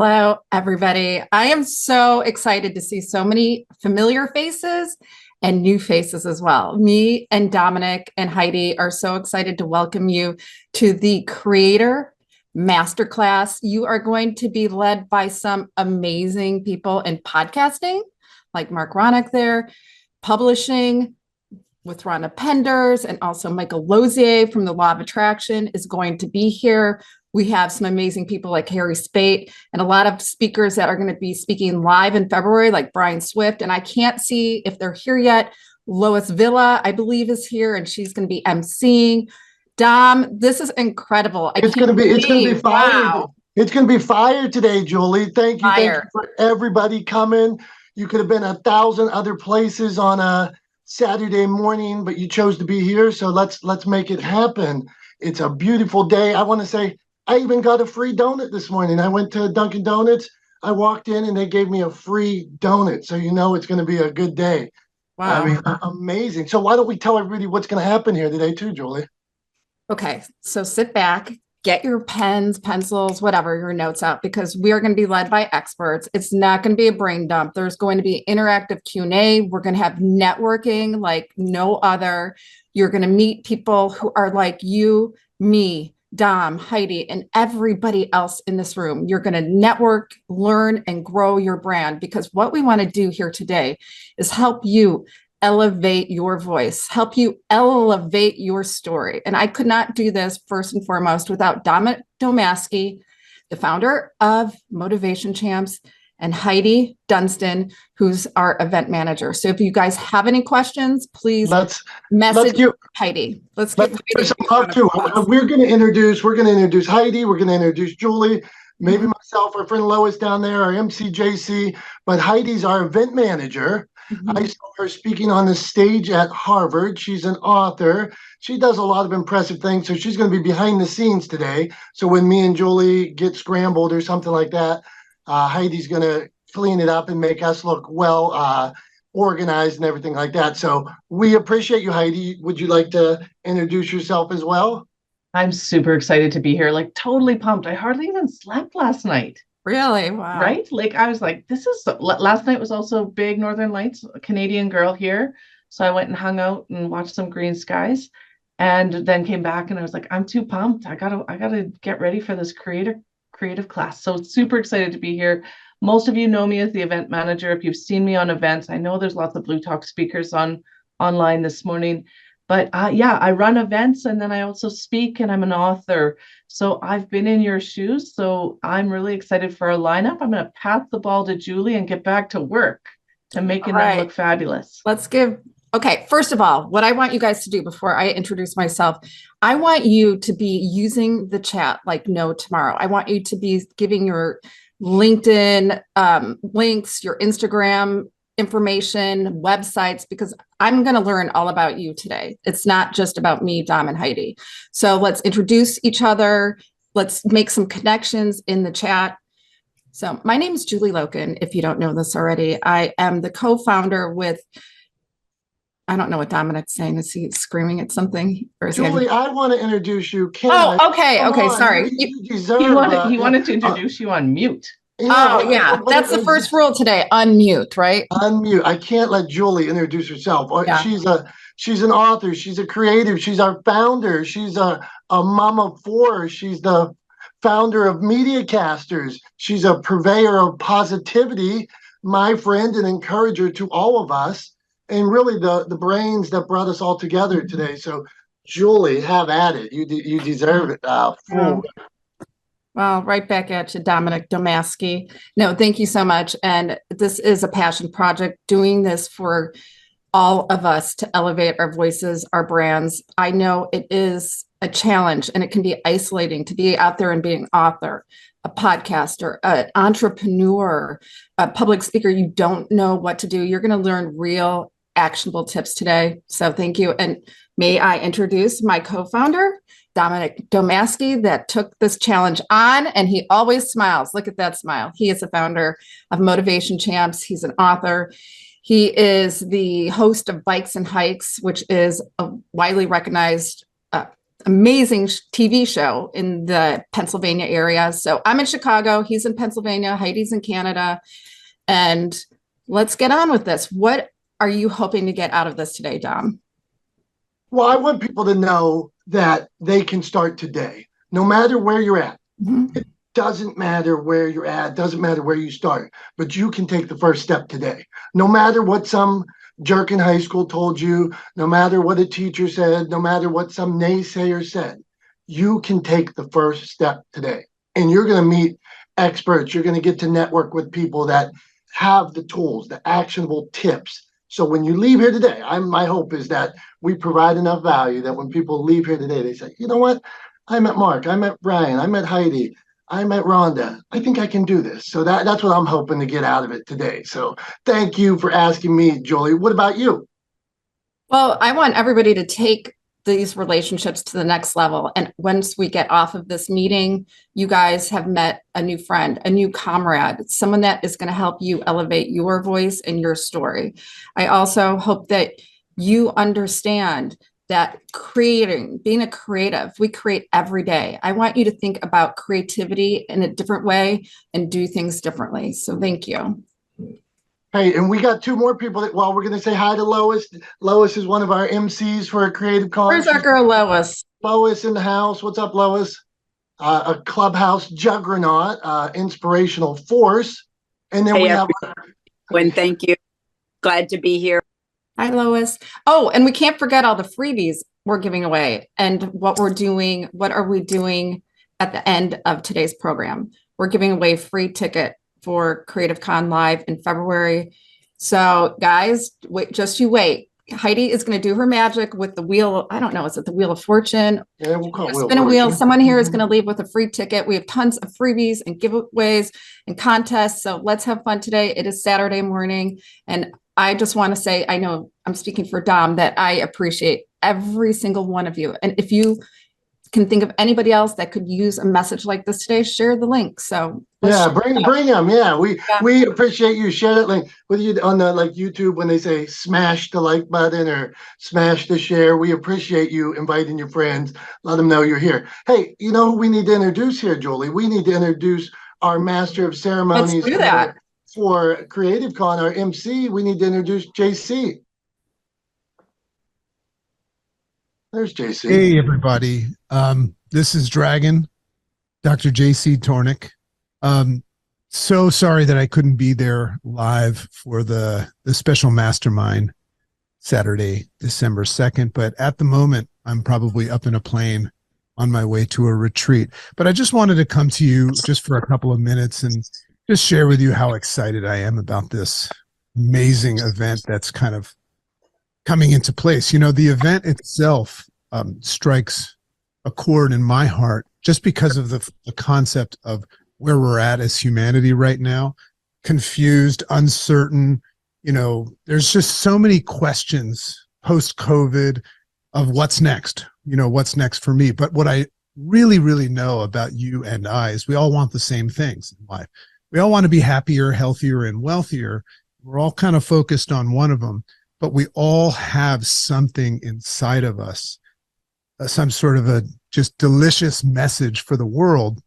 Hello, everybody. I am so excited to see so many familiar faces and new faces as well. Me and Dominic and Heidi are so excited to welcome you to the Creator Masterclass. You are going to be led by some amazing people in podcasting, like Mark Ronick there, publishing with Rhonda Penders, and also Michael Lozier from the Law of Attraction is going to be here. We have some amazing people like Harry Spate and a lot of speakers that are going to be speaking live in February, like Brian Swift. And I can't see if they're here yet. Lois Villa, I believe, is here, and she's going to be emceeing. Dom, this is incredible. It's going to be fire. Wow. It's going to be fire today, Julie. Thank you for everybody coming. You could have been 1,000 other places on a Saturday morning, but you chose to be here. So let's make it happen. It's a beautiful day. I want to say, I even got a free donut this morning. I went to Dunkin' Donuts. I walked in and they gave me a free donut. So you know it's going to be a good day. Wow. I mean, amazing. So why don't we tell everybody what's going to happen here today too, Julie? Okay, so sit back, get your pens, pencils, whatever, your notes out, because we are going to be led by experts. It's not going to be a brain dump. There's going to be interactive Q&A. We're going to have networking like no other. You're going to meet people who are like you, me, Dom, Heidi, and everybody else in this room. You're going to network, learn, and grow your brand, because what we want to do here today is help you elevate your voice, help you elevate your story. And I could not do this first and foremost without Dominic Domaski, the founder of Motivation Champs, and Heidi Dunstan, who's our event manager. So if you guys have any questions, please message Heidi. Let's get Heidi. We're going to introduce Heidi. We're going to introduce Julie, maybe myself, our friend Lois down there, our MCJC, but Heidi's our event manager. I saw her speaking on the stage at Harvard. She's an author. She does a lot of impressive things. So she's going to be behind the scenes today. So when me and Julie get scrambled or something like that, Heidi's going to clean it up and make us look well organized and everything like that. So we appreciate you, Heidi. Would you like to introduce yourself as well? I'm super excited to be here. Like totally pumped. I hardly even slept last night. Really? Wow. Right? Like I was like, last night was also big Northern Lights, a Canadian girl here. So I went and hung out and watched some green skies and then came back and I was like, I'm too pumped. I gotta get ready for this creative class. So super excited to be here. Most of you know me as the event manager. If you've seen me on events, I know there's lots of Blue Talk speakers online this morning. But yeah, I run events and then I also speak and I'm an author. So I've been in your shoes. So I'm really excited for our lineup. I'm going to pass the ball to Julie and get back to work to making them look fabulous. Okay, first of all, what I want you guys to do before I introduce myself, I want you to be using the chat like no tomorrow. I want you to be giving your LinkedIn links, your Instagram information, websites, because I'm going to learn all about you today. It's not just about me, Dom, and Heidi. So let's introduce each other. Let's make some connections in the chat. So my name is Julie Loken. If you don't know this already, I am the co-founder with, I don't know what Dominic's saying. Is he screaming at something? Or is Julie, I want to introduce you. Okay. Sorry. He wanted to introduce you on mute. Yeah. That's the first rule today. Unmute, right? Unmute. I can't let Julie introduce herself. Yeah. She's an author. She's a creative. She's our founder. She's a mom of four. She's the founder of MediaCasters. She's a purveyor of positivity, my friend, and encourager to all of us. And really the brains that brought us all together today. So Julie, have at it. You deserve it. Well, right back at you, Dominic Domaski. No, thank you so much. And this is a passion project, doing this for all of us to elevate our voices, our brands. I know it is a challenge and it can be isolating to be out there and being an author, a podcaster, an entrepreneur, a public speaker. You don't know what to do. You're going to learn real actionable tips today. So thank you. And may I introduce my co-founder, Dominic Domaski, that took this challenge on, and he always smiles. Look at that smile. He is the founder of Motivation Champs. He's an author. He is the host of Bikes and Hikes, which is a widely recognized amazing TV show in the Pennsylvania area. So I'm in Chicago, he's in Pennsylvania, Heidi's in Canada, and let's get on with this. What are you hoping to get out of this today, Dom? Well, I want people to know that they can start today, no matter where you're at. Mm-hmm. It doesn't matter where you're at, doesn't matter where you start, but you can take the first step today. No matter what some jerk in high school told you, no matter what a teacher said, no matter what some naysayer said, you can take the first step today. And you're going to meet experts. You're going to get to network with people that have the tools, the actionable tips. So when you leave here today, my hope is that we provide enough value that when people leave here today, they say, you know what? I met Mark, I met Brian, I met Heidi, I met Rhonda. I think I can do this. So that's what I'm hoping to get out of it today. So thank you for asking me, Julie. What about you? Well, I want everybody to take these relationships to the next level. And once we get off of this meeting, you guys have met a new friend, a new comrade, someone that is going to help you elevate your voice and your story. I also hope that you understand that being a creative, we create every day. I want you to think about creativity in a different way and do things differently. So thank you. Hey, and we got two more people that, well, we're going to say hi to Lois. Lois is one of our MCs for a Cre8tive Con. Where's our girl, Lois? Lois in the house. What's up, Lois? A clubhouse juggernaut, inspirational force. And then we have... Thank you. Glad to be here. Hi, Lois. Oh, and we can't forget all the freebies we're giving away and what we're doing. What are we doing at the end of today's program? We're giving away a free ticket for Cre8tive Con Live in February. So guys, wait, you wait. Heidi is going to do her magic with the wheel. I don't know. Is it the Wheel of Fortune? Yeah, we'll call it Spin a wheel. Someone here is going to leave with a free ticket. We have tons of freebies and giveaways and contests. So let's have fun today. It is Saturday morning. And I just want to say, I know I'm speaking for Dom, that I appreciate every single one of you. And if you can think of anybody else that could use a message like this today, share the link. So yeah, bring them. Yeah, we appreciate you. Share that link with you on the YouTube when they say smash the like button or smash the share. We appreciate you inviting your friends. Let them know you're here. Hey, you know who we need to introduce here, Julie? We need to introduce our master of ceremonies. Let's do that. For Cre8tive Con, our MC. We need to introduce JC. There's JC. Hey, everybody. This is Dragon, Dr. JC Tornick. So sorry that I couldn't be there live for the special mastermind Saturday, December 2nd. But at the moment, I'm probably up in a plane on my way to a retreat. But I just wanted to come to you just for a couple of minutes and just share with you how excited I am about this amazing event that's kind of coming into place. You know, the event itself strikes a chord in my heart just because of the concept of where we're at as humanity right now, confused, uncertain. You know, there's just so many questions post-COVID of what's next, you know, what's next for me. But what I really, really know about you and I is we all want the same things in life. We all want to be happier, healthier, and wealthier. We're all kind of focused on one of them, but we all have something inside of us, some sort of a just delicious message for the world,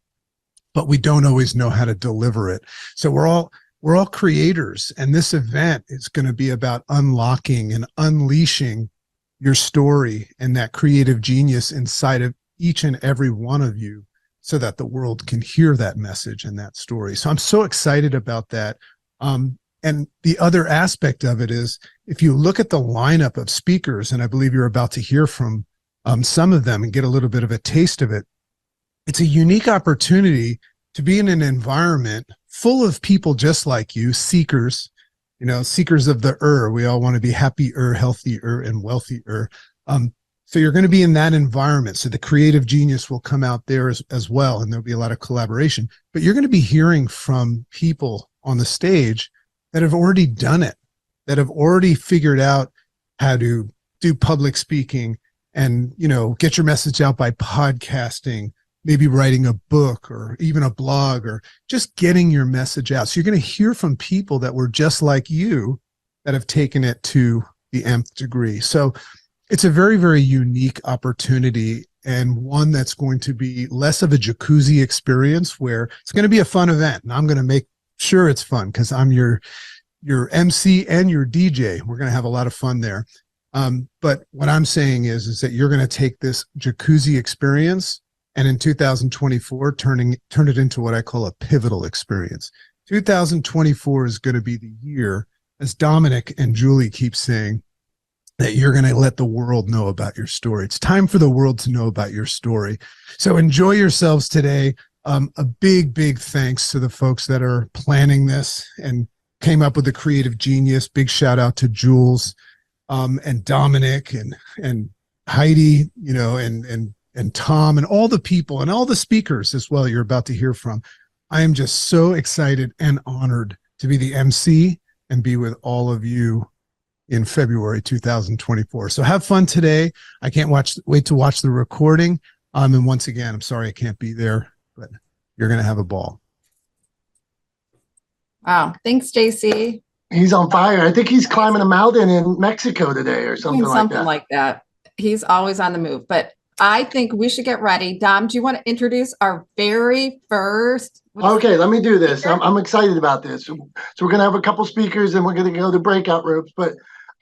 but we don't always know how to deliver it. So we're all creators, and this event is going to be about unlocking and unleashing your story and that creative genius inside of each and every one of you, so that the world can hear that message and that story. So I'm so excited about that. And the other aspect of it is, if you look at the lineup of speakers, and I believe you're about to hear from some of them and get a little bit of a taste of it, it's a unique opportunity to be in an environment full of people just like you, seekers, you know, seekers of the We all want to be happier, healthier, and wealthier. So you're going to be in that environment. So the creative genius will come out there as well, and there'll be a lot of collaboration. But you're going to be hearing from people on the stage that have already done it, that have already figured out how to do public speaking and, you know, get your message out by podcasting, maybe writing a book or even a blog, or just getting your message out. So you're going to hear from people that were just like you, that have taken it to the nth degree. So it's a very, very unique opportunity. and one that's going to be less of a jacuzzi experience, where it's going to be a fun event, and I'm going to make sure it's fun because I'm your MC and your DJ. We're going to have a lot of fun there. But what I'm saying is that you're going to take this jacuzzi experience and in 2024 turn it into what I call a pivotal experience. 2024 is going to be the year, as Dominic and Julie keep saying, that you're going to let the world know about your story. It's time for the world to know about your story. So enjoy yourselves today. A big thanks to the folks that are planning this and came up with the creative genius. Big shout out to Jules, and Dominic and Heidi, and Tom and all the people and all the speakers as well you're about to hear from. I am just so excited and honored to be the MC and be with all of you in February 2024. So have fun today. I can't wait to watch the recording. And once again, I'm sorry I can't be there, but you're going to have a ball. Wow. Thanks, JC. He's on fire. I think he's climbing a mountain in Mexico today or something like that. He's always on the move, but I think we should get ready. Dom, do you want to introduce our very first? Okay, let me do this. I'm excited about this. So we're going to have a couple speakers and we're going to go to breakout rooms, but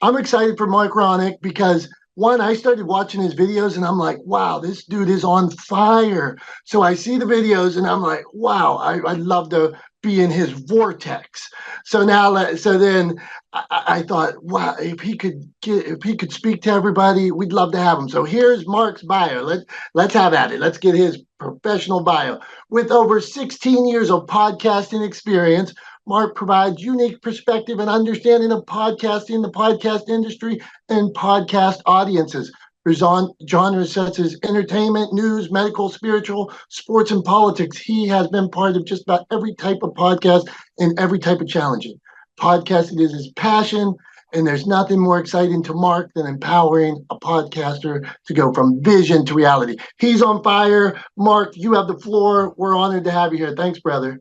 I'm excited for Mark Ronick because one, I started watching his videos and I'm like, wow, this dude is on fire. So I see the videos and I'm like, wow, I'd love to be in his vortex. So then I thought, wow, if he could speak to everybody, we'd love to have him. So here's Mark's bio. Let's have at it. Let's get his professional bio. With over 16 years of podcasting experience, Mark provides unique perspective and understanding of podcasting, the podcast industry, and podcast audiences. For genres such as entertainment, news, medical, spiritual, sports, and politics, he has been part of just about every type of podcast and every type of challenging. Podcasting is his passion, and there's nothing more exciting to Mark than empowering a podcaster to go from vision to reality. He's on fire. Mark, you have the floor. We're honored to have you here. Thanks, brother.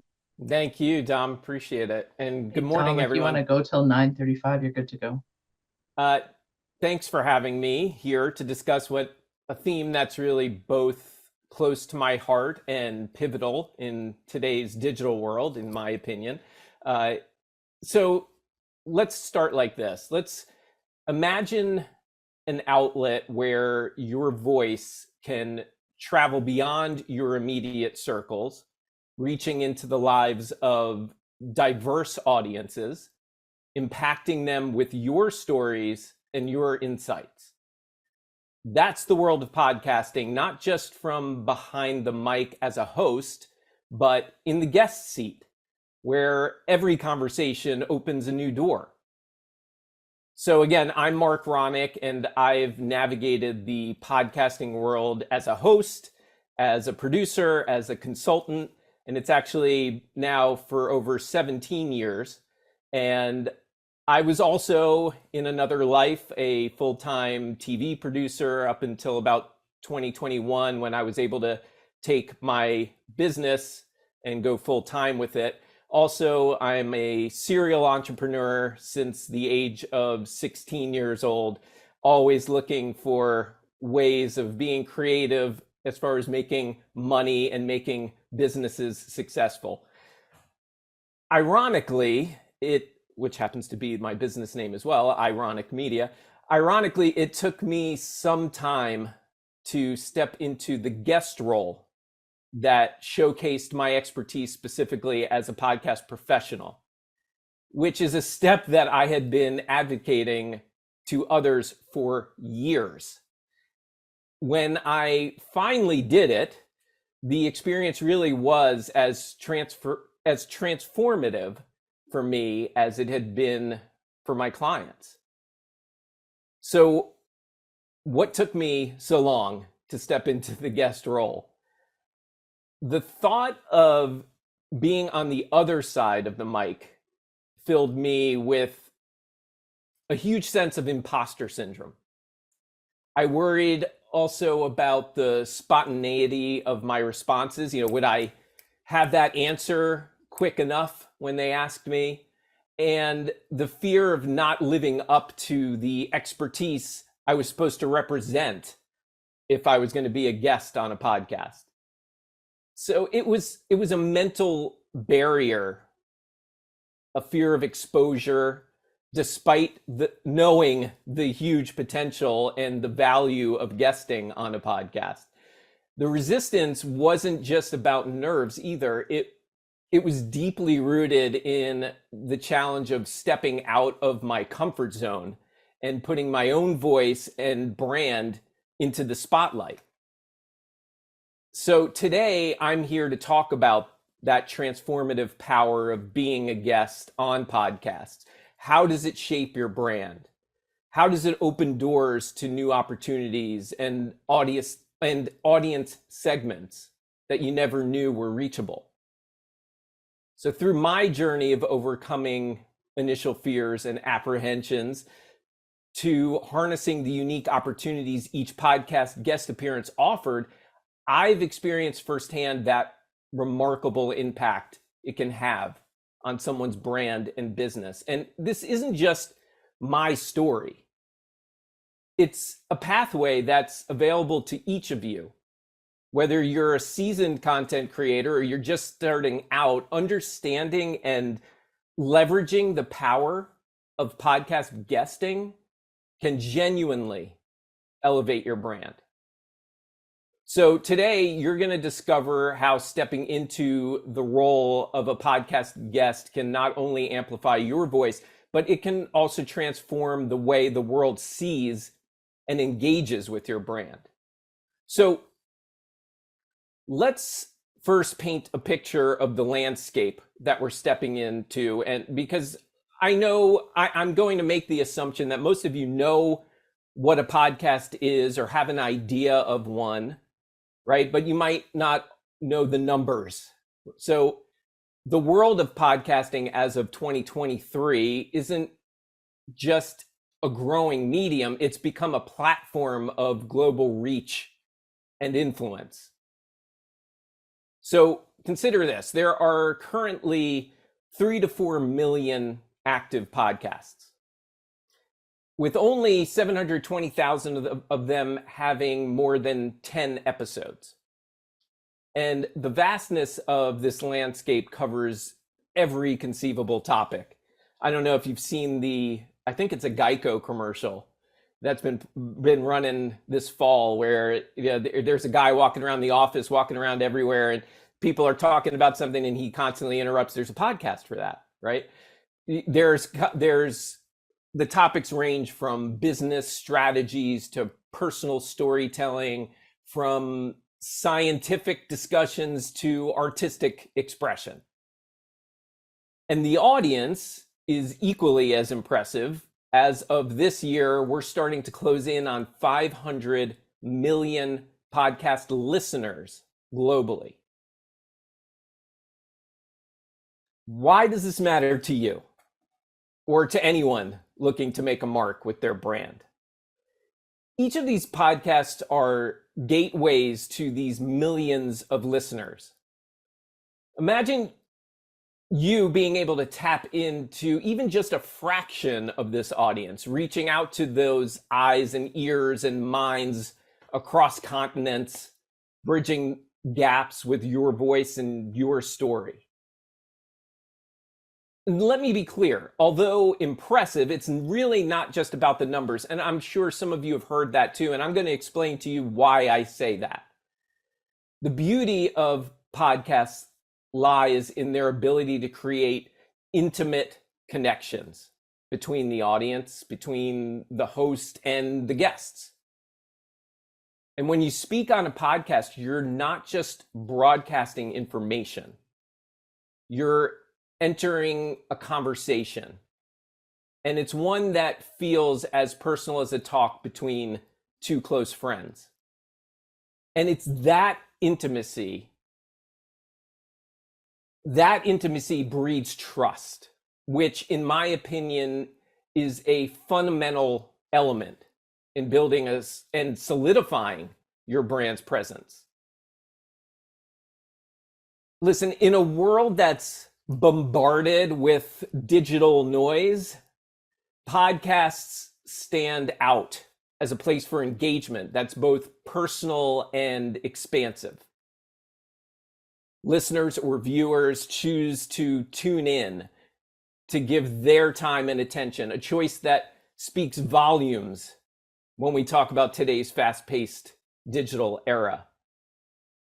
Thank you, Dom. Appreciate it. And good morning, Tom, everyone. If you want to go till 9:35, you're good to go. Thanks for having me here to discuss a theme that's really both close to my heart and pivotal in today's digital world, in my opinion. So let's start like this. Let's imagine an outlet where your voice can travel beyond your immediate circles, reaching into the lives of diverse audiences, impacting them with your stories and your insights. That's the world of podcasting, not just from behind the mic as a host, but in the guest seat, where every conversation opens a new door. So again, I'm Mark Ronick, and I've navigated the podcasting world as a host, as a producer, as a consultant, and it's actually now for over 17 years. And I was also, in another life, a full-time TV producer up until about 2021, when I was able to take my business and go full-time with it. Also, I'm a serial entrepreneur since the age of 16 years old, always looking for ways of being creative as far as making money and making businesses successful. Ironically, which happens to be my business name as well, Ironic Media. Ironically, it took me some time to step into the guest role that showcased my expertise specifically as a podcast professional, which is a step that I had been advocating to others for years. When I finally did it, the experience really was as transformative for me as it had been for my clients. So what took me so long to step into the guest role? The thought of being on the other side of the mic filled me with a huge sense of imposter syndrome. I worried also about the spontaneity of my responses. Would I have that answer quick enough when they asked me? And the fear of not living up to the expertise I was supposed to represent if I was going to be a guest on a podcast. So it was a mental barrier, a fear of exposure, despite knowing the huge potential and the value of guesting on a podcast. The resistance wasn't just about nerves either. It was deeply rooted in the challenge of stepping out of my comfort zone and putting my own voice and brand into the spotlight. So today I'm here to talk about that transformative power of being a guest on podcasts. How does it shape your brand? How does it open doors to new opportunities and audience segments that you never knew were reachable? So through my journey of overcoming initial fears and apprehensions to harnessing the unique opportunities each podcast guest appearance offered, I've experienced firsthand that remarkable impact it can have on someone's brand and business. And this isn't just my story. It's a pathway that's available to each of you. Whether you're a seasoned content creator or you're just starting out, understanding and leveraging the power of podcast guesting can genuinely elevate your brand. So today you're going to discover how stepping into the role of a podcast guest can not only amplify your voice, but it can also transform the way the world sees and engages with your brand. So let's first paint a picture of the landscape that we're stepping into. And because I know I'm going to make the assumption that most of you know what a podcast is or have an idea of one, right? But you might not know the numbers. So the world of podcasting as of 2023 isn't just a growing medium, it's become a platform of global reach and influence. So consider this, there are currently 3 to 4 million active podcasts, with only 720,000 of them having more than 10 episodes. And the vastness of this landscape covers every conceivable topic. I don't know if you've seen I think it's a Geico commercial that's been running this fall where there's a guy walking around the office, walking around everywhere, and people are talking about something and he constantly interrupts. There's a podcast for that, right? There's the topics range from business strategies to personal storytelling, from scientific discussions to artistic expression. And the audience is equally as impressive. As of this year, we're starting to close in on 500 million podcast listeners globally. Why does this matter to you or to anyone looking to make a mark with their brand? Each of these podcasts are gateways to these millions of listeners. Imagine you being able to tap into even just a fraction of this audience, reaching out to those eyes and ears and minds across continents, bridging gaps with your voice and your story. And let me be clear, although impressive, it's really not just about the numbers. And I'm sure some of you have heard that too. And I'm going to explain to you why I say that. The beauty of podcasts lies in their ability to create intimate connections between the audience, between the host and the guests. And when you speak on a podcast, you're not just broadcasting information. You're entering a conversation. And it's one that feels as personal as a talk between two close friends. And it's that intimacy breeds trust, which in my opinion is a fundamental element in building and solidifying your brand's presence. Listen, in a world that's bombarded with digital noise, podcasts stand out as a place for engagement that's both personal and expansive. Listeners or viewers choose to tune in, to give their time and attention, a choice that speaks volumes when we talk about today's fast-paced digital era.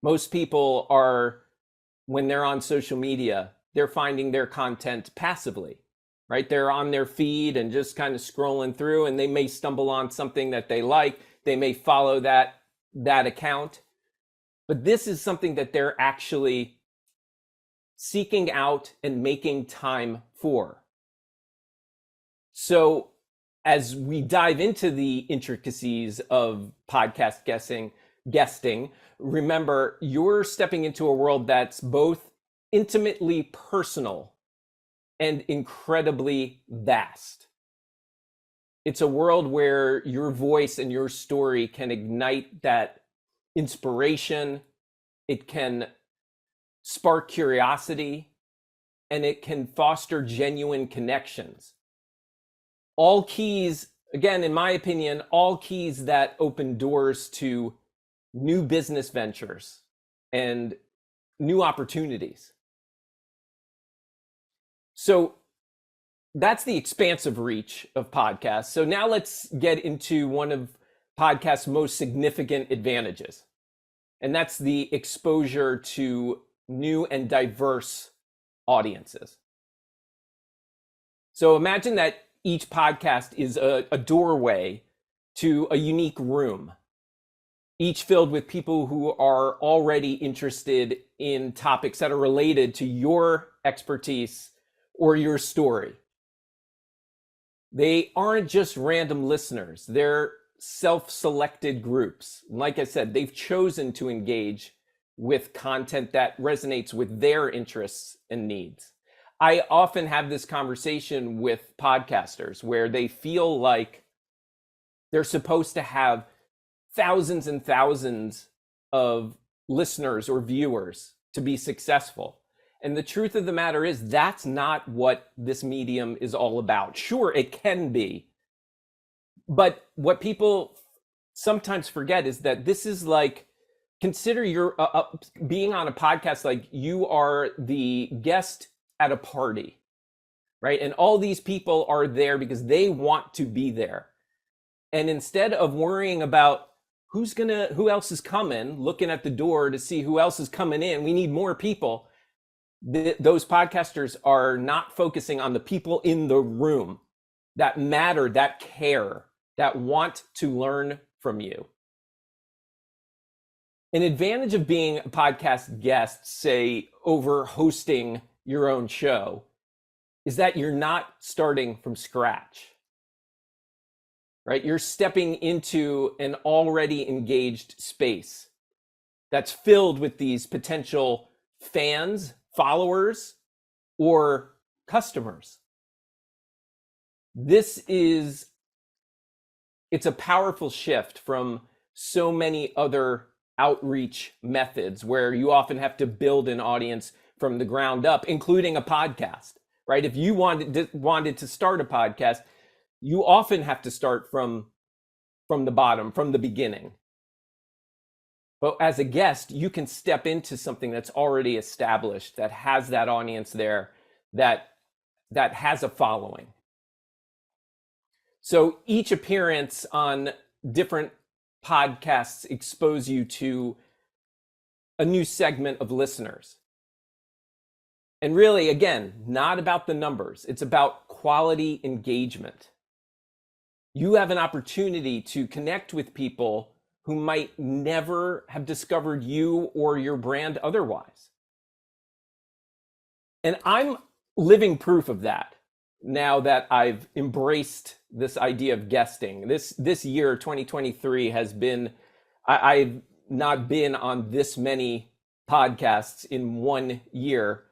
Most people are, when they're on social media, they're finding their content passively, right? They're on their feed and just kind of scrolling through, and they may stumble on something that they like. They may follow that account. But this is something that they're actually seeking out and making time for. So as we dive into the intricacies of podcast guesting, remember, you're stepping into a world that's both intimately personal and incredibly vast. It's a world where your voice and your story can ignite that inspiration, it can spark curiosity, and it can foster genuine connections. All keys, again, in my opinion, all keys that open doors to new business ventures and new opportunities. So that's the expansive reach of podcasts. So now let's get into one of podcasts' most significant advantages, and that's the exposure to new and diverse audiences. So imagine that each podcast is a doorway to a unique room, each filled with people who are already interested in topics that are related to your expertise or your story. They aren't just random listeners, they're self-selected groups. Like I said, they've chosen to engage with content that resonates with their interests and needs. I often have this conversation with podcasters where they feel like they're supposed to have thousands and thousands of listeners or viewers to be successful. And the truth of the matter is that's not what this medium is all about. Sure, it can be. But what people sometimes forget is that this is like, consider you're being on a podcast like you are the guest at a party, right? And all these people are there because they want to be there. And instead of worrying about who else is coming, looking at the door to see who else is coming in, we need more people. Those podcasters are not focusing on the people in the room that matter, that care, that want to learn from you. An advantage of being a podcast guest, say, over hosting your own show, is that you're not starting from scratch, right? You're stepping into an already engaged space that's filled with these potential fans, followers, or customers. It's a powerful shift from so many other outreach methods where you often have to build an audience from the ground up, including a podcast, right? If you wanted to start a podcast, you often have to start from the bottom, from the beginning. But as a guest, you can step into something that's already established, that has that audience there, that has a following. So each appearance on different podcasts expose you to a new segment of listeners. And really, again, not about the numbers. It's about quality engagement. You have an opportunity to connect with people who might never have discovered you or your brand otherwise. And I'm living proof of that now that I've embraced this idea of guesting. This year, 2023, has been, I've not been on this many podcasts in 1 year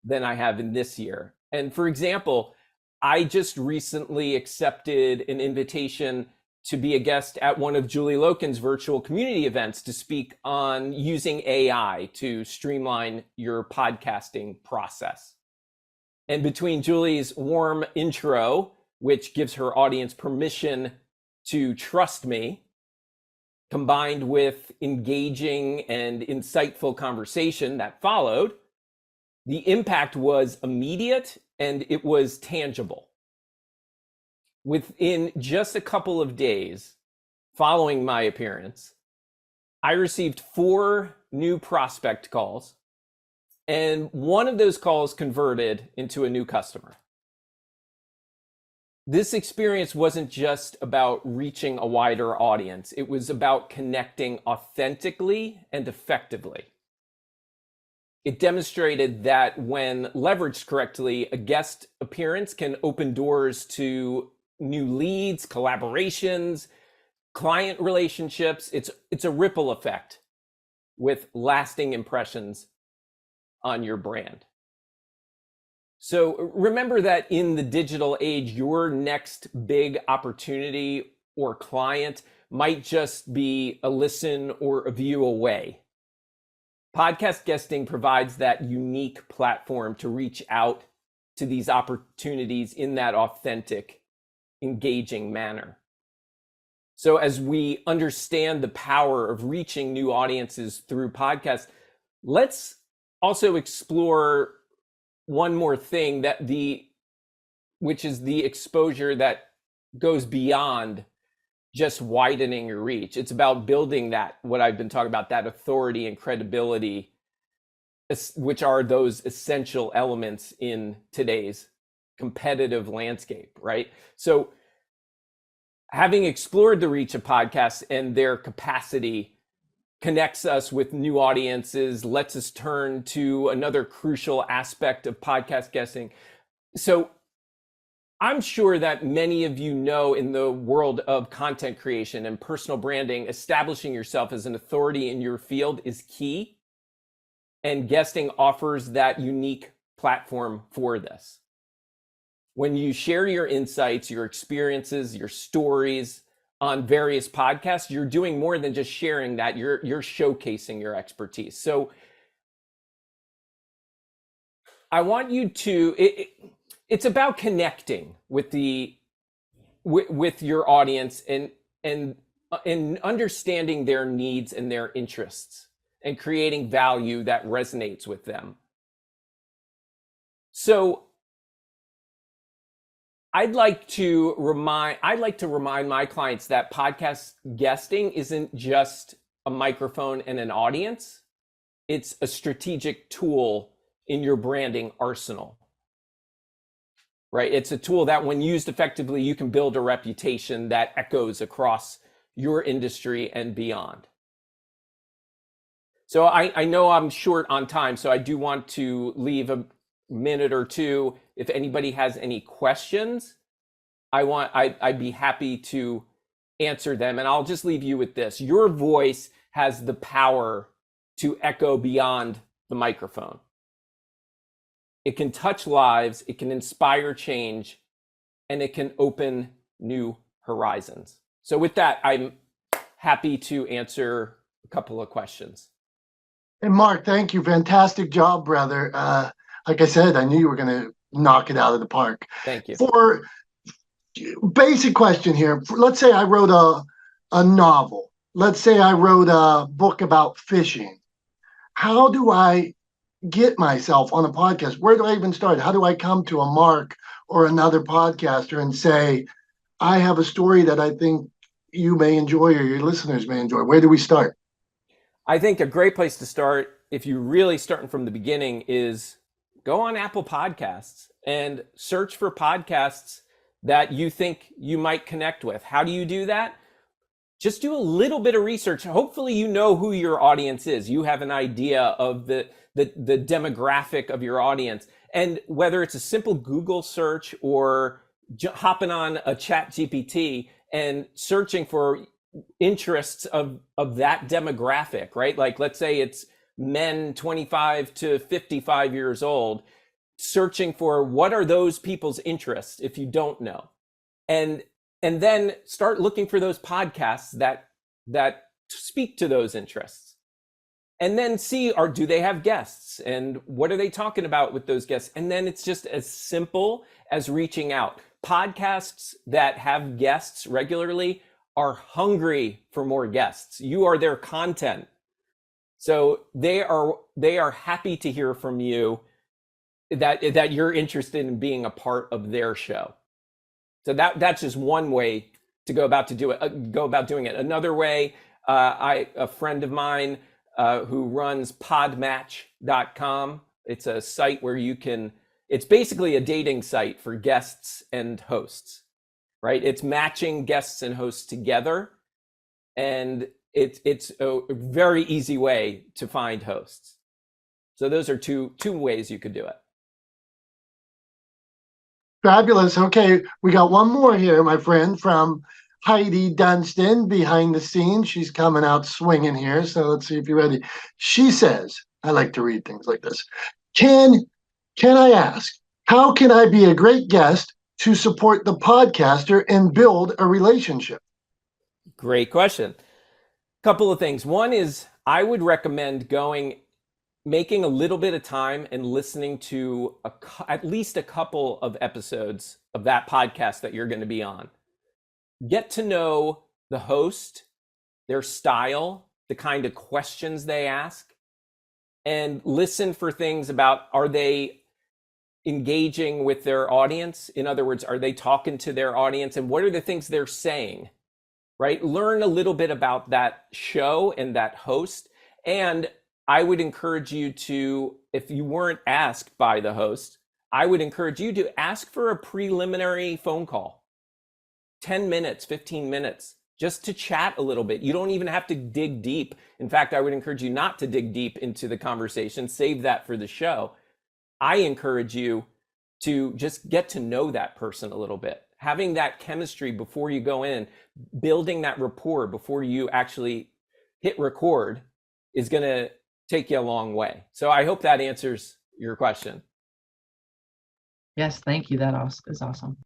than I have in this year. And for example, I just recently accepted an invitation to be a guest at one of Julie Loken's virtual community events to speak on using AI to streamline your podcasting process. And between Julie's warm intro, which gives her audience permission to trust me, combined with engaging and insightful conversation that followed, the impact was immediate and it was tangible. Within just a couple of days following my appearance, I received 4 new prospect calls, and one of those calls converted into a new customer. This experience wasn't just about reaching a wider audience. It was about connecting authentically and effectively. It demonstrated that when leveraged correctly, a guest appearance can open doors to new leads, collaborations, client relationships. It's a ripple effect with lasting impressions on your brand. So remember that in the digital age, your next big opportunity or client might just be a listen or a view away. Podcast guesting provides that unique platform to reach out to these opportunities in that authentic, engaging manner. So as we understand the power of reaching new audiences through podcasts, let's also explore one more thing, which is the exposure that goes beyond just widening your reach. It's about building that, what I've been talking about, that authority and credibility, which are those essential elements in today's competitive landscape, right? So having explored the reach of podcasts and their capacity connects us with new audiences, lets us turn to another crucial aspect of podcast guesting. So I'm sure that many of you know, in the world of content creation and personal branding, establishing yourself as an authority in your field is key. And guesting offers that unique platform for this. When you share your insights, your experiences, your stories on various podcasts, you're doing more than just sharing that, you're showcasing your expertise. So I want you to, it's about connecting with your audience and understanding their needs and their interests and creating value that resonates with them. So I'd like to remind my clients that podcast guesting isn't just a microphone and an audience. It's a strategic tool in your branding arsenal, right? It's a tool that when used effectively, you can build a reputation that echoes across your industry and beyond. So I know I'm short on time, so I do want to leave a minute or two. If anybody has any questions, I'd be happy to answer them. And I'll just leave you with this. Your voice has the power to echo beyond the microphone. It can touch lives, it can inspire change, and it can open new horizons. So with that, I'm happy to answer a couple of questions. And Mark, thank you. Fantastic job, brother. Like I said, I knew you were going to knock it out of the park. Thank you. For basic question here, let's say I wrote a novel. Let's say I wrote a book about fishing. How do I get myself on a podcast? Where do I even start? How do I come to a Mark or another podcaster and say, I have a story that I think you may enjoy or your listeners may enjoy? Where do we start? I think a great place to start, if you're really starting from the beginning, is go on Apple Podcasts and search for podcasts that you think you might connect with. How do you do that? Just do a little bit of research. Hopefully you know who your audience is. You have an idea of the demographic of your audience. And whether it's a simple Google search or hopping on a Chat GPT and searching for interests of that demographic, right? Like, let's say it's men 25 to 55 years old, searching for what are those people's interests if you don't know. And then start looking for those podcasts that speak to those interests. And then see, do they have guests? And what are they talking about with those guests? And then it's just as simple as reaching out. Podcasts that have guests regularly are hungry for more guests. You are their content. So they are happy to hear from you that you're interested in being a part of their show. So that's just one way to go about doing it. Another way, a friend of mine who runs podmatch.com. It's a site where it's basically a dating site for guests and hosts, right? It's matching guests and hosts together, and it's a very easy way to find hosts. So those are two ways you could do it. Fabulous. Okay, we got one more here, my friend, from Heidi Dunstan behind the scenes. She's coming out swinging here, so let's see if you're ready. She says, I like to read things like this. Can I ask, how can I be a great guest to support the podcaster and build a relationship? Great question. Couple of things. One is I would recommend making a little bit of time and listening to at least a couple of episodes of that podcast that you're going to be on. Get to know the host, their style, the kind of questions they ask, and listen for things about, are they engaging with their audience? In other words, are they talking to their audience, and what are the things they're saying, right? Learn a little bit about that show and that host. And I would encourage you to, if you weren't asked by the host, I would encourage you to ask for a preliminary phone call. 10 minutes, 15 minutes, just to chat a little bit. You don't even have to dig deep. In fact, I would encourage you not to dig deep into the conversation. Save that for the show. I encourage you to just get to know that person a little bit. Having that chemistry before you go in, building that rapport before you actually hit record is going to take you a long way. So I hope that answers your question. Yes, thank you. That is awesome.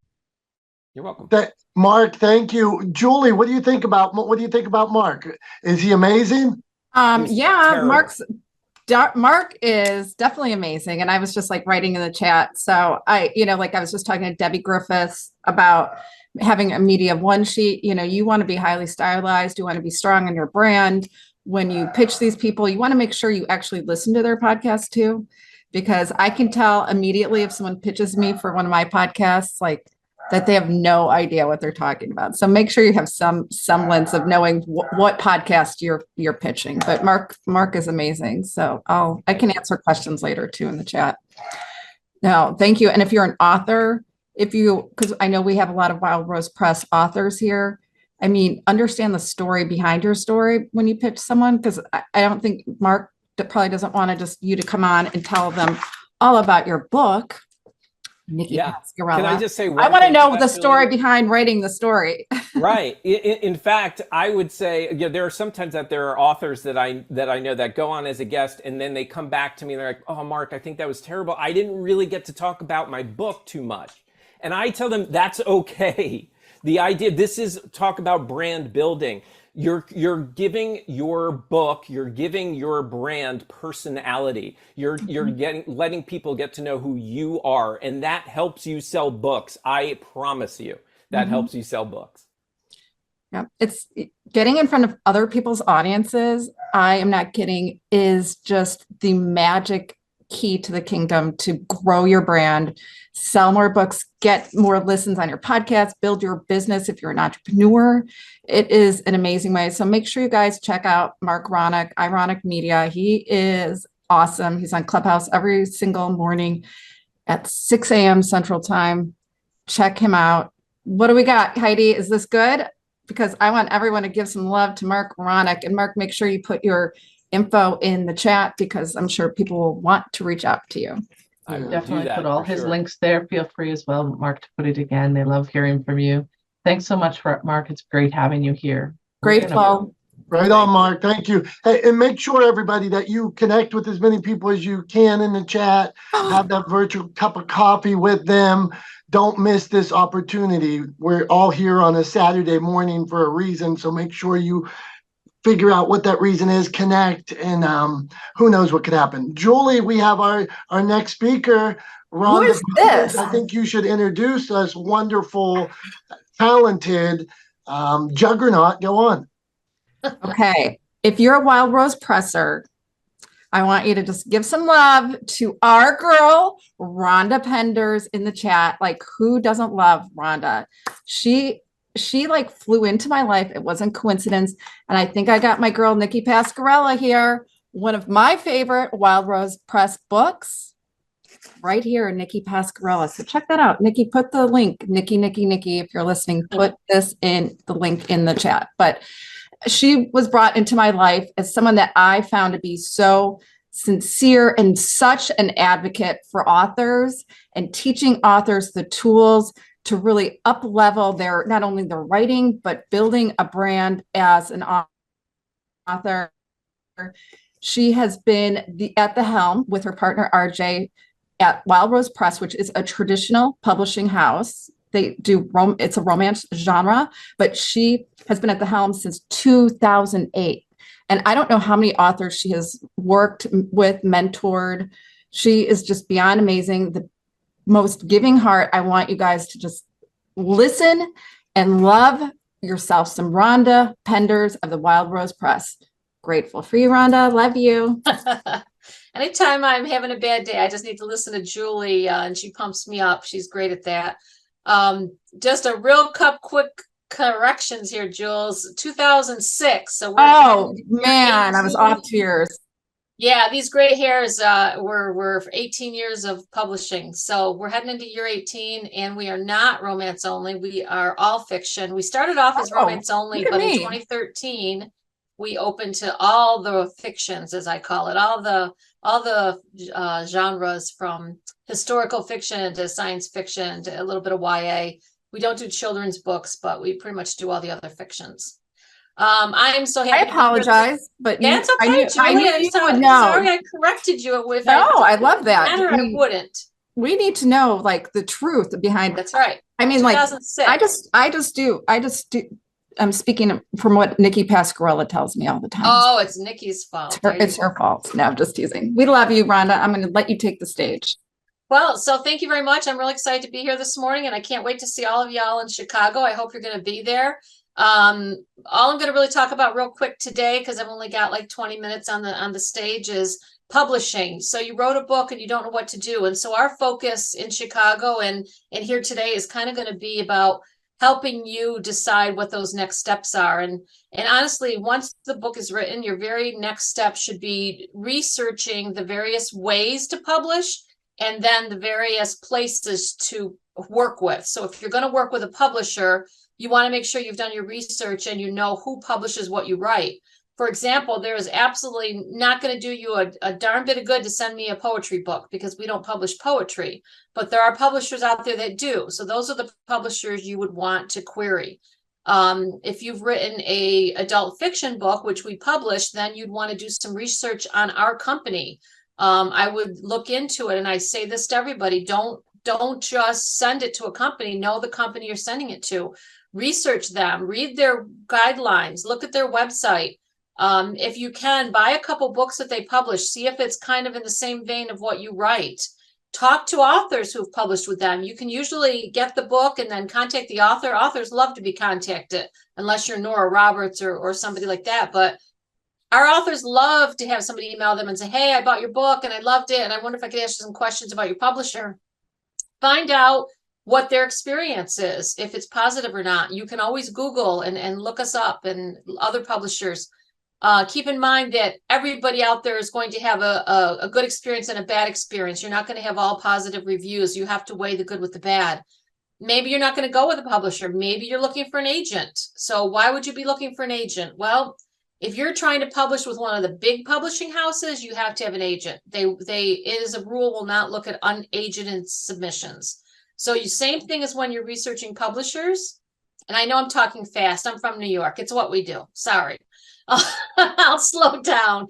You're welcome. Mark, thank you. Julie, what do you think about Mark? Is he amazing? Yeah, terrible. Mark is definitely amazing. And I was just like writing in the chat. So I was just talking to Debbie Griffiths about having a media one sheet. You want to be highly stylized. You want to be strong in your brand. When you pitch these people, you want to make sure you actually listen to their podcast too, because I can tell immediately if someone pitches me for one of my podcasts, like that they have no idea what they're talking about. So make sure you have some semblance of knowing what podcast you're pitching. But Mark is amazing. So I can answer questions later too in the chat. No, thank you. And if you're an author, because I know we have a lot of Wild Rose Press authors here. I mean, understand the story behind your story when you pitch someone, because I don't think Mark probably doesn't want to just you to come on and tell them all about your book. Nikki Pascarella. Can I just say I want to know the story behind writing the story. Right. In fact, I would say there are sometimes that there are authors that I know that go on as a guest and then they come back to me and they're like, oh, Mark, I think that was terrible. I didn't really get to talk about my book too much. And I tell them that's okay. The idea, this is talk about brand building. You're giving your book, you're giving your brand personality. You're letting people get to know who you are, and that helps you sell books. I promise you, that helps you sell books. Yeah, it's getting in front of other people's audiences. I am not kidding, is just the magic key to the kingdom to grow your brand, sell more books, get more listens on your podcast, build your business if you're an entrepreneur. It is an amazing way. So make sure you guys check out Mark Ronick, Ironic Media. He is awesome. He's on Clubhouse every single morning at 6 a.m. Central Time. Check him out. What do we got, Heidi? Is this good? Because I want everyone to give some love to Mark Ronick. And Mark, make sure you put your info in the chat because I'm sure people will want to reach out to you. I will definitely put all his links there. Feel free as well, Mark, to put it again. They love hearing from you. Thanks so much, Mark. It's great having you here. Grateful. Right on, Mark. Thank you. Hey, and make sure, everybody, that you connect with as many people as you can in the chat. Have that virtual cup of coffee with them. Don't miss this opportunity. We're all here on a Saturday morning for a reason, so make sure you figure out what that reason is, connect, and who knows what could happen. Julie, we have our next speaker. Rhonda, who is this? I think you should introduce us. Wonderful, talented Juggernaut, go on. Okay. If you're a Wild Rose presser, I want you to just give some love to our girl, Rhonda Penders, in the chat. Like, who doesn't love Rhonda? She like flew into my life. It wasn't coincidence. And I think I got my girl, Nikki Pasquarella here. One of my favorite Wild Rose Press books right here, Nikki Pasquarella. So check that out. Nikki, put the link, Nikki, if you're listening, put this in the link in the chat. But she was brought into my life as someone that I found to be so sincere and such an advocate for authors and teaching authors the tools to really up level their, not only their writing, but building a brand as an author. She has been at the helm with her partner, RJ, at Wild Rose Press, which is a traditional publishing house. They do it's a romance genre, but she has been at the helm since 2008. And I don't know how many authors she has worked with, mentored. She is just beyond amazing. The most giving heart. I want you guys to just listen and love yourself some Rhonda Penders of the Wild Rose Press. Grateful for you, Rhonda. Love you. Anytime I'm having a bad day, I just need to listen to Julie, and she pumps me up. She's great at that. Just a real quick corrections here, Jules. 2006. So oh man, 18. I was off 2 years. Yeah, these gray hairs were for 18 years of publishing. So we're heading into year 18, and we are not romance only. We are all fiction. We started off as romance only, but in 2013, we opened to all the fictions, as I call it, all the genres, from historical fiction to science fiction to a little bit of YA. We don't do children's books, but we pretty much do all the other fictions. I'm so happy. I apologize, but that's okay, Julie. I'm sorry I corrected you. I love that. I wouldn't. We need to know like the truth behind. That's right. I mean, like I just do. I'm speaking from what Nikki Pasquarella tells me all the time. Oh, it's Nikki's fault. It's her fault. No, I'm just teasing. We love you, Rhonda. I'm going to let you take the stage. Well, so thank you very much. I'm really excited to be here this morning, and I can't wait to see all of y'all in Chicago. I hope you're going to be there. All I'm going to really talk about real quick today, because I've only got like 20 minutes on the stage, is publishing. So you wrote a book and you don't know what to do. And so our focus in Chicago and here today is kind of going to be about helping you decide what those next steps are. And honestly, once the book is written, your very next step should be researching the various ways to publish and then the various places to work with. So if you're going to work with a publisher, you want to make sure you've done your research and you know who publishes what you write. For example, there is absolutely not going to do you a darn bit of good to send me a poetry book, because we don't publish poetry, but there are publishers out there that do. So those are the publishers you would want to query. If you've written a adult fiction book, which we publish, then you'd want to do some research on our company. I would look into it, and I say this to everybody: don't just send it to a company. Know the company you're sending it to. Research them, read their guidelines, look at their website. If you can, buy a couple books that they publish, see if it's kind of in the same vein of what you write. Talk to authors who've published with them. You can usually get the book and then contact the author. Authors love to be contacted, unless you're Nora Roberts or somebody like that. But our authors love to have somebody email them and say, hey, I bought your book and I loved it, and I wonder if I could ask you some questions about your publisher. Find out what their experience is, if it's positive or not. You can always Google and look us up and other publishers. Keep in mind that everybody out there is going to have a good experience and a bad experience. You're not going to have all positive reviews. You have to weigh the good with the bad. Maybe you're not going to go with a publisher. Maybe you're looking for an agent. So why would you be looking for an agent? Well, if you're trying to publish with one of the big publishing houses, you have to have an agent. It is a rule, will not look at unagented submissions. So same thing as when you're researching publishers. And I know I'm talking fast. I'm from New York. It's what we do. Sorry. I'll slow down.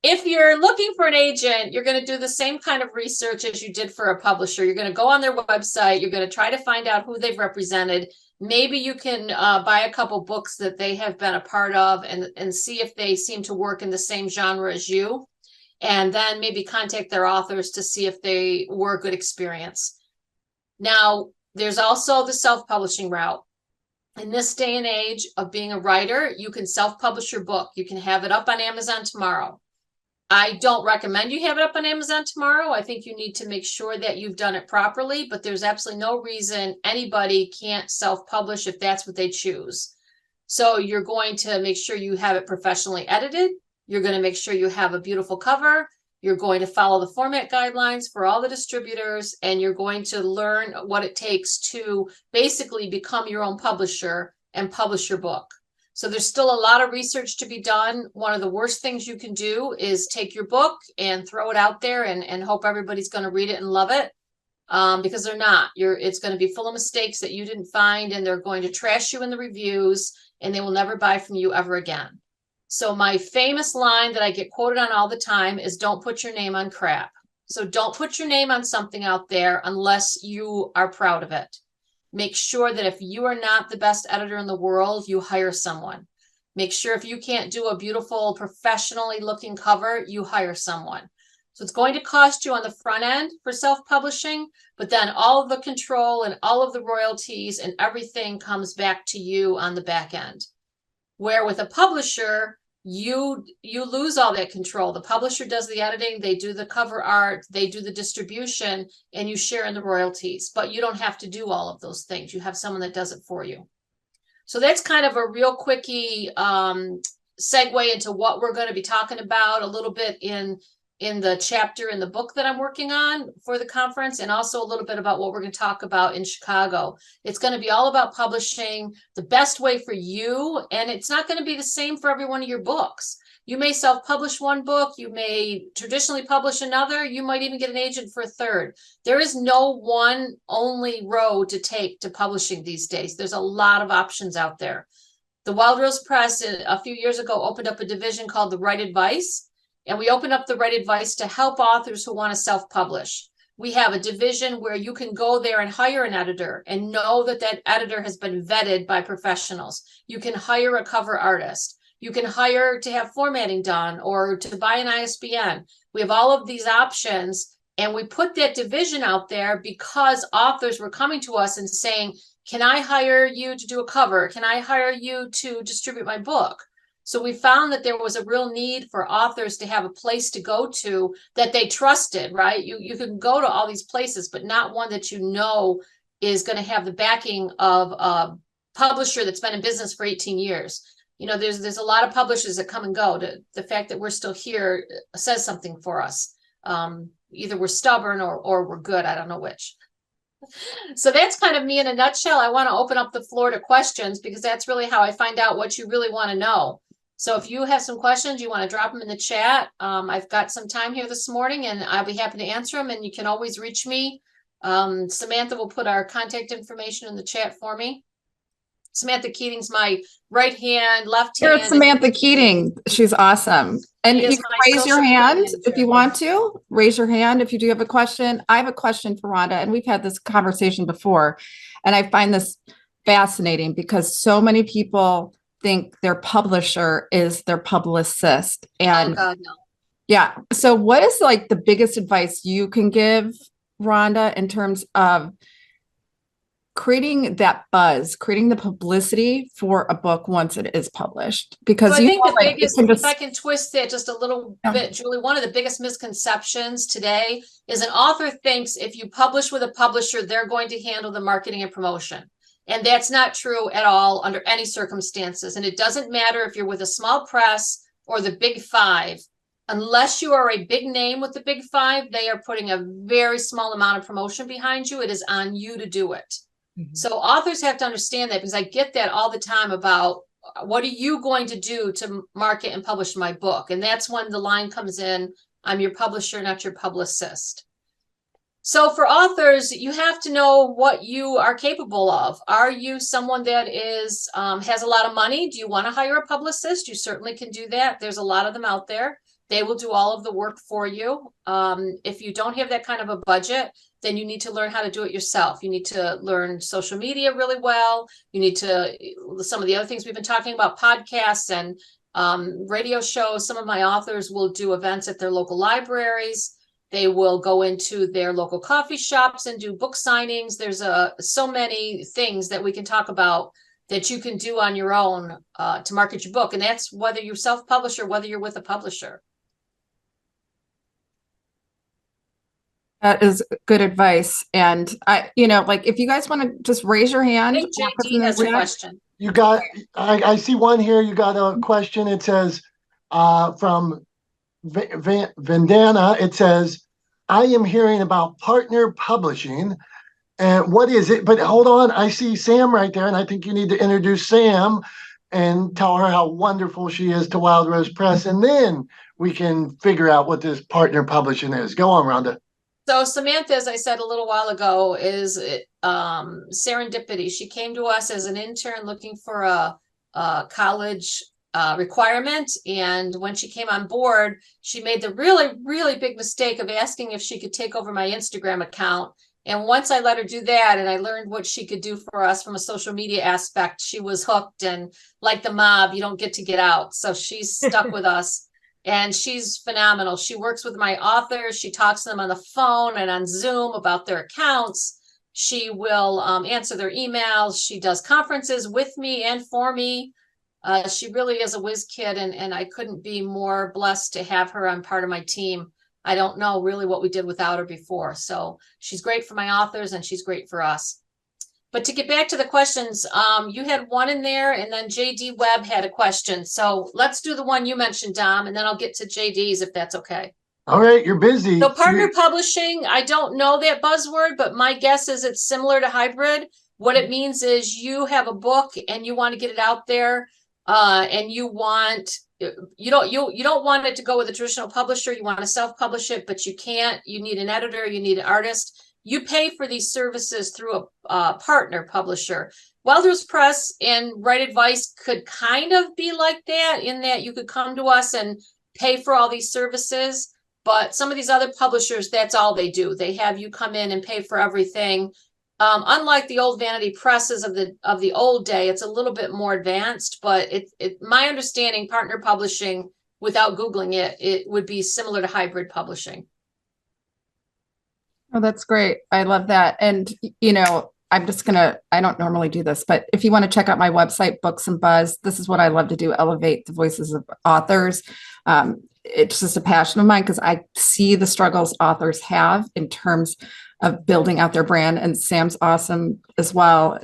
If you're looking for an agent, you're going to do the same kind of research as you did for a publisher. You're going to go on their website. You're going to try to find out who they've represented. Maybe you can buy a couple books that they have been a part of and see if they seem to work in the same genre as you. And then maybe contact their authors to see if they were a good experience. Now, there's also the self-publishing route. in this day and age of being a writer, you can self-publish your book. You can have it up on Amazon tomorrow. I don't recommend you have it up on Amazon tomorrow. I think you need to make sure that you've done it properly, but there's absolutely no reason anybody can't self-publish if that's what they choose. So you're going to make sure you have it professionally edited. You're going to make sure you have a beautiful cover. You're going to follow the format guidelines for all the distributors, and you're going to learn what it takes to basically become your own publisher and publish your book. So there's still a lot of research to be done. One of the worst things you can do is take your book and throw it out there and hope everybody's going to read it and love it, because they're not. It's going to be full of mistakes that you didn't find, and they're going to trash you in the reviews, and they will never buy from you ever again. So my famous line that I get quoted on all the time is, don't put your name on crap. So don't put your name on something out there unless you are proud of it. Make sure that if you are not the best editor in the world, you hire someone. Make sure if you can't do a beautiful, professionally looking cover, you hire someone. So it's going to cost you on the front end for self-publishing, but then all of the control and all of the royalties and everything comes back to you on the back end. Where with a publisher, you lose all that control. The publisher does the editing, they do the cover art, they do the distribution, and you share in the royalties, but you don't have to do all of those things. You have someone that does it for you. So that's kind of a real quickie segue into what we're going to be talking about a little bit in the chapter in the book that I'm working on for the conference, and also a little bit about what we're going to talk about in Chicago. It's going to be all about publishing the best way for you, and it's not going to be the same for every one of your books. You may self-publish one book, you may traditionally publish another, you might even get an agent for a third. There is no one only road to take to publishing these days. There's a lot of options out there. The Wild Rose Press a few years ago opened up a division called the Right Advice. And we open up the Right Advice to help authors who want to self-publish. We have a division where you can go there and hire an editor and know that that editor has been vetted by professionals. You can hire a cover artist. You can hire to have formatting done or to buy an ISBN. We have all of these options, and we put that division out there because authors were coming to us and saying, can I hire you to do a cover? Can I hire you to distribute my book? So we found that there was a real need for authors to have a place to go to that they trusted, right? You can go to all these places, but not one that you know is going to have the backing of a publisher that's been in business for 18 years. You know, there's a lot of publishers that come and go. The fact that we're still here says something for us. Either we're stubborn or we're good. I don't know which. So that's kind of me in a nutshell. I want to open up the floor to questions because that's really how I find out what you really want to know. So if you have some questions, you want to drop them in the chat. I've got some time here this morning and I'll be happy to answer them, and you can always reach me. Samantha will put our contact information in the chat for me. Samantha Keating's my right hand, left hand. Here's Samantha Keating. She's awesome. And you can raise your hand if you want to. Raise your hand if you do have a question. I have a question for Rhonda, and we've had this conversation before, and I find this fascinating because so many people think their publisher is their publicist. And oh God, no. Yeah. So what is like the biggest advice you can give, Rhonda, in terms of creating that buzz, creating the publicity for a book once it is published? Because so I think the like, biggest, if I can twist it just a little bit, Julie, one of the biggest misconceptions today is an author thinks if you publish with a publisher, they're going to handle the marketing and promotion. And that's not true at all under any circumstances. And it doesn't matter if you're with a small press or the big five. Unless you are a big name with the big five, they are putting a very small amount of promotion behind you. It is on you to do it. Mm-hmm. So authors have to understand that, because I get that all the time about what are you going to do to market and publish my book? And that's when the line comes in, I'm your publisher, not your publicist. So for authors, you have to know what you are capable of. Are you someone that is has a lot of money? Do you want to hire a publicist? You certainly can do that. There's a lot of them out there. They will do all of the work for you. If you don't have that kind of a budget, then you need to learn how to do it yourself. You need to learn social media really well. You need to, some of the other things we've been talking about, podcasts and radio shows. Some of my authors will do events at their local libraries. They will go into their local coffee shops and do book signings. There's so many things that we can talk about that you can do on your own to market your book. And that's whether you self-publish or whether you're with a publisher. That is good advice. And like if you guys want to just raise your hand. I think JD has a question. You got, I see one here. You got a question. It says from Vandana, it says, I am hearing about partner publishing. And what is it? But hold on, I see Sam right there, and I think you need to introduce Sam and tell her how wonderful she is to Wild Rose Press, and then we can figure out what this partner publishing is. Go on, Rhonda. So Samantha, as I said a little while ago, is serendipity. She came to us as an intern looking for a college requirement. And when she came on board, she made the really, really big mistake of asking if she could take over my Instagram account. And once I let her do that and I learned what she could do for us from a social media aspect, she was hooked. And like the mob, you don't get to get out. So she's stuck with us. And she's phenomenal. She works with my authors. She talks to them on the phone and on Zoom about their accounts. She will answer their emails. She does conferences with me and for me. She really is a whiz kid, and I couldn't be more blessed to have her on part of my team. I don't know really what we did without her before. So she's great for my authors and she's great for us. But to get back to the questions, you had one in there and then JD Webb had a question. So let's do the one you mentioned, Dom, and then I'll get to JD's if that's okay. All right, you're busy. So partner publishing, I don't know that buzzword, but my guess is it's similar to hybrid. What it means is you have a book and you want to get it out there, and you don't want it to go with a traditional publisher. You want to self-publish it, but you can't. You need an editor, you need an artist. You pay for these services through a partner publisher. Wild Rose Press and Right Advice could kind of be like that, in that you could come to us and pay for all these services. But some of these other publishers, that's all they do. They have you come in and pay for everything. Unlike the old vanity presses of the old day, it's a little bit more advanced. But my understanding, partner publishing, without Googling it, it would be similar to hybrid publishing. Oh, that's great. I love that. And, I don't normally do this, but if you want to check out my website, Books and Buzz, this is what I love to do, elevate the voices of authors. It's just a passion of mine because I see the struggles authors have in terms of building out their brand, and Sam's awesome as well.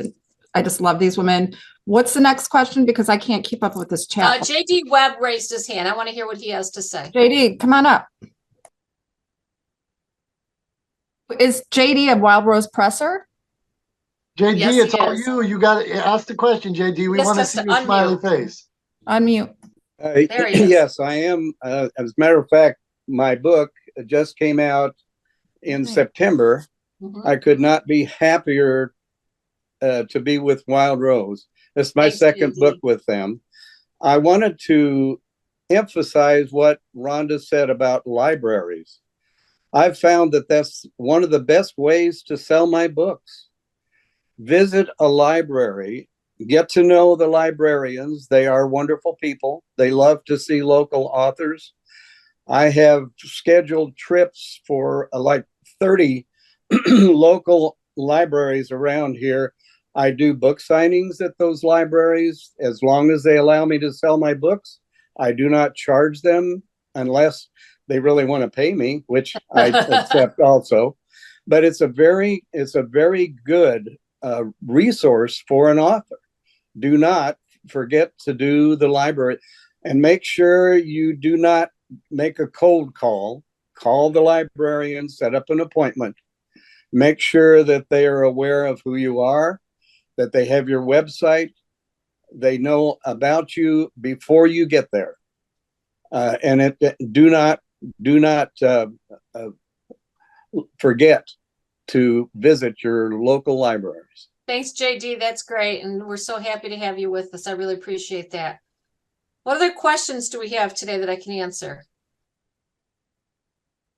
I just love these women. What's the next question? Because I can't keep up with this chat. JD Webb raised his hand. I want to hear what he has to say. JD, come on up. Is JD a Wild Rose presser? JD, Yes, it's he all is. you. You got to ask the question, JD. We Just want to has see to your smiley unmute. face. Unmute. There he is. Yes, I am. As a matter of fact, my book just came out in September. Mhm. I could not be happier to be with Wild Rose. It's my Thanks, second JD. book with them. I wanted to emphasize what Rhonda said about libraries. I've found that that's one of the best ways to sell my books. Visit a library, get to know the librarians. They are wonderful people. They love to see local authors. I have scheduled trips for like 30 local libraries around here. I do book signings at those libraries as long as they allow me to sell my books. I do not charge them unless they really want to pay me, which I accept also. But it's a very good resource for an author. Do not forget to do the library, and make sure you do not make a cold call. Call the librarian, set up an appointment. Make sure that they are aware of who you are, that they have your website, they know about you before you get there. And do not forget to visit your local libraries. Thanks, JD. That's great. And we're so happy to have you with us. I really appreciate that. What other questions do we have today that I can answer?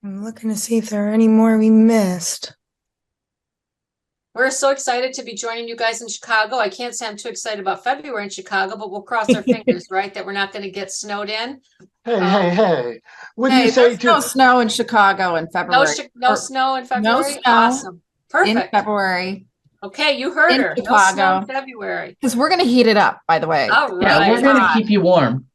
I'm looking to see if there are any more we missed. We're so excited to be joining you guys in Chicago. I can't say I'm too excited about February in Chicago, but we'll cross our fingers, right, that we're not going to get snowed in. Hey. What do you say there's no snow in Chicago in February. No snow in February? snow Awesome. In Perfect. February. Okay, you heard In her. No snow in Chicago. February. Because we're going to heat it up, by the way. All Yeah, right. we're gonna keep you warm.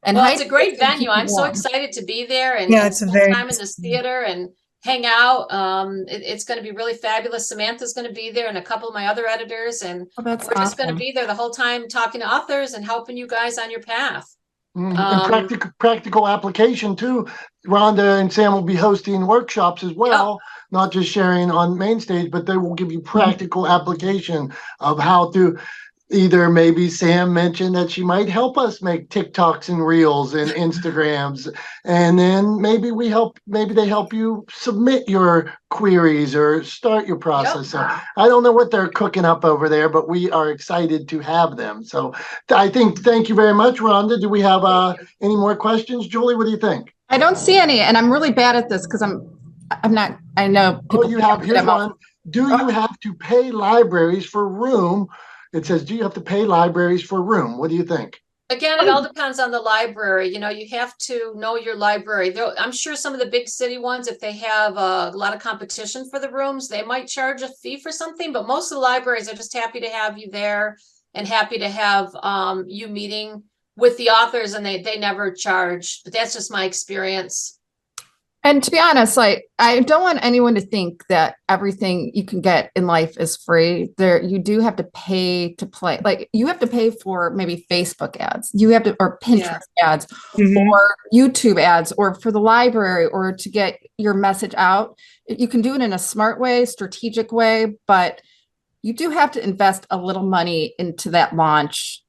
And Well, it's a Heidi's great gonna keep venue. you I'm so warm. excited to be there and, Yeah, and it's a spend very time in this theater and hang out. It's going to be really fabulous. Samantha's going to be there and a couple of my other editors, and Oh, that's we're just going to awesome. be there the whole time talking to authors and helping you guys on your path. And practical application too. Rhonda and Sam will be hosting workshops as well, not just sharing on main stage, but they will give you practical application of how to either maybe Sam mentioned that she might help us make TikToks and Reels and Instagrams. And then maybe they help you submit your queries or start your process. So I don't know what they're cooking up over there, but we are excited to have them. So thank you very much, Rhonda. Do we have any more questions? Julie, what do you think? I don't see any, and I'm really bad at this because I'm not, I know. Here's one. Do you have to pay libraries for room? It says, do you have to pay libraries for room? What do you think? Again, it all depends on the library. You know, you have to know your library. I'm sure some of the big city ones, if they have a lot of competition for the rooms, they might charge a fee for something. But most of the libraries are just happy to have you there and happy to have you meeting with the authors, and they never charge. But that's just my experience. And to be honest, like, I don't want anyone to think that everything you can get in life is free. You do have to pay to play. Like, you have to pay for maybe Facebook ads. You have to, or Pinterest ads, or YouTube ads, or for the library, or to get your message out. You can do it in a smart way, strategic way, but you do have to invest a little money into that launch.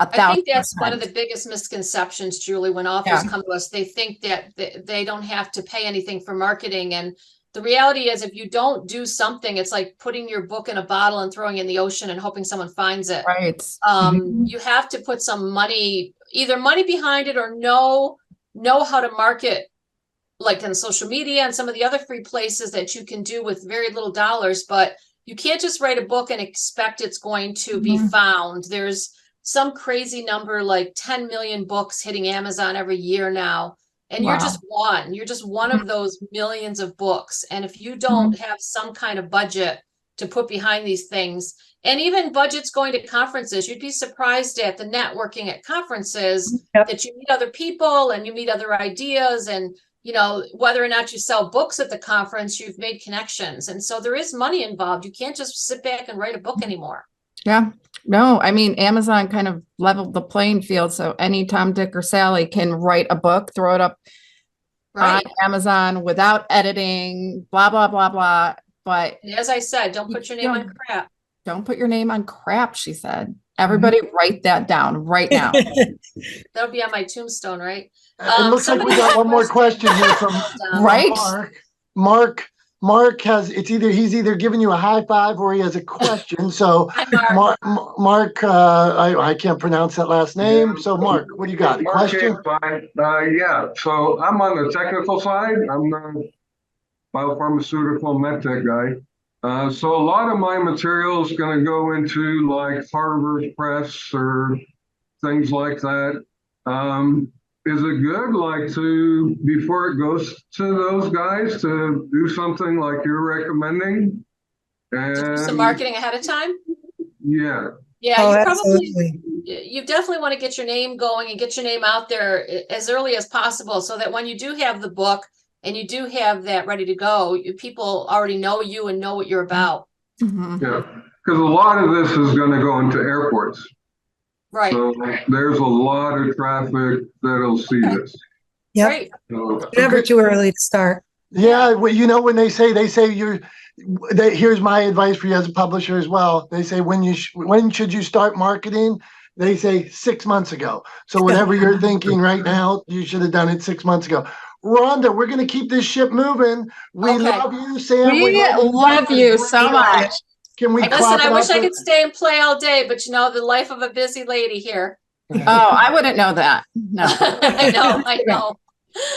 I think that's one of the biggest misconceptions, Julie, when authors come to us. They think that they don't have to pay anything for marketing. And the reality is, if you don't do something, it's like putting your book in a bottle and throwing it in the ocean and hoping someone finds it. Right. You have to put some money, either money behind it, or know how to market, like on social media and some of the other free places that you can do with very little dollars. But you can't just write a book and expect it's going to be found. There's some crazy number, like 10 million books hitting Amazon every year now. And you're just one of those millions of books. And if you don't have some kind of budget to put behind these things, and even budgets going to conferences, you'd be surprised at the networking at conferences that you meet other people and you meet other ideas. And, you know, whether or not you sell books at the conference, you've made connections. And so there is money involved. You can't just sit back and write a book anymore. Yeah. No, I mean, Amazon kind of leveled the playing field. So any Tom, Dick, or Sally can write a book, throw it up on Amazon without editing, blah, blah, blah, blah. But as I said, don't put your name on crap. Don't put your name on crap, she said. Everybody write that down right now. That'll be on my tombstone, right? It looks like we got one more question here from Mark. Mark has, he's either giving you a high five or he has a question. So Mark, I can't pronounce that last name. So Mark, what do you got? Question? Yeah, so I'm on the technical side. I'm the biopharmaceutical medtech guy. So a lot of my material is going to go into like Harvard Press or things like that. Is it good, like, to, before it goes to those guys, to do something like you're recommending? And do some marketing ahead of time? Yeah. Yeah, you definitely want to get your name going and get your name out there as early as possible, so that when you do have the book and you do have that ready to go, people already know you and know what you're about. Yeah, because a lot of this is going to go into airports. Right. So there's a lot of traffic that'll see this. Yep. Right. So, Never too early to start. Yeah, well, you know, when they say here's my advice for you as a publisher as well. They say, when should you start marketing? They say 6 months ago. So whatever you're thinking right now, you should have done it 6 months ago. Rhonda, we're going to keep this ship moving. We love you, Sam. We love you so much. Can we listen? I wish I could stay and play all day, but you know, the life of a busy lady here. Oh, I wouldn't know that. No. I know.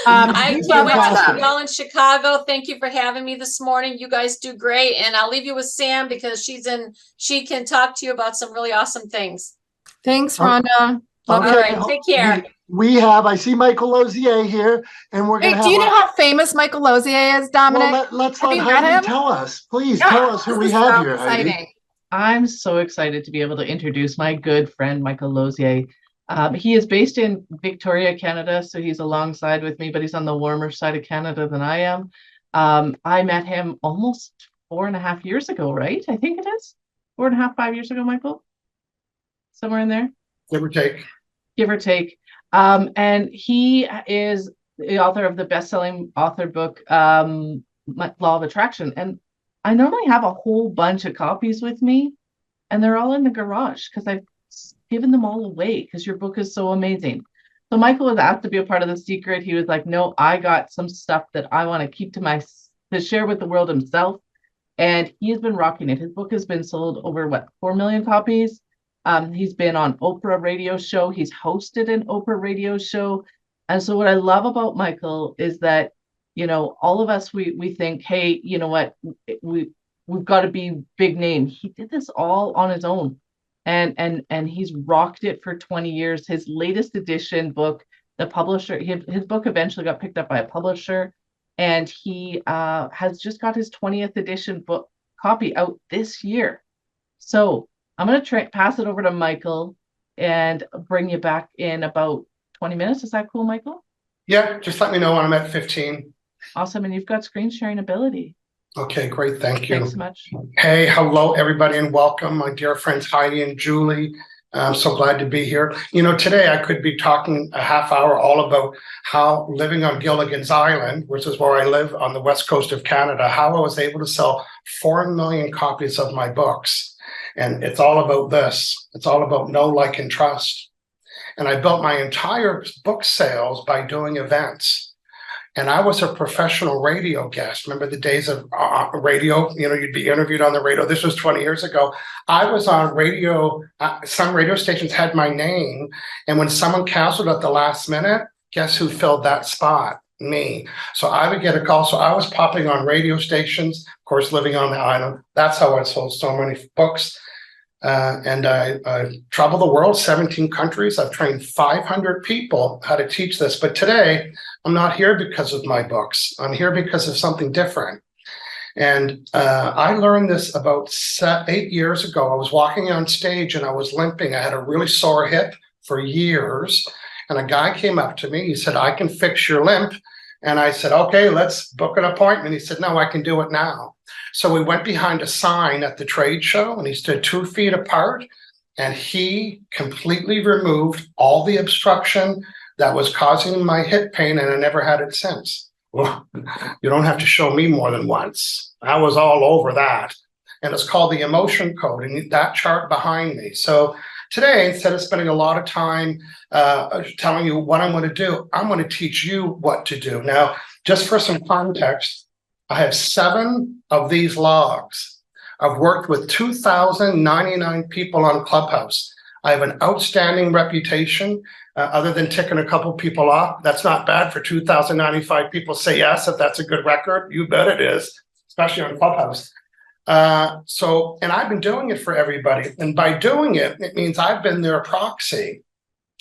I can't wait to see y'all in Chicago. Thank you for having me this morning. You guys do great. And I'll leave you with Sam because she can talk to you about some really awesome things. Thanks, Rhonda. All right, take care. I see Michael Lozier here, and we're going Hey, to do have you know how famous Michael Lozier is, Dominic? well, let's Have let you met Heidi him? tell us. Please Yeah, tell us who this we is have so here, Heidi. exciting. I'm so excited to be able to introduce my good friend, Michael Lozier. He is based in Victoria, Canada, so he's alongside with me, but he's on the warmer side of Canada than I am. I met him almost 4.5 years ago, right? I think it is 4.5, 5 years ago, Michael, somewhere in there. Give or take. Give or take. And he is the author of the best-selling author book, Law of Attraction. And I normally have a whole bunch of copies with me, and they're all in the garage because I've given them all away because your book is so amazing. So Michael was asked to be a part of the secret. He was like, no, I got some stuff that I want to keep to share with the world himself. And he's been rocking it. His book has been sold over 4 million copies. He's been on Oprah radio show. He's hosted an Oprah radio show. And so what I love about Michael is that, all of us, we think, hey, you know what, we've got to be big name. He did this all on his own. And he's rocked it for 20 years. His latest edition book, the publisher, his book eventually got picked up by a publisher, and he has just got his 20th edition book copy out this year. So I'm going to pass it over to Michael and bring you back in about 20 minutes. Is that cool, Michael? Yeah, just let me know when I'm at 15. Awesome. And you've got screen sharing ability. Okay, great. Thank you. Thanks so much. Hey, hello, everybody, and welcome, my dear friends Heidi and Julie. I'm so glad to be here. Today I could be talking a half hour all about how living on Gilligan's Island, which is where I live on the west coast of Canada, how I was able to sell 4 million copies of my books. And it's all about this. It's all about know, like, and trust. And I built my entire book sales by doing events. And I was a professional radio guest. Remember the days of radio? You'd be interviewed on the radio. This was 20 years ago. I was on radio. Some radio stations had my name. And when someone canceled at the last minute, guess who filled that spot? Me. So I would get a call. So I was popping on radio stations, of course, living on the island. That's how I sold so many books. And I travel the world, 17 countries. I've trained 500 people how to teach this. But today, I'm not here because of my books. I'm here because of something different. And I learned this about 8 years ago. I was walking on stage and I was limping. I had a really sore hip for years. And a guy came up to me. He said, I can fix your limp. And I said, okay, let's book an appointment. He said, no, I can do it now. So we went behind a sign at the trade show and he stood 2 feet apart and he completely removed all the obstruction that was causing my hip pain, and I never had it since. Well, you don't have to show me more than once. I was all over that. And it's called the emotion code, and that chart behind me. So today, instead of spending a lot of time telling you what I'm going to do, I'm going to teach you what to do. Now, just for some context, I have 7 of these logs. I've worked with 2,099 people on Clubhouse. I have an outstanding reputation, other than ticking a couple people off. That's not bad for 2,095 people say yes, if that's a good record. You bet it is, especially on Clubhouse. And I've been doing it for everybody. And by doing it, it means I've been their proxy.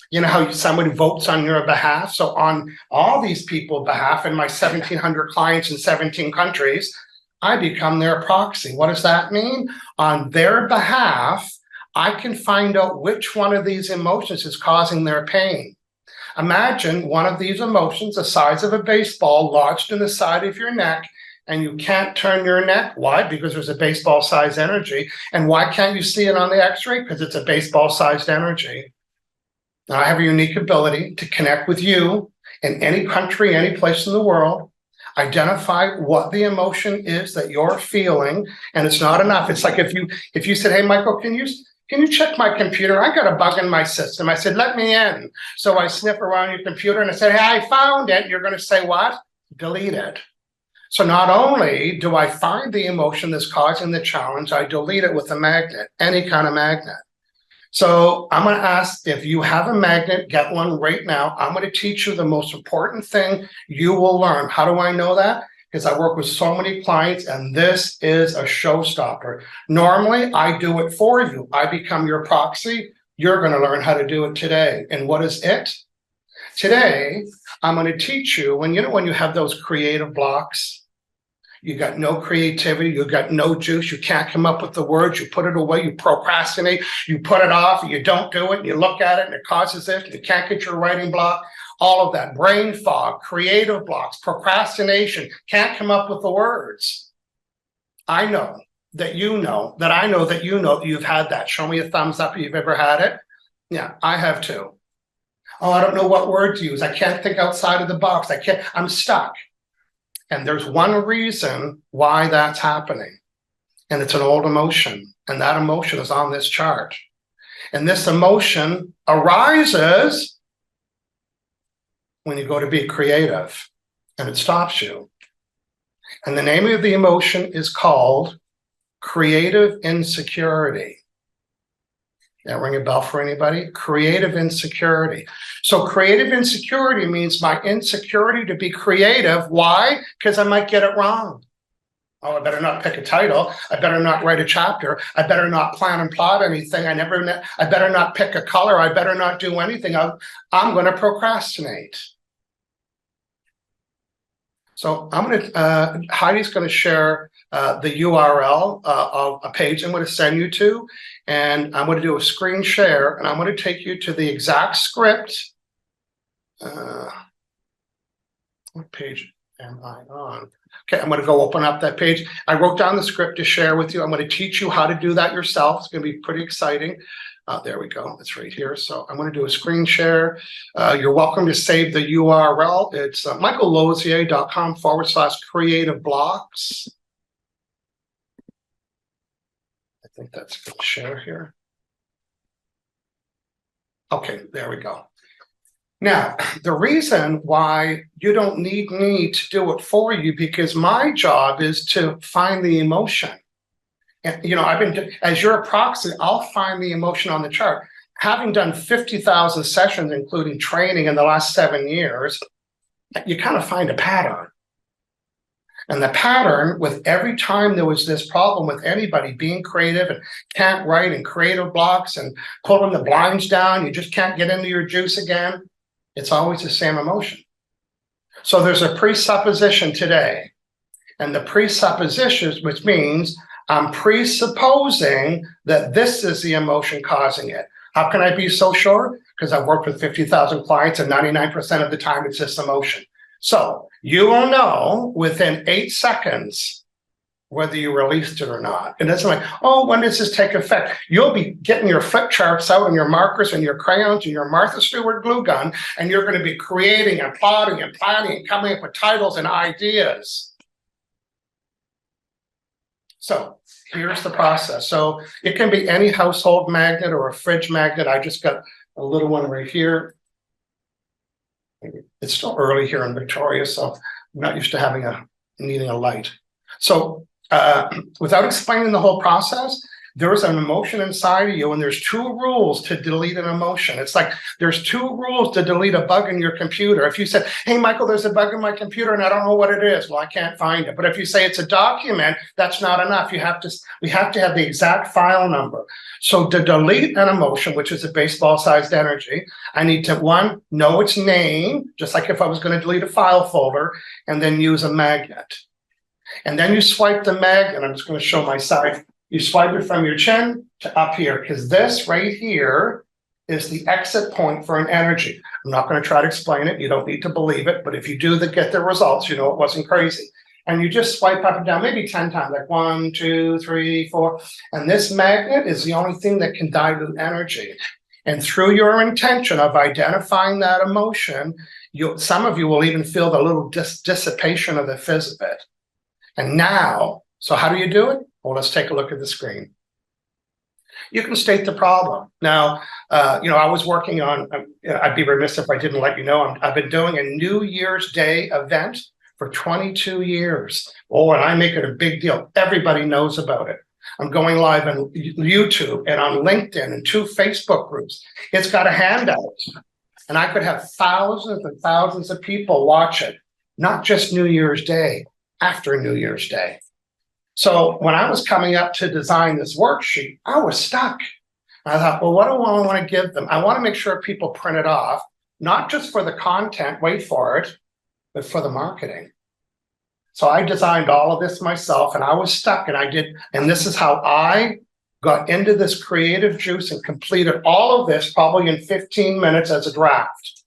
You know how somebody votes on your behalf? So on all these people's behalf and my 1,700 clients in 17 countries, I become their proxy. What does that mean? On their behalf, I can find out which one of these emotions is causing their pain. Imagine one of these emotions, the size of a baseball, lodged in the side of your neck, and you can't turn your neck. Why? Because there's a baseball-sized energy. And why can't you see it on the x-ray? Because it's a baseball-sized energy. Now, I have a unique ability to connect with you in any country, any place in the world, identify what the emotion is that you're feeling, and it's not enough. It's like if you said, hey, Michael, can you check my computer? I got a bug in my system. I said, let me in. So I sniff around your computer and I said, hey, I found it. You're going to say what? Delete it. So not only do I find the emotion that's causing the challenge, I delete it with a magnet, any kind of magnet. So I'm going to ask if you have a magnet, get one right now. I'm going to teach you the most important thing you will learn. How do I know that? Because I work with so many clients, and this is a showstopper. Normally, I do it for you. I become your proxy. You're going to learn how to do it today. And what is it? Today, I'm going to teach you when you have those creative blocks, you got no creativity, you got no juice, you can't come up with the words, you put it away, you procrastinate, you put it off, you don't do it, and you look at it and it causes this, you can't get your writing block, all of that, brain fog, creative blocks, procrastination, can't come up with the words. I know that you know that I know that you know that you've had that. Show me a thumbs up if you've ever had it. Yeah, I have too. Oh, I don't know what word to use. I can't think outside of the box. I'm stuck. And there's one reason why that's happening. And it's an old emotion. And that emotion is on this chart. And this emotion arises when you go to be creative and it stops you. And the name of the emotion is called creative insecurity. That ring a bell for anybody? Creative insecurity. So creative insecurity means my insecurity to be creative. Why? Because I might get it wrong. Oh, I better not pick a title. I better not write a chapter. I better not plan and plot anything. I better not pick a color. I better not do anything. I'm going to procrastinate. So Heidi's going to share the URL of a page I'm going to send you to, and I'm going to do a screen share, and I'm going to take you to the exact script. What page am I on? Okay, I'm going to go open up that page. I wrote down the script to share with you. I'm going to teach you how to do that yourself. It's going to be pretty exciting. There we go. It's right here. So I'm going to do a screen share. You're welcome to save the URL. It's michaellozier.com/creative blocks. I think that's going to share here. Okay, there we go. Now, the reason why you don't need me to do it for you, because my job is to find the emotion. And, as your proxy, I'll find the emotion on the chart. Having done 50,000 sessions, including training in the last 7 years, you kind of find a pattern. And the pattern with every time there was this problem with anybody being creative and can't write and creative blocks and pulling the blinds down, you just can't get into your juice again. It's always the same emotion. So there's a presupposition today. And the presupposition, which means I'm presupposing that this is the emotion causing it. How can I be so sure? Because I've worked with 50,000 clients and 99% of the time it's this emotion. So you will know within 8 seconds whether you released it or not. And it's like, oh, when does this take effect? You'll be getting your flip charts out and your markers and your crayons and your Martha Stewart glue gun, and you're going to be creating and plotting and planning and coming up with titles and ideas. So here's the process. So it can be any household magnet or a fridge magnet. I just got a little one right here. It's still early here in Victoria, so I'm not used to needing a light. So without explaining the whole process, there's an emotion inside of you, and there's 2 rules to delete an emotion. It's like there's 2 rules to delete a bug in your computer. If you said, hey, Michael, there's a bug in my computer and I don't know what it is, well, I can't find it. But if you say it's a document, that's not enough. We have to have the exact file number. So to delete an emotion, which is a baseball-sized energy, I need to, 1, know its name, just like if I was going to delete a file folder, and then use a magnet. And then you swipe the magnet. I'm just going to show my side. You swipe it from your chin to up here, because this right here is the exit point for an energy. I'm not going to try to explain it. You don't need to believe it. But if you do get the results, you know it wasn't crazy. And you just swipe up and down, maybe 10 times, like 1, 2, 3, 4. And this magnet is the only thing that can dilute energy. And through your intention of identifying that emotion, some of you will even feel the little dissipation of the fizz of it. And now, so how do you do it? Well, let's take a look at the screen. You can state the problem. Now, I was working on, I'd be remiss if I didn't let you know, I've been doing a New Year's Day event for 22 years. Oh, and I make it a big deal. Everybody knows about it. I'm going live on YouTube and on LinkedIn and 2 Facebook groups. It's got a handout. And I could have thousands and thousands of people watch it, not just New Year's Day, after New Year's Day. So when I was coming up to design this worksheet, I was stuck. I thought, well, what do I want to give them? I want to make sure people print it off. not just for the content, wait for it, but for the marketing. So I designed all of this myself, and I was stuck, and this is how I got into this creative juice and completed all of this probably in 15 minutes as a draft.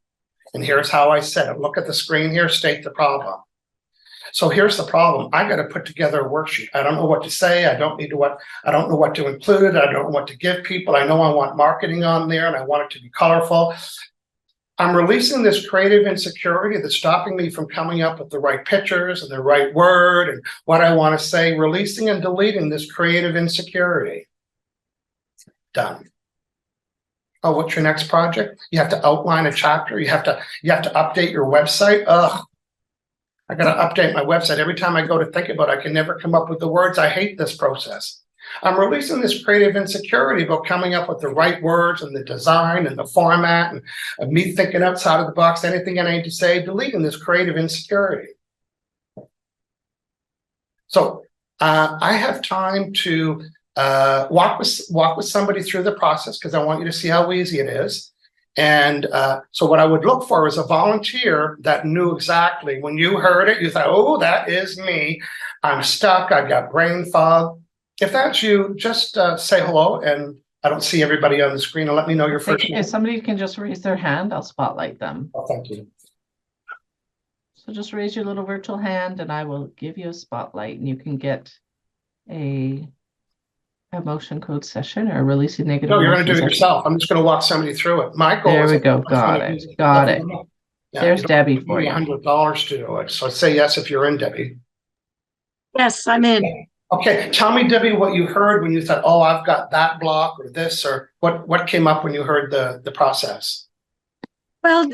And here's how I said it. Look at the screen here, state the problem. So here's the problem. I got to put together a worksheet. I don't know what to say. I don't know what to include. I don't know what to give people. I know I want marketing on there and I want it to be colorful. I'm releasing this creative insecurity that's stopping me from coming up with the right pictures and the right word and what I want to say, releasing and deleting this creative insecurity. Done. Oh, what's your next project? You have to outline a chapter. You have to update your website. Ugh. I got to update my website. Every time I go to think about it, I can never come up with the words. I hate this process. I'm releasing this creative insecurity about coming up with the right words and the design and the format and me thinking outside of the box, anything I need to say, deleting this creative insecurity. So I have time to walk with somebody through the process because I want you to see how easy it is. And so what I would look for is a volunteer that knew exactly when you heard it, you thought, oh, that is me. I'm stuck. I've got brain fog. If that's you, just say hello. And I don't see everybody on the screen. And let me know your first name. If somebody can just raise their hand, I'll spotlight them. Oh, thank you. So just raise your little virtual hand and I will give you a spotlight and you can get a emotion code session or releasing negative. No, you're going to do it yourself. I'm just going to walk somebody through it. My goal There is we go. Got it. Got it. Yeah, there's Debbie for you. $100 to do it. So say yes if you're in, Debbie. Yes, I'm in. Okay, tell me, Debbie, what you heard when you thought, oh, I've got that block or this, or what came up when you heard the process? Well,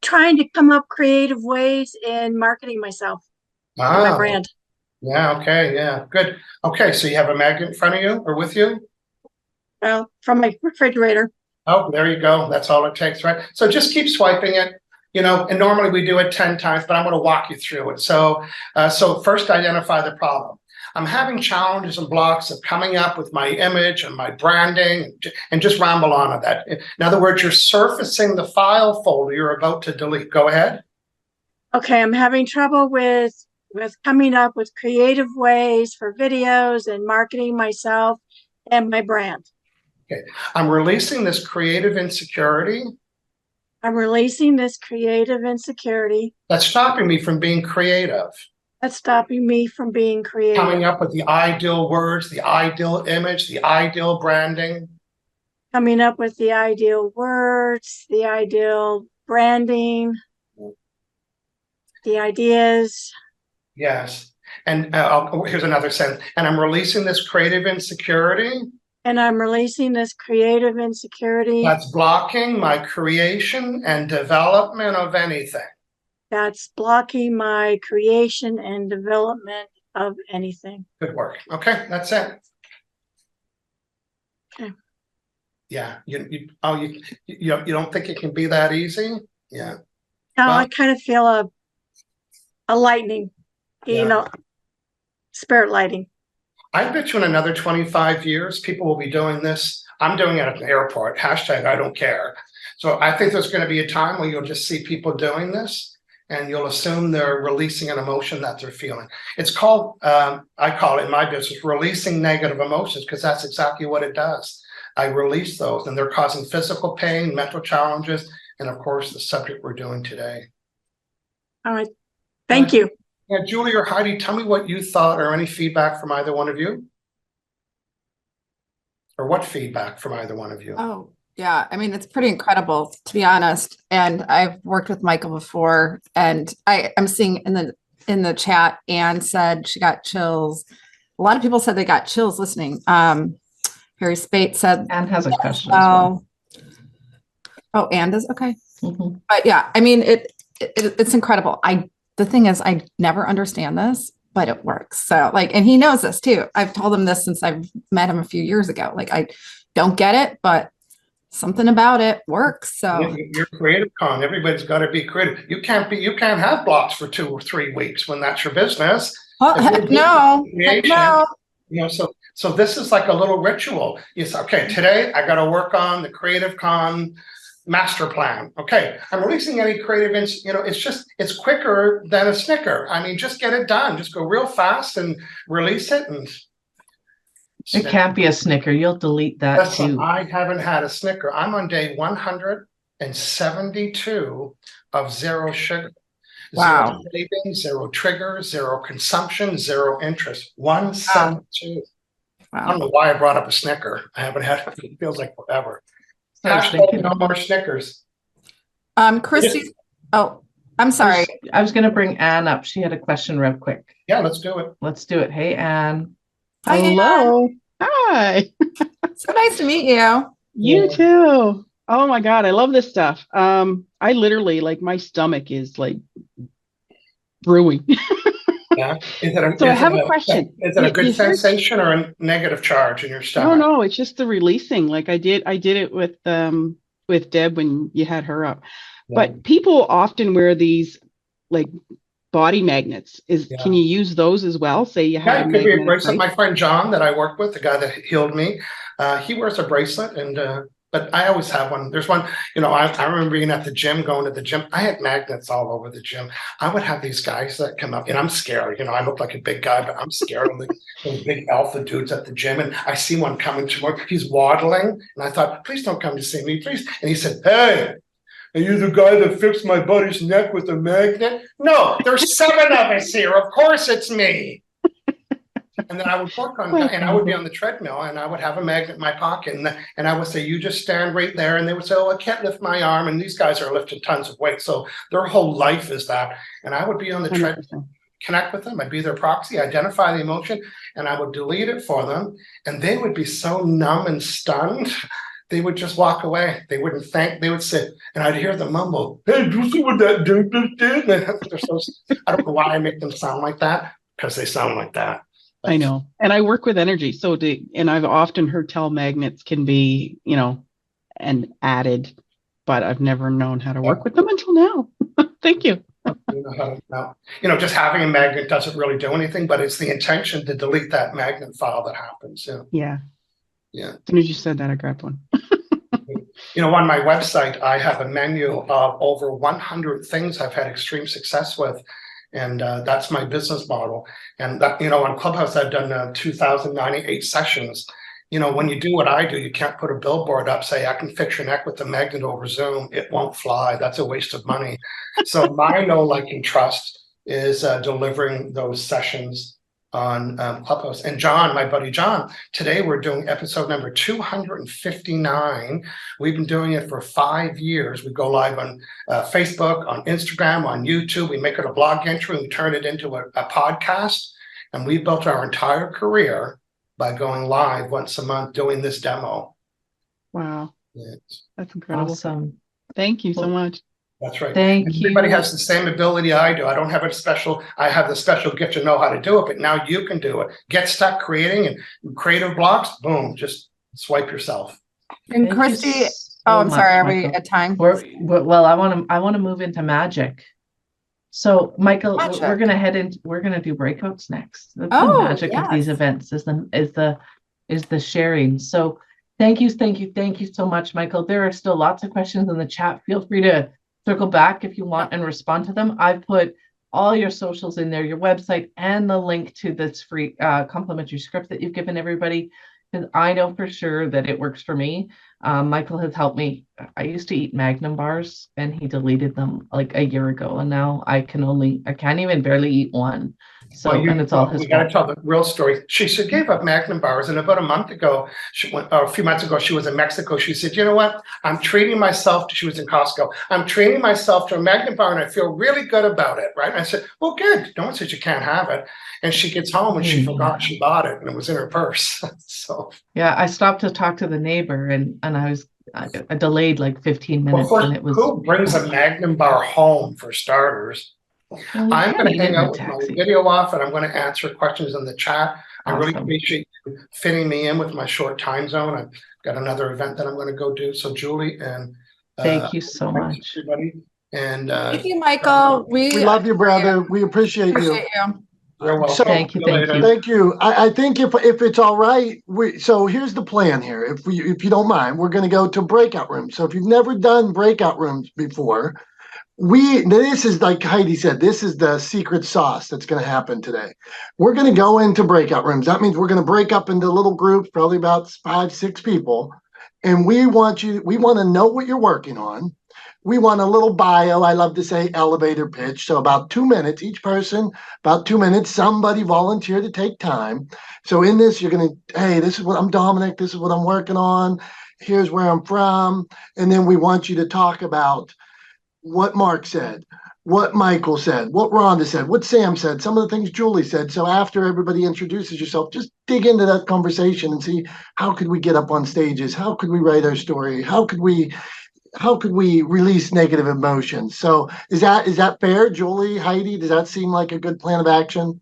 trying to come up creative ways in marketing myself and my brand. Yeah, okay, yeah, good. Okay, so you have a magnet in front of you or with you? Well, from my refrigerator. Oh, there you go. That's all it takes, right? So just keep swiping it, you know, and normally we do it 10 times, but I'm going to walk you through it. So, so first identify the problem. I'm having challenges and blocks of coming up with my image and my branding and just ramble on at that. In other words, you're surfacing the file folder you're about to delete. Go ahead. Okay, I'm having trouble with coming up with creative ways for videos and marketing myself and my brand. Okay, I'm releasing this creative insecurity. I'm releasing this creative insecurity. That's stopping me from being creative. That's stopping me from being creative. Coming up with the ideal words, the ideal image, the ideal branding. Coming up with the ideal words, the ideal branding, the ideas. Yes. And here's another sentence. And I'm releasing this creative insecurity. And I'm releasing this creative insecurity. That's blocking my creation and development of anything. That's blocking my creation and development of anything. Good work. Okay, that's it. Okay. Yeah. You don't think it can be that easy? Yeah. No, I kind of feel a lightning, you know, spirit lighting. I bet you in another 25 years, people will be doing this. I'm doing it at the airport. Hashtag I don't care. So I think there's going to be a time where you'll just see people doing this. And you'll assume they're releasing an emotion that they're feeling. It's called, I call it in my business, releasing negative emotions, because that's exactly what it does. I release those and they're causing physical pain, mental challenges, and of course, the subject we're doing today. All right. Thank you. Yeah, Julie or Heidi, tell me what you thought or any feedback from either one of you. Or what feedback from either one of you? Oh, yeah. I mean, it's pretty incredible, to be honest. And I've worked with Michael before, and I'm seeing in the chat, Anne said she got chills. A lot of people said they got chills listening. Harry Spate said Anne has a question as well. Oh, Anne does? Okay. Mm-hmm. But yeah, I mean, it's incredible. The thing is, I never understand this, but it works. So like, and he knows this too. I've told him this since I've met him a few years ago. Like, I don't get it, but something about it works. So you're Cre8tive Con. Everybody's got to be creative. You can't have blocks for 2 or 3 weeks when that's your business. Heck no. You know, so this is like a little ritual. You say, okay, today I got to work on the Cre8tive Con master plan. Okay, I'm releasing any creative, it's quicker than a Snicker. I mean, just get it done. Just go real fast and release it. And it can't be a Snicker. You'll delete that listen, too. I haven't had a Snicker. I'm on day 172 of zero sugar. Wow. Zero cravings, zero triggers, zero consumption, zero interest. 172. I don't know why I brought up a Snicker. I haven't had it. It feels like forever. Hashtag no more Snickers. Christy. Oh, I'm sorry. I was going to bring Anne up. She had a question real quick. Yeah, let's do it. Let's do it. Hey, Anne. Hi, Hello. Anne. Hi. So nice to meet you. You too. Oh my God, I love this stuff. I literally, like, my stomach is like brewing. Yeah. So I have a question. Is it a good sensation or a negative charge in your stomach? No, it's just the releasing. Like I did it with Deb when you had her up. Yeah. But people often wear these like body magnets. Can you use those as well? Say you have it could be a bracelet. My friend John that I work with, the guy that healed me, he wears a bracelet, and but I always have one. There's one, I remember being at the gym, going to the gym. I had magnets all over the gym. I would have these guys that come up, and I'm scared. I look like a big guy, but I'm scared of those big alpha dudes at the gym. And I see one coming tomorrow. He's waddling, and I thought, please don't come to see me, please. And he said, hey, are you the guy that fixed my buddy's neck with a magnet? No, there's 7 of us here. Of course it's me. And then I would work on, and I would be on the treadmill, and I would have a magnet in my pocket, and I would say, you just stand right there. And they would say, oh, I can't lift my arm. And these guys are lifting tons of weight. So their whole life is that. And I would be on the treadmill, connect with them. I'd be their proxy, identify the emotion, and I would delete it for them. And they would be so numb and stunned. They would just walk away. They wouldn't thank. They would sit, and I'd hear them mumble, hey, do you see what that dude did? I don't know why I make them sound like that, because they sound like that. I know. And I work with energy. And I've often heard tell magnets can be, and added, but I've never known how to work with them until now. Thank you. Just having a magnet doesn't really do anything, but it's the intention to delete that magnet file that happens. Yeah. Yeah. As soon as you said that, I grabbed one. On my website, I have a menu of over 100 things I've had extreme success with. And that's my business model. And that, on Clubhouse, I've done 2,098 sessions. When you do what I do, you can't put a billboard up, say, I can fix your neck with a magnet over Zoom. It won't fly. That's a waste of money. So my know, like, and trust is delivering those sessions on Clubhouse. And John, my buddy John, today we're doing episode number 259. We've been doing it for 5 years. We go live on Facebook, on Instagram, on YouTube. We make it a blog entry, and we turn it into a podcast. And we built our entire career by going live once a month doing this demo. Wow. Yes. That's incredible. Awesome. Thank you so much. That's right. Thank you. Everybody has the same ability I do. I don't have I have the special gift to know how to do it, but now you can do it. Get stuck creating and creative blocks, boom, just swipe yourself. And Christy, I'm sorry, are we at time? Well, I want to move into magic. So Michael, we're going to do breakouts next. The magic of these events is the sharing. So thank you so much, Michael. There are still lots of questions in the chat. Feel free to circle back if you want and respond to them. I've put all your socials in there, your website, and the link to this free complimentary script that you've given everybody, because I know for sure that it works for me. Michael has helped me. I used to eat Magnum bars, and he deleted them like a year ago, and now I can't even barely eat one. So, and it's all his fault. We got to tell the real story. She gave up Magnum bars, and about a few months ago, she was in Mexico. She said, you know what? I'm treating myself she was in Costco. I'm treating myself to a Magnum bar, and I feel really good about it, right? And I said, well, good. No one said you can't have it. And she gets home, and she forgot she bought it, and it was in her purse. So yeah, I stopped to talk to the neighbor, and I delayed like 15 minutes. Well, and it was who brings a Magnum bar home, for starters? I'm going to hang out with my video off, and I'm going to answer questions in the chat. I really appreciate you fitting me in with my short time zone. I've got another event that I'm going to go do. So Julie, and thank you so much, everybody. And thank you, Michael. We love you, brother. We appreciate you. You're welcome. So, Thank you. thank you. I think if it's all right, so here's the plan here. If you don't mind, we're going to go to breakout rooms. So if you've never done breakout rooms before, this is like Heidi said, this is the secret sauce that's going to happen today. We're going to go into breakout rooms. That means we're going to break up into little groups, probably about 5, 6 people. And we want to know what you're working on. We want a little bio. I love to say elevator pitch. So about 2 minutes, each person, about 2 minutes, somebody volunteer to take time. So in this, you're going to, hey, this is what I'm Dominic. This is what I'm working on. Here's where I'm from. And then we want you to talk about what Mark said, what Michael said, what Rhonda said, what Sam said, some of the things Julie said. So after everybody introduces yourself, just dig into that conversation and see how could we get up on stages? How could we write our story? How could we release negative emotions? So is that fair, Julie, Heidi? Does that seem like a good plan of action?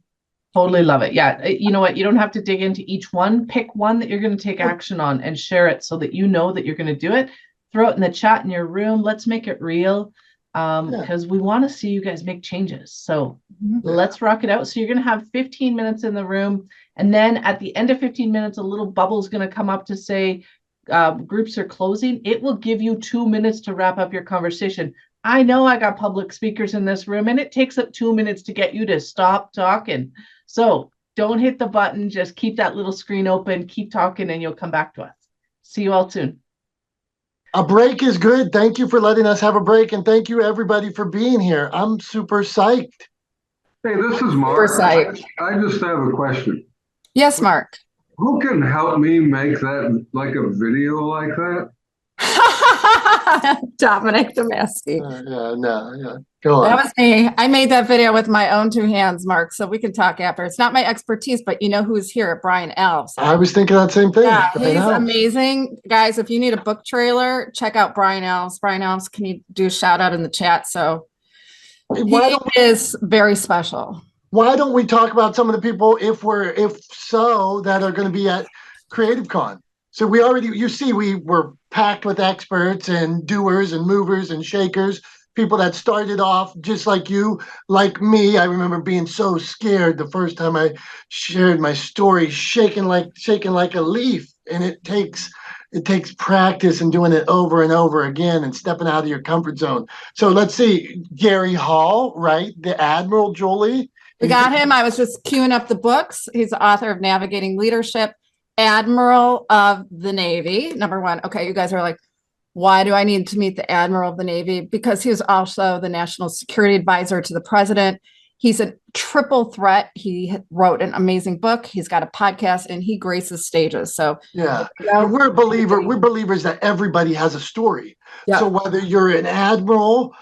Totally love it. Yeah. You know what? You don't have to dig into each one. Pick one that you're going to take action on and share it so that you know that you're going to do it. Throw it in the chat in your room. Let's make it real. Because we want to see you guys make changes. So let's rock it out. So you're going to have 15 minutes in the room. And then at the end of 15 minutes, a little bubble is going to come up to say groups are closing. It will give you 2 minutes to wrap up your conversation. I know I got public speakers in this room and it takes up 2 minutes to get you to stop talking. So don't hit the button. Just keep that little screen open, keep talking, and you'll come back to us. See you all soon. A break is good. Thank you for letting us have a break. And thank you everybody for being here. I'm super psyched. Hey, this is Mark. Super psyched. I just have a question. Yes, Mark. Who can help me make that like a video like that? Dominic Damasky. No. Go on. That was me. I made that video with my own 2 hands, Mark, so we can talk after. It's not my expertise, but you know who's here? Brian Elves. I was thinking that same thing. Yeah, Brian he's Elves. amazing. Guys, if you need a book trailer, check out Brian Elves. Brian Elves, can you do a shout out in the chat? So he is very special. Why don't we talk about some of the people, if so, that are going to be at Cre8tive Con? So we were packed with experts and doers and movers and shakers, people that started off just like you, like me. I remember being so scared the first time I shared my story, shaking like a leaf. And it takes practice and doing it over and over again and stepping out of your comfort zone. So let's see, Garry Hall, right? The Admiral, Julie. We got him. I was just queuing up the books. He's the author of Navigating Leadership, Admiral of the Navy, #1. Okay, you guys are like, why do I need to meet the Admiral of the Navy? Because he was also the National Security Advisor to the President. He's a triple threat. He wrote an amazing book. He's got a podcast and he graces stages. So yeah, we're believers that everybody has a story. Yep. So whether you're an admiral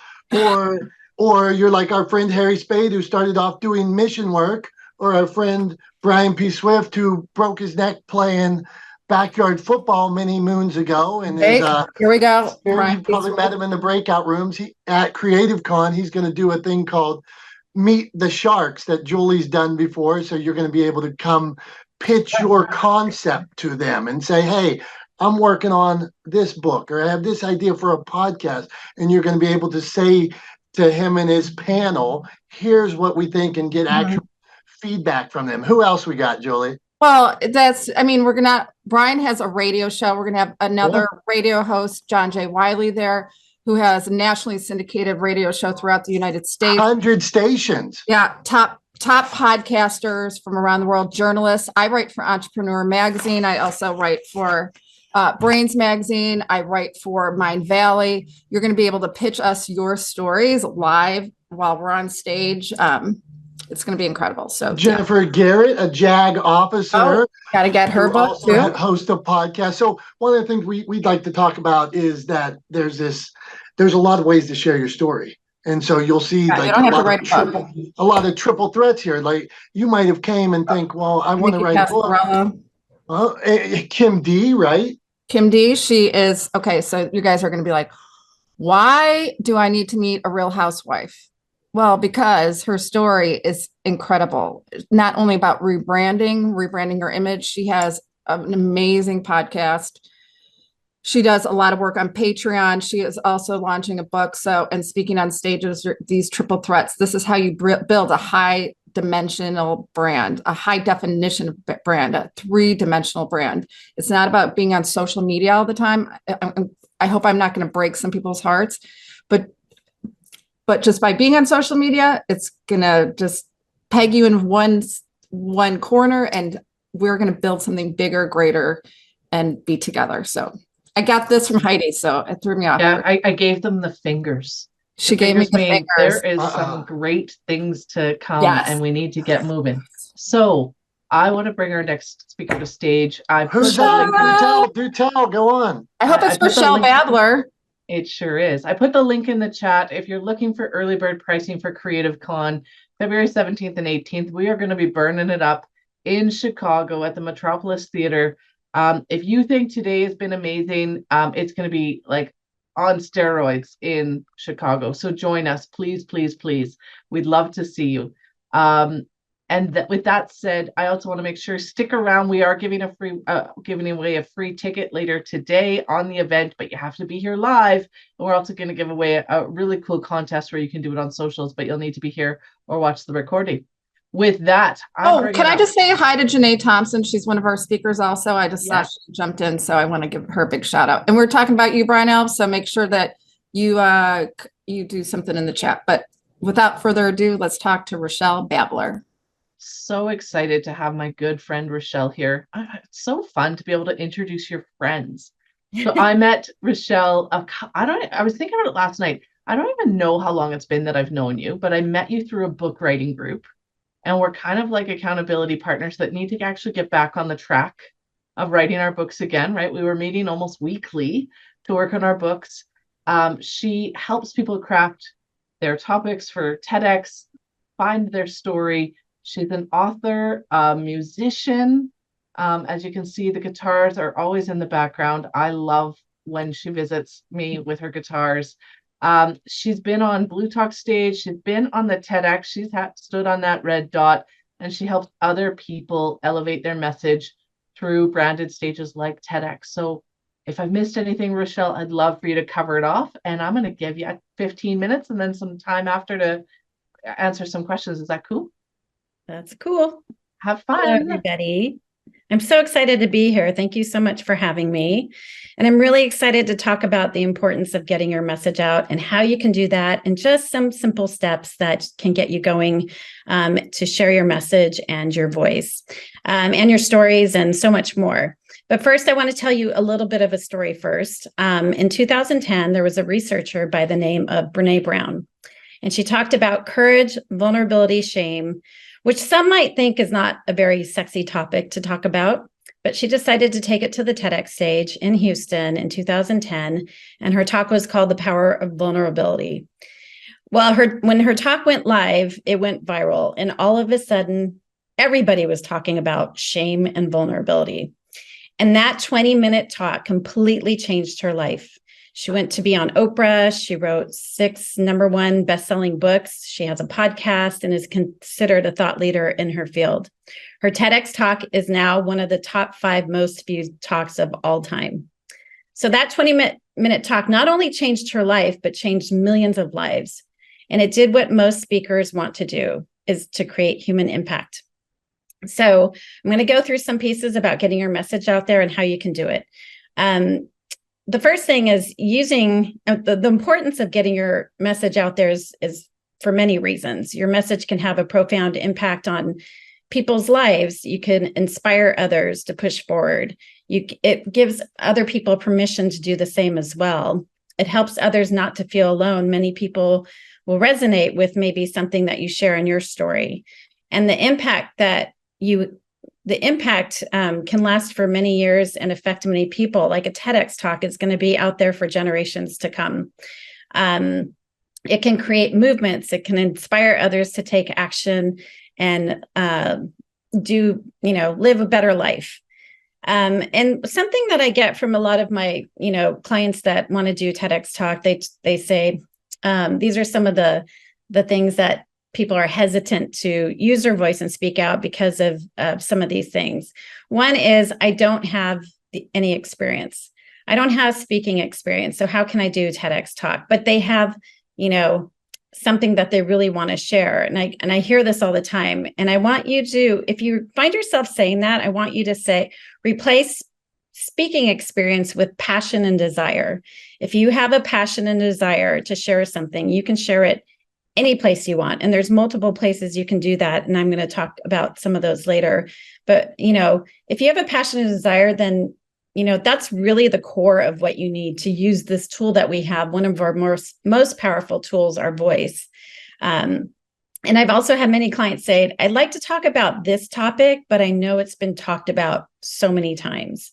or you're like our friend Harry Spade, who started off doing mission work, or our friend Brian P. Swift, who broke his neck playing backyard football many moons ago. And here we go. You probably met him in the breakout rooms. At Cre8tive Con, he's going to do a thing called Meet the Sharks that Julie's done before. So you're going to be able to come pitch your concept to them and say, hey, I'm working on this book, or I have this idea for a podcast. And you're going to be able to say to him and his panel, here's what we think, and get actual feedback from them. Who else we got, Julie? Well, Brian has a radio show. We're going to have another radio host, John J. Wiley, there, who has a nationally syndicated radio show throughout the United States. 100 stations. Yeah. Top podcasters from around the world, journalists. I write for Entrepreneur Magazine. I also write for Brains Magazine. I write for Mind Valley. You're going to be able to pitch us your stories live while we're on stage. It's going to be incredible. So Jennifer Garrett, a JAG officer. Got to get her book too. Host a podcast. So one of the things we'd like to talk about is that there's a lot of ways to share your story. And so you'll see a lot of triple threats here. Like you might have came and think, well, I want to write a book. Kim D, right? Kim D, she is, okay, so you guys are going to be like, why do I need to meet a Real Housewife? Well, because her story is incredible. Not only about rebranding her image. She has an amazing podcast. She does a lot of work on Patreon. She is also launching a book. And speaking on stages, these triple threats. This is how you build a high dimensional brand, a high definition brand, a 3-dimensional brand. It's not about being on social media all the time. I hope I'm not going to break some people's hearts, but just by being on social media, it's going to just peg you in one corner, and we're going to build something bigger, greater, and be together. So I got this from Heidi, so it threw me off. Yeah, I gave them the fingers. She gave me the fingers. There is some great things to come, Yes. and we need to get moving. So I want to bring our next speaker to stage. Who's that? Do tell. Go on. I hope it's Rochelle Babler. It sure is. I put the link in the chat. If you're looking for early bird pricing for Cre8tive Con, February 17th and 18th, we are going to be burning it up in Chicago at the Metropolis Theater. If you think today has been amazing, it's going to be like on steroids in Chicago. So join us, please, please, please. We'd love to see you. With that said, I also want to make sure stick around. We are giving away a free ticket later today on the event, but you have to be here live. And we're also going to give away a really cool contest where you can do it on socials, but you'll need to be here or watch the recording. With that, can I just say hi to Janae Thompson? She's one of our speakers also. I just saw she jumped in, so I want to give her a big shout out. And we're talking about you, Brian Elves, so make sure that you do something in the chat. But without further ado, let's talk to Rochelle Babler. So excited to have my good friend Rochelle here. It's so fun to be able to introduce your friends. So I met Rochelle. I was thinking about it last night. I don't even know how long it's been that I've known you, but I met you through a book writing group. And we're kind of like accountability partners that need to actually get back on the track of writing our books again, right? We were meeting almost weekly to work on our books. She helps people craft their topics for TEDx, find their story. She's an author, a musician. As you can see, the guitars are always in the background. I love when she visits me with her guitars. She's been on Blue Talk stage. She's been on the TEDx. She's stood on that red dot, and she helps other people elevate their message through branded stages like TEDx. So if I've missed anything, Rochelle, I'd love for you to cover it off. And I'm going to give you 15 minutes and then some time after to answer some questions. Is that cool? That's cool. Have fun. Hello, everybody. I'm so excited to be here. Thank you so much for having me. And I'm really excited to talk about the importance of getting your message out and how you can do that, and just some simple steps that can get you going to share your message and your voice and your stories and so much more. But first, I want to tell you a little bit of a story first. In 2010, there was a researcher by the name of Brené Brown, and she talked about courage, vulnerability, shame, which some might think is not a very sexy topic to talk about, but she decided to take it to the TEDx stage in Houston in 2010, and her talk was called The Power of Vulnerability. Well, when her talk went live, it went viral, and all of a sudden, everybody was talking about shame and vulnerability. And that 20-minute talk completely changed her life. She went to be on Oprah. She wrote 6 #1 best-selling books. She has a podcast and is considered a thought leader in her field. Her TEDx talk is now one of the top 5 most viewed talks of all time. So that 20-minute talk not only changed her life, but changed millions of lives. And it did what most speakers want to do, is to create human impact. So I'm going to go through some pieces about getting your message out there and how you can do it. The first thing is using the importance of getting your message out there is for many reasons. Your message can have a profound impact on people's lives. You can inspire others to push forward. It gives other people permission to do the same as well. It helps others not to feel alone. Many people will resonate with maybe something that you share in your story. And the impact can last for many years and affect many people. Like a TEDx talk is going to be out there for generations to come. It can create movements. It can inspire others to take action and live a better life. And something that I get from a lot of my, clients that want to do TEDx talk, they say these are some of the things that people are hesitant to use their voice and speak out because of some of these things. One is, I don't have any experience. I don't have speaking experience. So how can I do TEDx talk? But they have, something that they really want to share. And I hear this all the time. And I want you to, if you find yourself saying that, I want you to say, replace speaking experience with passion and desire. If you have a passion and desire to share something, you can share it any place you want. And there's multiple places you can do that. And I'm going to talk about some of those later. But, if you have a passion and desire, then, that's really the core of what you need to use this tool that we have. One of our most powerful tools, our voice. And I've also had many clients say, I'd like to talk about this topic, but I know it's been talked about so many times.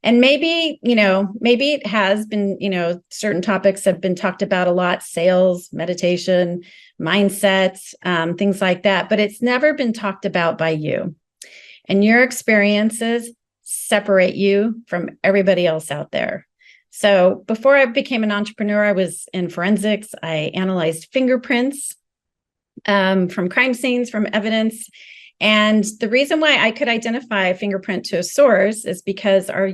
And maybe it has been, certain topics have been talked about a lot, sales, meditation, mindsets, things like that, but it's never been talked about by you. And your experiences separate you from everybody else out there. So before I became an entrepreneur, I was in forensics. I analyzed fingerprints from crime scenes, from evidence. And the reason why I could identify a fingerprint to a source is because our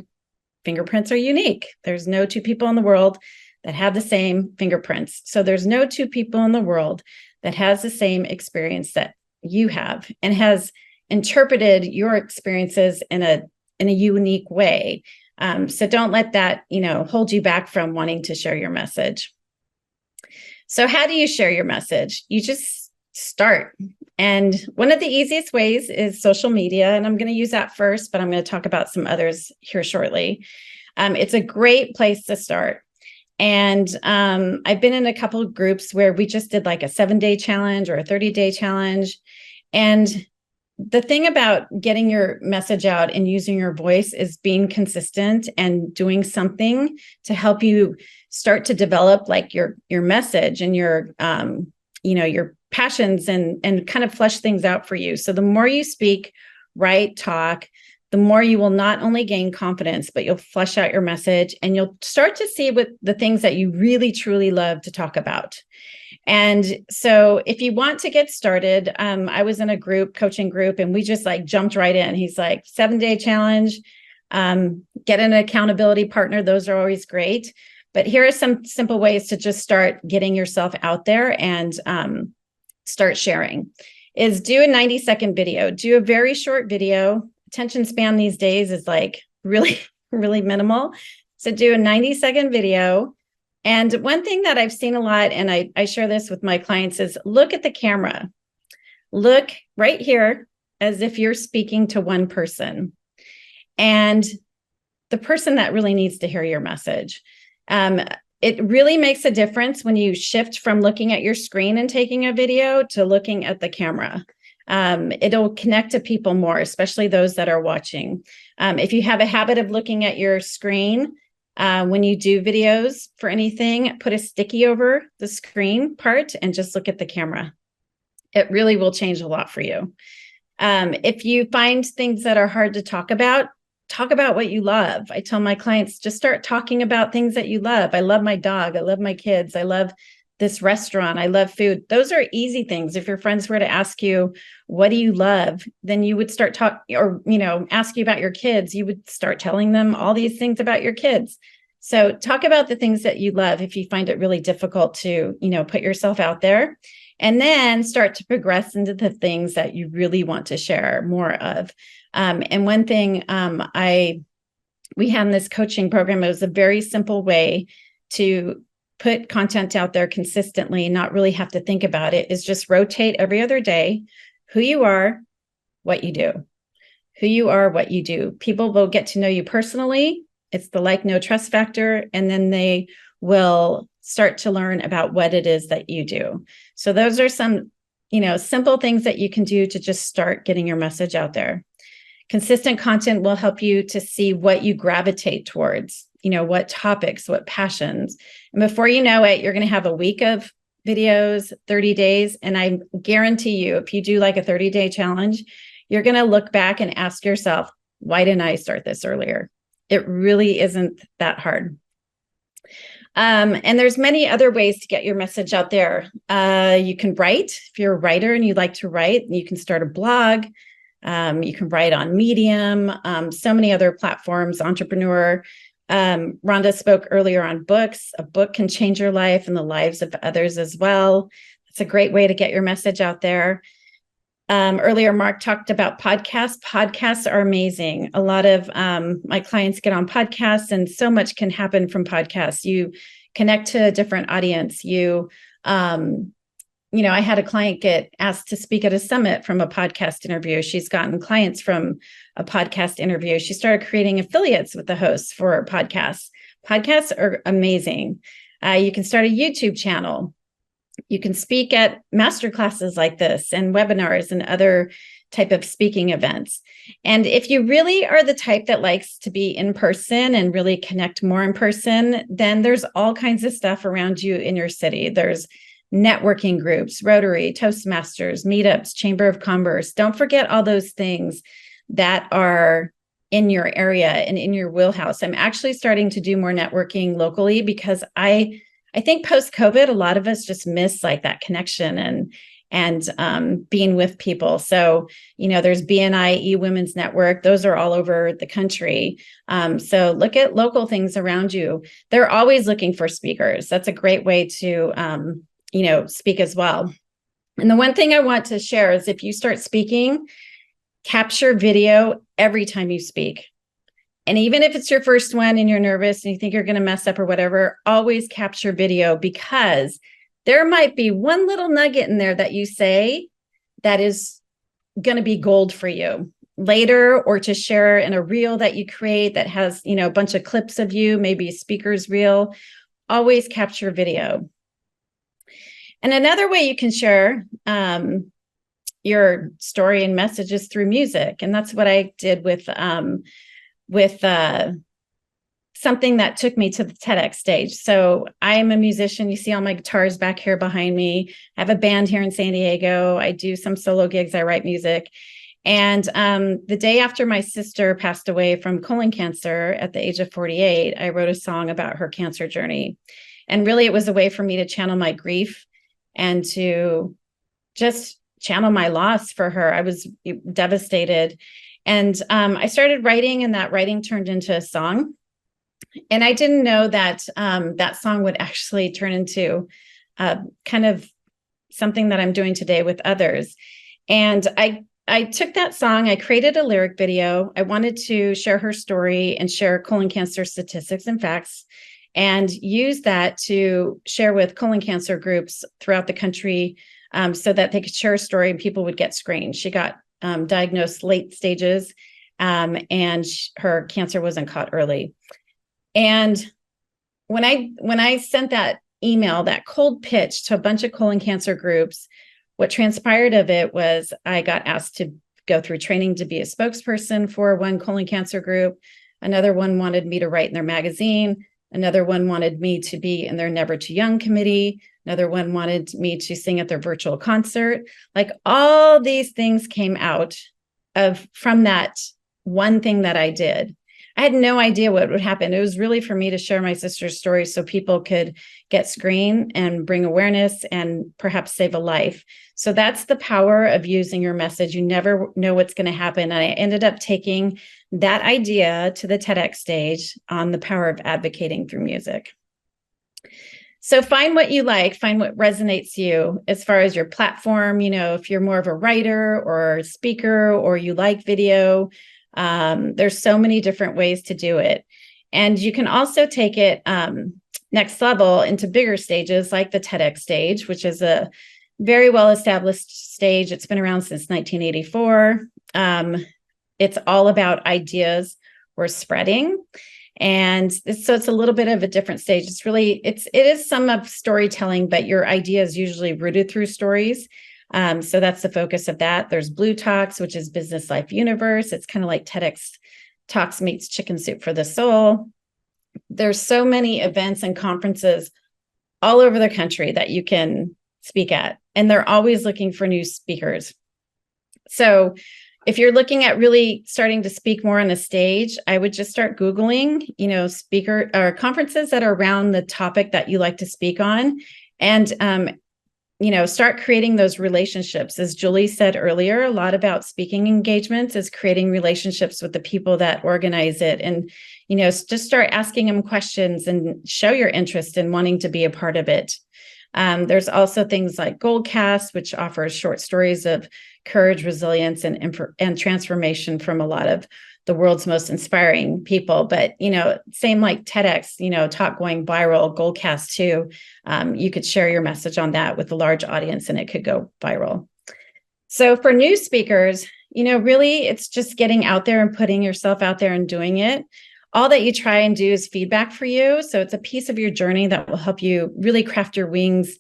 fingerprints are unique. There's no two people in the world that have the same fingerprints. So there's no two people in the world that has the same experience that you have and has interpreted your experiences in a unique way. So don't let that, hold you back from wanting to share your message. So how do you share your message? You just start. And one of the easiest ways is social media. And I'm going to use that first, but I'm going to talk about some others here shortly. It's a great place to start. And I've been in a couple of groups where we just did like a 7-day challenge or a 30-day challenge. And the thing about getting your message out and using your voice is being consistent and doing something to help you start to develop like your message and your passions and kind of flesh things out for you. So the more you speak, write, talk, the more you will not only gain confidence, but you'll flesh out your message and you'll start to see what the things that you really, truly love to talk about. And so if you want to get started, I was in a coaching group, and we just like jumped right in. He's like, 7-day challenge, get an accountability partner. Those are always great. But here are some simple ways to just start getting yourself out there and start sharing. Is do a 90-second video. Do a very short video. Attention span these days is like really, really minimal. So do a 90-second video. And one thing that I've seen a lot, and I share this with my clients, is look at the camera. Look right here as if you're speaking to one person. And the person that really needs to hear your message. It really makes a difference when you shift from looking at your screen and taking a video to looking at the camera. It'll connect to people more, especially those that are watching. If you have a habit of looking at your screen, when you do videos for anything, put a sticky over the screen part and just look at the camera. It really will change a lot for you. If you find things that are hard to talk about what you love. I tell my clients, just start talking about things that you love. I love my dog. I love my kids. I love this restaurant. I love food. Those are easy things. If your friends were to ask you, what do you love? Then you would start talking, or, ask you about your kids. You would start telling them all these things about your kids. So talk about the things that you love if you find it really difficult to, put yourself out there, and then start to progress into the things that you really want to share more of. And one thing we had in this coaching program, it was a very simple way to put content out there consistently, not really have to think about it, is just rotate every other day who you are, what you do. Who you are, what you do. People will get to know you personally. It's the like, no, trust factor. And then they will start to learn about what it is that you do. So those are some, simple things that you can do to just start getting your message out there. Consistent content will help you to see what you gravitate towards, what topics, what passions. And before you know it, you're going to have a week of videos, 30 days. And I guarantee you, if you do like a 30-day challenge, you're going to look back and ask yourself, why didn't I start this earlier? It really isn't that hard. And there's many other ways to get your message out there. You can write. If you're a writer and you like to write, you can start a blog. You can write on Medium, so many other platforms, Entrepreneur. Rhonda spoke earlier on books. A book can change your life and the lives of others as well. It's a great way to get your message out there. Earlier, Mark talked about podcasts. Podcasts are amazing. A lot of my clients get on podcasts, and so much can happen from podcasts. You connect to a different audience. I had a client get asked to speak at a summit from a podcast interview. She's gotten clients from a podcast interview. She started creating affiliates with the hosts for podcasts. Podcasts are amazing. You can start a YouTube channel. You can speak at masterclasses like this and webinars and other type of speaking events. And if you really are the type that likes to be in person and really connect more in person, then there's all kinds of stuff around you in your city. There's networking groups, Rotary, Toastmasters, meetups, Chamber of Commerce. Don't forget all those things that are in your area and in your wheelhouse. I'm actually starting to do more networking locally because I think post-COVID, a lot of us just miss like that connection and being with people. So, there's BNI Women's Network. Those are all over the country. So look at local things around you. They're always looking for speakers. That's a great way to, speak as well. And the one thing I want to share is if you start speaking, capture video every time you speak. And even if it's your first one and you're nervous and you think you're going to mess up or whatever, always capture video, because there might be one little nugget in there that you say that is going to be gold for you later, or to share in a reel that you create that has, a bunch of clips of you, maybe a speaker's reel. Always capture video. And another way you can share your story and messages through music. And that's what I did with something that took me to the TEDx stage. So I am a musician. You see all my guitars back here behind me. I have a band here in San Diego. I do some solo gigs. I write music. And the day after my sister passed away from colon cancer at the age of 48, I wrote a song about her cancer journey. And really, it was a way for me to channel my grief and to just channel my loss for her. I was devastated. And I started writing, and that writing turned into a song. And I didn't know that that song would actually turn into kind of something that I'm doing today with others. And I took that song, I created a lyric video. I wanted to share her story and share colon cancer statistics and facts, and use that to share with colon cancer groups throughout the country so that they could share a story and people would get screened. She got diagnosed late stages and her cancer wasn't caught early. And when I sent that email, that cold pitch to a bunch of colon cancer groups, what transpired of it was I got asked to go through training to be a spokesperson for one colon cancer group. Another one wanted me to write in their magazine. Another one wanted me to be in their Never Too Young committee. Another one wanted me to sing at their virtual concert. Like, all these things came out from that one thing that I did. I had no idea what would happen. It was really for me to share my sister's story so people could get screened and bring awareness and perhaps save a life. So that's the power of using your message. You never know what's going to happen. And I ended up taking that idea to the TEDx stage on the power of advocating through music. So find what you like, find what resonates you as far as your platform. If you're more of a writer or a speaker, or you like video, there's so many different ways to do it. And you can also take it next level into bigger stages like the TEDx stage, which is a very well-established stage. It's been around since 1984. It's all about ideas we're spreading. And so it's a little bit of a different stage. It is some of storytelling, but your idea is usually rooted through stories. So that's the focus of that. There's Blue Talks, which is Business Life Universe. It's kind of like TEDx Talks meets Chicken Soup for the Soul. There's so many events and conferences all over the country that you can speak at, and they're always looking for new speakers. So if you're looking at really starting to speak more on a stage, I would just start Googling, speaker or conferences that are around the topic that you like to speak on, and start creating those relationships. As Julie said earlier, a lot about speaking engagements is creating relationships with the people that organize it, and just start asking them questions and show your interest in wanting to be a part of it. There's also things like Goldcast, which offers short stories of courage, resilience, and transformation from a lot of the world's most inspiring people. But, same like TEDx, talk going viral, Goldcast too. You could share your message on that with a large audience and it could go viral. So for new speakers, really it's just getting out there and putting yourself out there and doing it. All that you try and do is feedback for you. So it's a piece of your journey that will help you really craft your wings,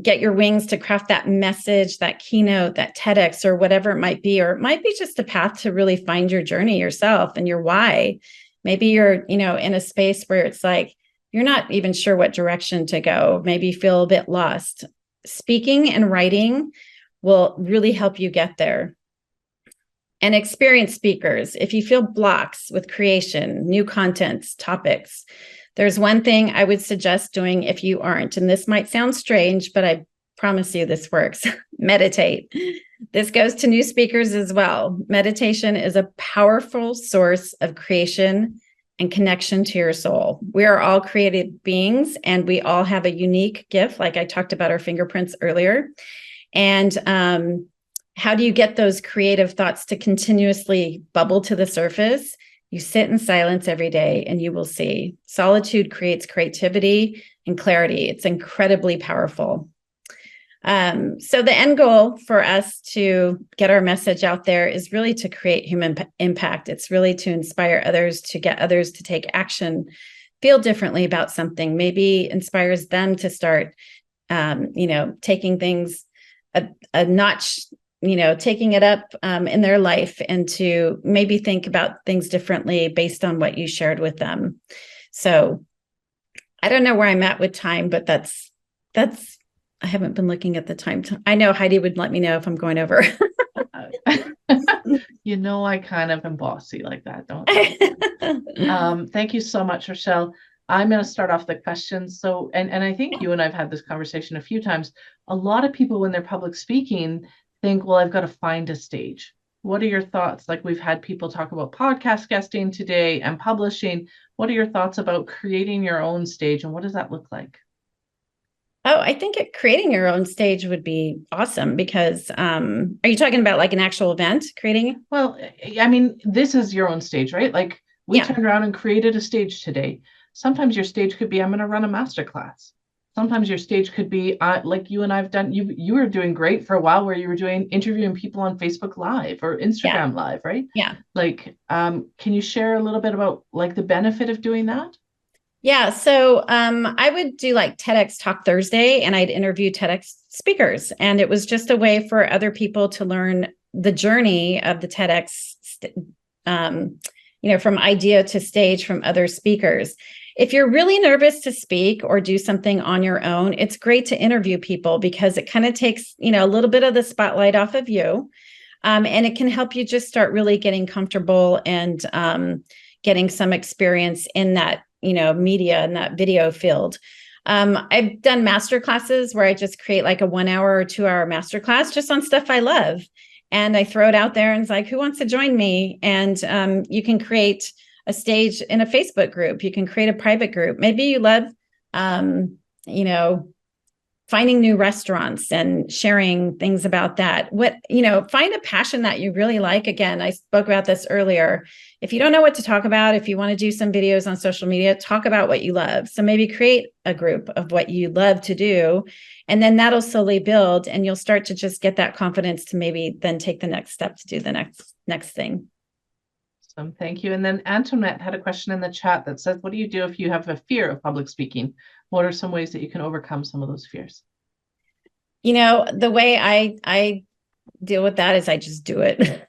get your wings to craft that message, that keynote, that TEDx, or whatever it might be. Or it might be just a path to really find your journey yourself and your why. Maybe you're, in a space where it's like, you're not even sure what direction to go. Maybe you feel a bit lost. Speaking and writing will really help you get there. And experienced speakers, if you feel blocks with creation, new contents, topics, there's one thing I would suggest doing if you aren't, and this might sound strange, but I promise you this works. Meditate. This goes to new speakers as well. Meditation is a powerful source of creation and connection to your soul. We are all created beings and we all have a unique gift, like I talked about our fingerprints earlier. And how do you get those creative thoughts to continuously bubble to the surface? You sit in silence every day and you will see. Solitude creates creativity and clarity. It's incredibly powerful. So the end goal for us to get our message out there is really to create human impact. It's really to inspire others, to get others to take action, feel differently about something, maybe inspires them to start, taking things a notch, taking it up in their life and to maybe think about things differently based on what you shared with them. So I don't know where I'm at with time, but that's, I haven't been looking at the time. I know Heidi would let me know if I'm going over. I kind of am bossy like that, don't I? Thank you so much, Rochelle. I'm going to start off the questions. So, and I think you and I've had this conversation a few times. A lot of people, when they're public speaking, think, well, I've got to find a stage. What are your thoughts? Like we've had people talk about podcast guesting today and publishing. What are your thoughts about creating your own stage and what does that look like? Oh, I think creating your own stage would be awesome because are you talking about like an actual event creating? Well, I mean, this is your own stage, right? Like we turned around and created a stage today. Sometimes your stage could be, I'm going to run a masterclass. Sometimes your stage could be like you and I've done, you were doing great for a while where you were interviewing people on Facebook Live or Instagram Live, right? Yeah. Like, can you share a little bit about like the benefit of doing that? Yeah. So I would do like TEDx Talk Thursday and I'd interview TEDx speakers. And it was just a way for other people to learn the journey of the TEDx, from idea to stage from other speakers. If you're really nervous to speak or do something on your own, it's great to interview people because it kind of takes, a little bit of the spotlight off of you. And it can help you just start really getting comfortable and getting some experience in that, media and that video field. I've done masterclasses where I just create like a 1 hour or 2 hour masterclass just on stuff I love. And I throw it out there and it's like, who wants to join me? And you can create a stage in a Facebook group. You can create a private group. Maybe you love, finding new restaurants and sharing things about that. Find a passion that you really like. Again, I spoke about this earlier. If you don't know what to talk about, if you want to do some videos on social media, talk about what you love. So maybe create a group of what you love to do, and then that'll slowly build and you'll start to just get that confidence to maybe then take the next step to do the next thing. Awesome. Thank you. And then Antoinette had a question in the chat that says, what do you do if you have a fear of public speaking? What are some ways that you can overcome some of those fears? The way I deal with that is I just do it.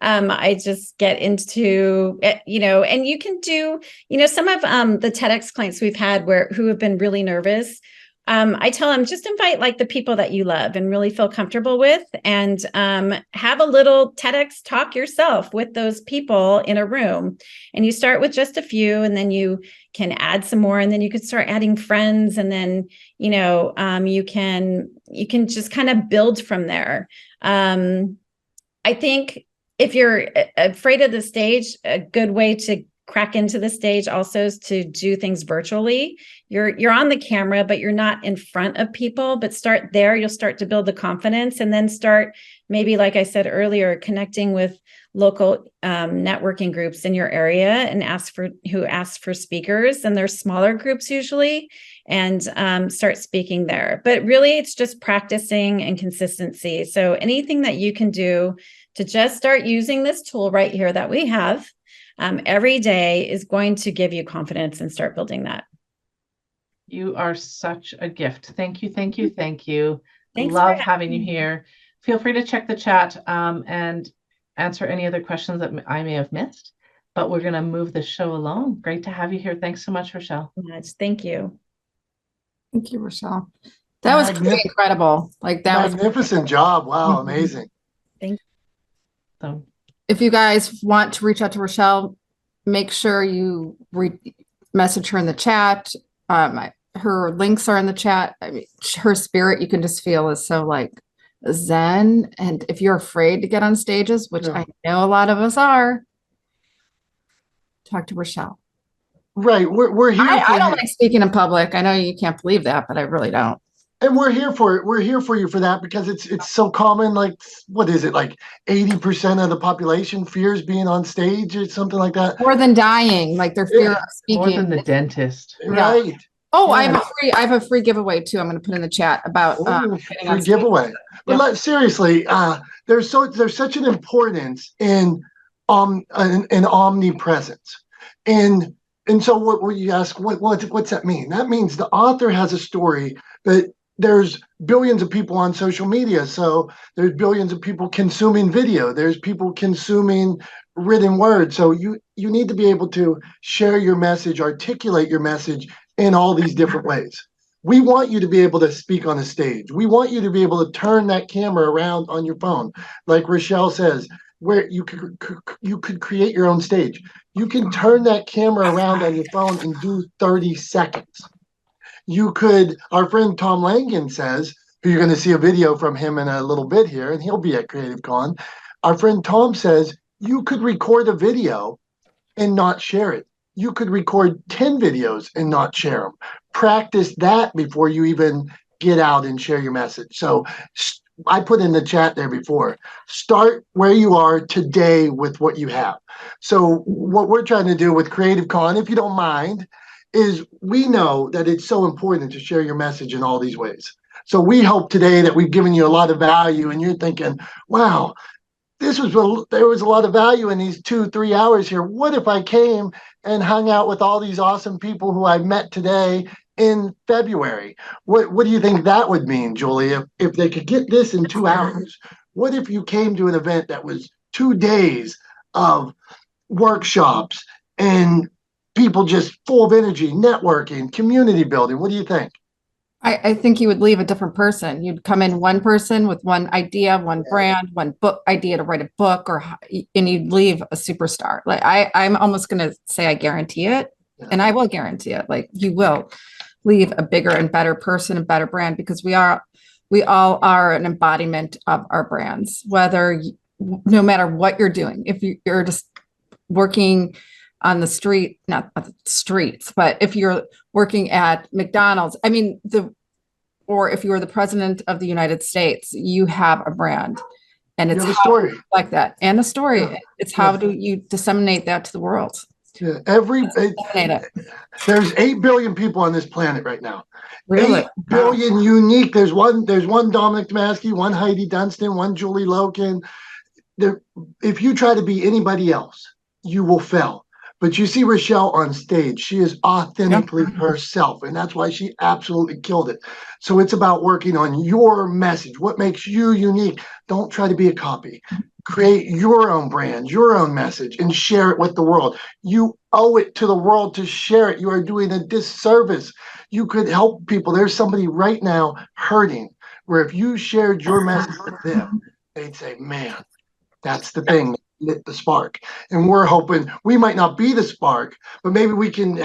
I just get into it, and you can do, some of the TEDx clients we've had who have been really nervous. I tell them just invite like the people that you love and really feel comfortable with and have a little TEDx talk yourself with those people in a room. And you start with just a few and then you can add some more and then you can start adding friends. And then, you can just kind of build from there. I think if you're afraid of the stage, a good way to crack into the stage also is to do things virtually. You're on the camera, but you're not in front of people, but start there. You'll start to build the confidence, and then start maybe, like I said earlier, connecting with local networking groups in your area and ask for speakers. And there's smaller groups usually, and start speaking there. But really, it's just practicing and consistency. So anything that you can do to just start using this tool right here that we have every day is going to give you confidence and start building that. You are such a gift. Thank you, thank you, thank you. Thanks Love for having you here. Feel free to check the chat and answer any other questions that I may have missed. But we're going to move the show along. Great to have you here. Thanks so much, Rochelle. Thank you. Thank you, Rochelle. That was pretty incredible. Like, that was magnificent job. Wow, amazing. Thank you. So, if you guys want to reach out to Rochelle, make sure you message her in the chat. Her links are in the chat. I mean, her spirit, you can just feel, is so like zen. And if you're afraid to get on stages, which I know a lot of us are, talk to Rochelle. Right. We're here. I don't like speaking in public. I know you can't believe that, but I really don't. And we're here for it. We're here for you for that, because it's so common. Like, what is it? Like 80% of the population fears being on stage or something like that. More than dying, like their fear of speaking. more than the dentist. Right. Oh, Yeah. I have a free giveaway too. I'm going to put in the chat about free giveaway. But seriously, there's such an importance in omnipresence. And so what you ask, what's that mean? That means the author has a story, but there's billions of people on social media. So there's billions of people consuming video. There's people consuming written word. So you need to be able to share your message, articulate your message in all these different ways. We want you to be able to speak on a stage. We want you to be able to turn that camera around on your phone. Like Rochelle says, where you could create your own stage. You can turn that camera around on your phone and do 30 seconds. You could, our friend Tom Langan says, who you're going to see a video from him in a little bit here, and he'll be at Cre8tive Con. Our friend Tom says, you could record a video and not share it. You could record 10 videos and not share them. Practice that before you even get out and share your message. So I put in the chat there before, start where you are today with what you have. So what we're trying to do with Cre8tive Con, if you don't mind, is we know that it's so important to share your message in all these ways. So we hope today that we've given you a lot of value, and you're thinking, wow, there was a lot of value in these 2-3 hours here. What if I came and hung out with all these awesome people who I met today in February? What do you think that would mean, Julie, if they could get this in 2 hours? What if you came to an event that was 2 days of workshops and people just full of energy, networking, community building? What do you think? I think you would leave a different person. You'd come in one person with one idea, one brand, one book idea to write a book, and you'd leave a superstar. Like I'm almost going to say I guarantee it, and I will guarantee it. Like, you will leave a bigger and better person, a better brand, because we all are an embodiment of our brands, no matter what you're doing. If you're just working on the street, not the streets, but if you're working at McDonald's, or if you're the president of the United States, you have a brand, and it's a story like that, and a story. Yeah. It's how do you disseminate that to the world? Yeah, there's 8 billion people on this planet right now. Really? 8 billion unique. There's one Dominic Damaski, one Heidi Dunstan, one Julie Loken. If you try to be anybody else, you will fail. But you see Rochelle on stage. She is authentically herself, and that's why she absolutely killed it. So it's about working on your message, what makes you unique. Don't try to be a copy. Create your own brand, your own message, and share it with the world. You owe it to the world to share it. You are doing a disservice. You could help people. There's somebody right now hurting, where if you shared your message with them, they'd say, man, that's the thing. Lit the spark. And we're hoping we might not be the spark, but maybe we can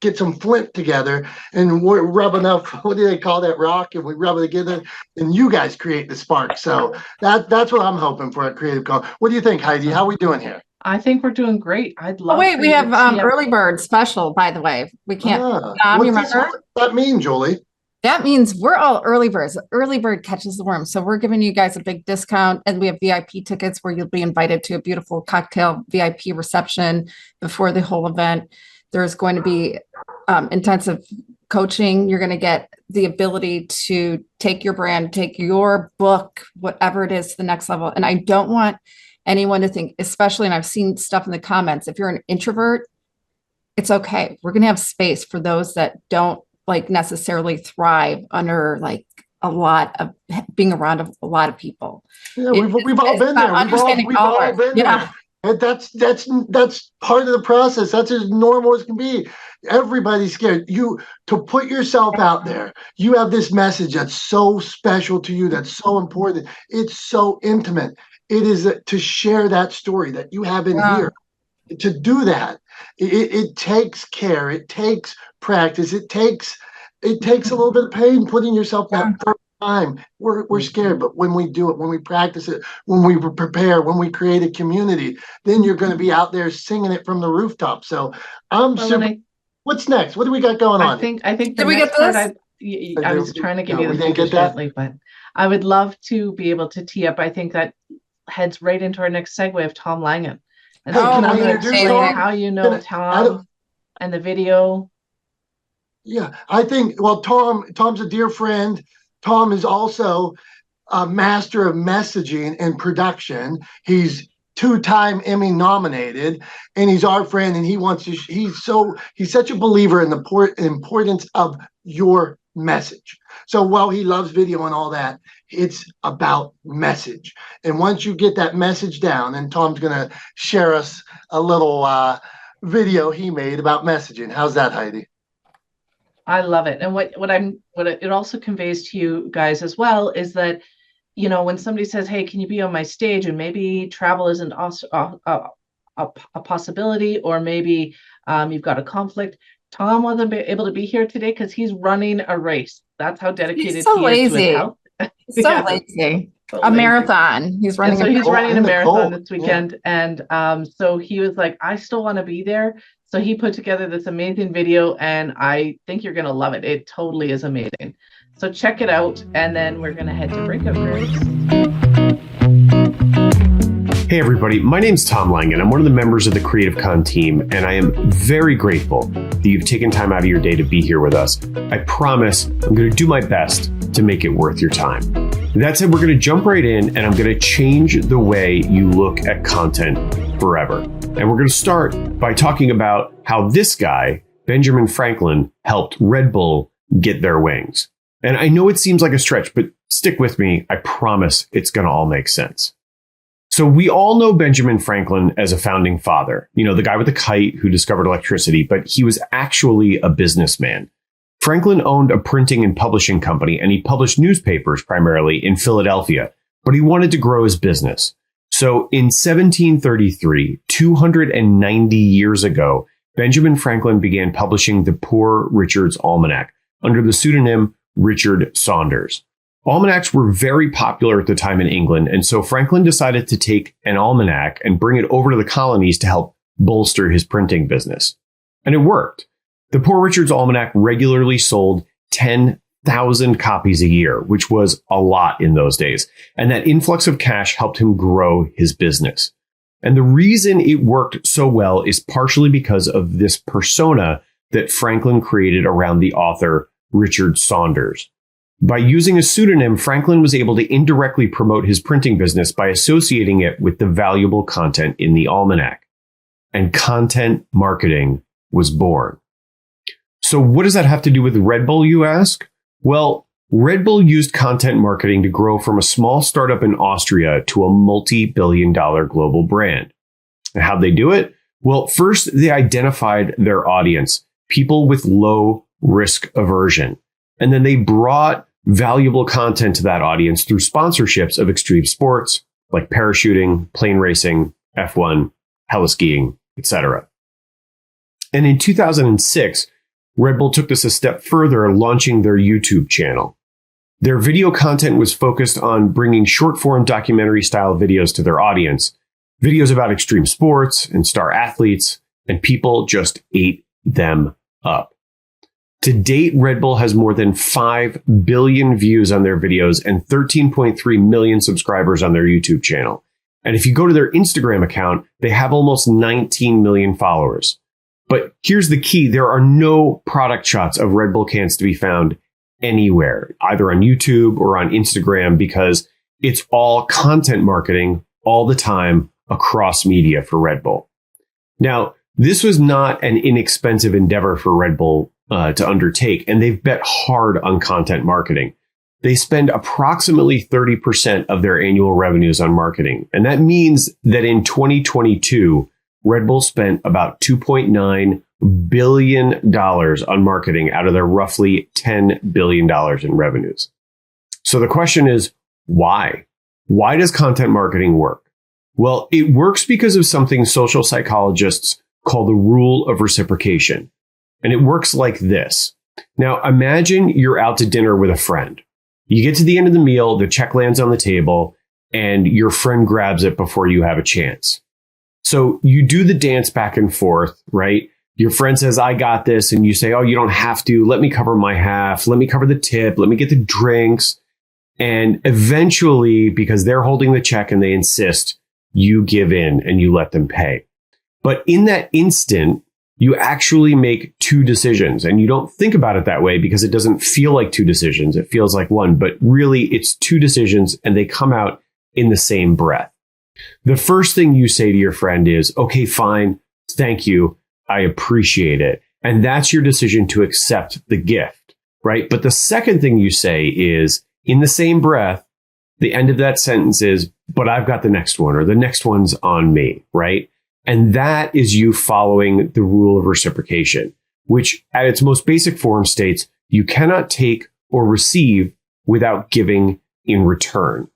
get some flint together and we're rub enough, what do they call that, rock, and we rub it together and you guys create the spark. So that's what I'm hoping for at Cre8tive Con. What do you think, Heidi? How are we doing here? I think we're doing great. I'd love. Oh wait, for we you to have tee up- early bird special, by the way. We can't. You What's remember? what's that mean, Julie? That means we're all early birds. Early bird catches the worm. So we're giving you guys a big discount, and we have VIP tickets where you'll be invited to a beautiful cocktail VIP reception before the whole event. There's going to be intensive coaching. You're going to get the ability to take your brand, take your book, whatever it is, to the next level. And I don't want anyone to think, especially, and I've seen stuff in the comments, if you're an introvert, it's okay. We're going to have space for those that don't like necessarily thrive under like a lot of being around a lot of people. Yeah, we've all been there. We've all been there. And that's part of the process. That's as normal as can be. Everybody's scared. You to put yourself out there. You have this message that's so special to you. That's so important. It's so intimate. It is to share that story that you have in here. To do that, it takes care. It takes practice. It takes a little bit of pain putting yourself that first time. We're scared, but when we do it, when we practice it, when we prepare, when we create a community, then you're going to be out there singing it from the rooftop. So what's next? What do we got going on? I think Did we get part this? I was trying to give you the figures gently, but I would love to be able to tee up. I think that heads right into our next segue of Tom Langen. And so can I explain how you know Tom and the video? Yeah, I think, well, Tom's a dear friend. Tom is also a master of messaging and production. He's 2-time Emmy nominated, and he's our friend, and he wants to, he's such a believer in the importance of your message. So while he loves video and all that, it's about message. And once you get that message down, and Tom's going to share us a little video he made about messaging. How's that, Heidi? I love it. And what it also conveys to you guys as well is that, you know, when somebody says, hey, can you be on my stage? And maybe travel isn't a possibility, or maybe you've got a conflict. Tom wasn't able to be here today because he's running a race. That's how dedicated he's so he lazy. is to his health. He's so lazy. A marathon. He's running. So he's running a marathon this weekend, and so he was like, I still want to be there. So he put together this amazing video, and I think you're gonna love it. It totally is amazing. So check it out, and then we're gonna head to breakout rooms. Hey everybody, my name's Tom Langen. I'm one of the members of the Cre8tive Con team, and I am very grateful that you've taken time out of your day to be here with us. I promise I'm going to do my best to make it worth your time. That said, we're going to jump right in, and I'm going to change the way you look at content forever. And we're going to start by talking about how this guy, Benjamin Franklin, helped Red Bull get their wings. And I know it seems like a stretch, but stick with me. I promise it's going to all make sense. So we all know Benjamin Franklin as a founding father, you know, the guy with the kite who discovered electricity, but he was actually a businessman. Franklin owned a printing and publishing company, and he published newspapers primarily in Philadelphia, but he wanted to grow his business. So in 1733, 290 years ago, Benjamin Franklin began publishing the Poor Richard's Almanac under the pseudonym Richard Saunders. Almanacs were very popular at the time in England, and so Franklin decided to take an almanac and bring it over to the colonies to help bolster his printing business. And it worked. The Poor Richard's Almanac regularly sold 10,000 copies a year, which was a lot in those days. And that influx of cash helped him grow his business. And the reason it worked so well is partially because of this persona that Franklin created around the author Richard Saunders. By using a pseudonym, Franklin was able to indirectly promote his printing business by associating it with the valuable content in the almanac. And content marketing was born. So what does that have to do with Red Bull, you ask? Well, Red Bull used content marketing to grow from a small startup in Austria to a multi-billion-dollar global brand. And how'd they do it? Well, first, they identified their audience, people with low risk aversion. And then they brought valuable content to that audience through sponsorships of extreme sports like parachuting, plane racing, F1, heliskiing, etc. And in 2006, Red Bull took this a step further, launching their YouTube channel. Their video content was focused on bringing short-form documentary-style videos to their audience. videos about extreme sports and star athletes, and people just ate them up. To date, Red Bull has more than 5 billion views on their videos and 13.3 million subscribers on their YouTube channel. And if you go to their Instagram account, they have almost 19 million followers. But here's the key. There are no product shots of Red Bull cans to be found anywhere, either on YouTube or on Instagram, because it's all content marketing all the time across media for Red Bull. Now, this was not an inexpensive endeavor for Red Bull to undertake, and they've bet hard on content marketing. They spend approximately 30% of their annual revenues on marketing. And that means that in 2022, Red Bull spent about $2.9 billion on marketing out of their roughly $10 billion in revenues. So the question is, why? Why does content marketing work? Well, it works because of something social psychologists call the rule of reciprocation. And it works like this. Now, imagine you're out to dinner with a friend. You get to the end of the meal, the check lands on the table, and your friend grabs it before you have a chance. So you do the dance back and forth, right? Your friend says, I got this. And you say, oh, you don't have to. Let me cover my half. Let me cover the tip. Let me get the drinks. And eventually, because they're holding the check and they insist, you give in and you let them pay. But in that instant, you actually make two decisions, and you don't think about it that way because it doesn't feel like two decisions. It feels like one, but really it's two decisions and they come out in the same breath. The first thing you say to your friend is, okay, fine. Thank you. I appreciate it. And that's your decision to accept the gift, right? But the second thing you say is, in the same breath, the end of that sentence is, but I've got the next one, or the next one's on me, right? And that is you following the rule of reciprocation, which at its most basic form states you cannot take or receive without giving in return.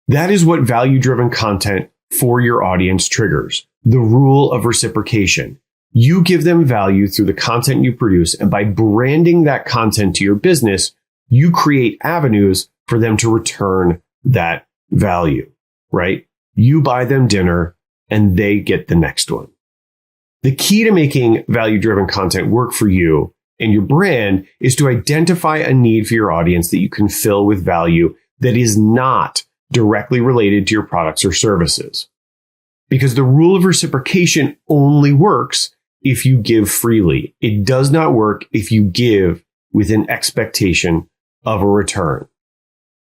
That is what value-driven content for your audience triggers, the rule of reciprocation. You give them value through the content you produce, and by branding that content to your business, you create avenues for them to return that value, right? You buy them dinner, and they get the next one. The key to making value-driven content work for you and your brand is to identify a need for your audience that you can fill with value that is not directly related to your products or services. Because the rule of reciprocation only works if you give freely. It does not work if you give with an expectation of a return.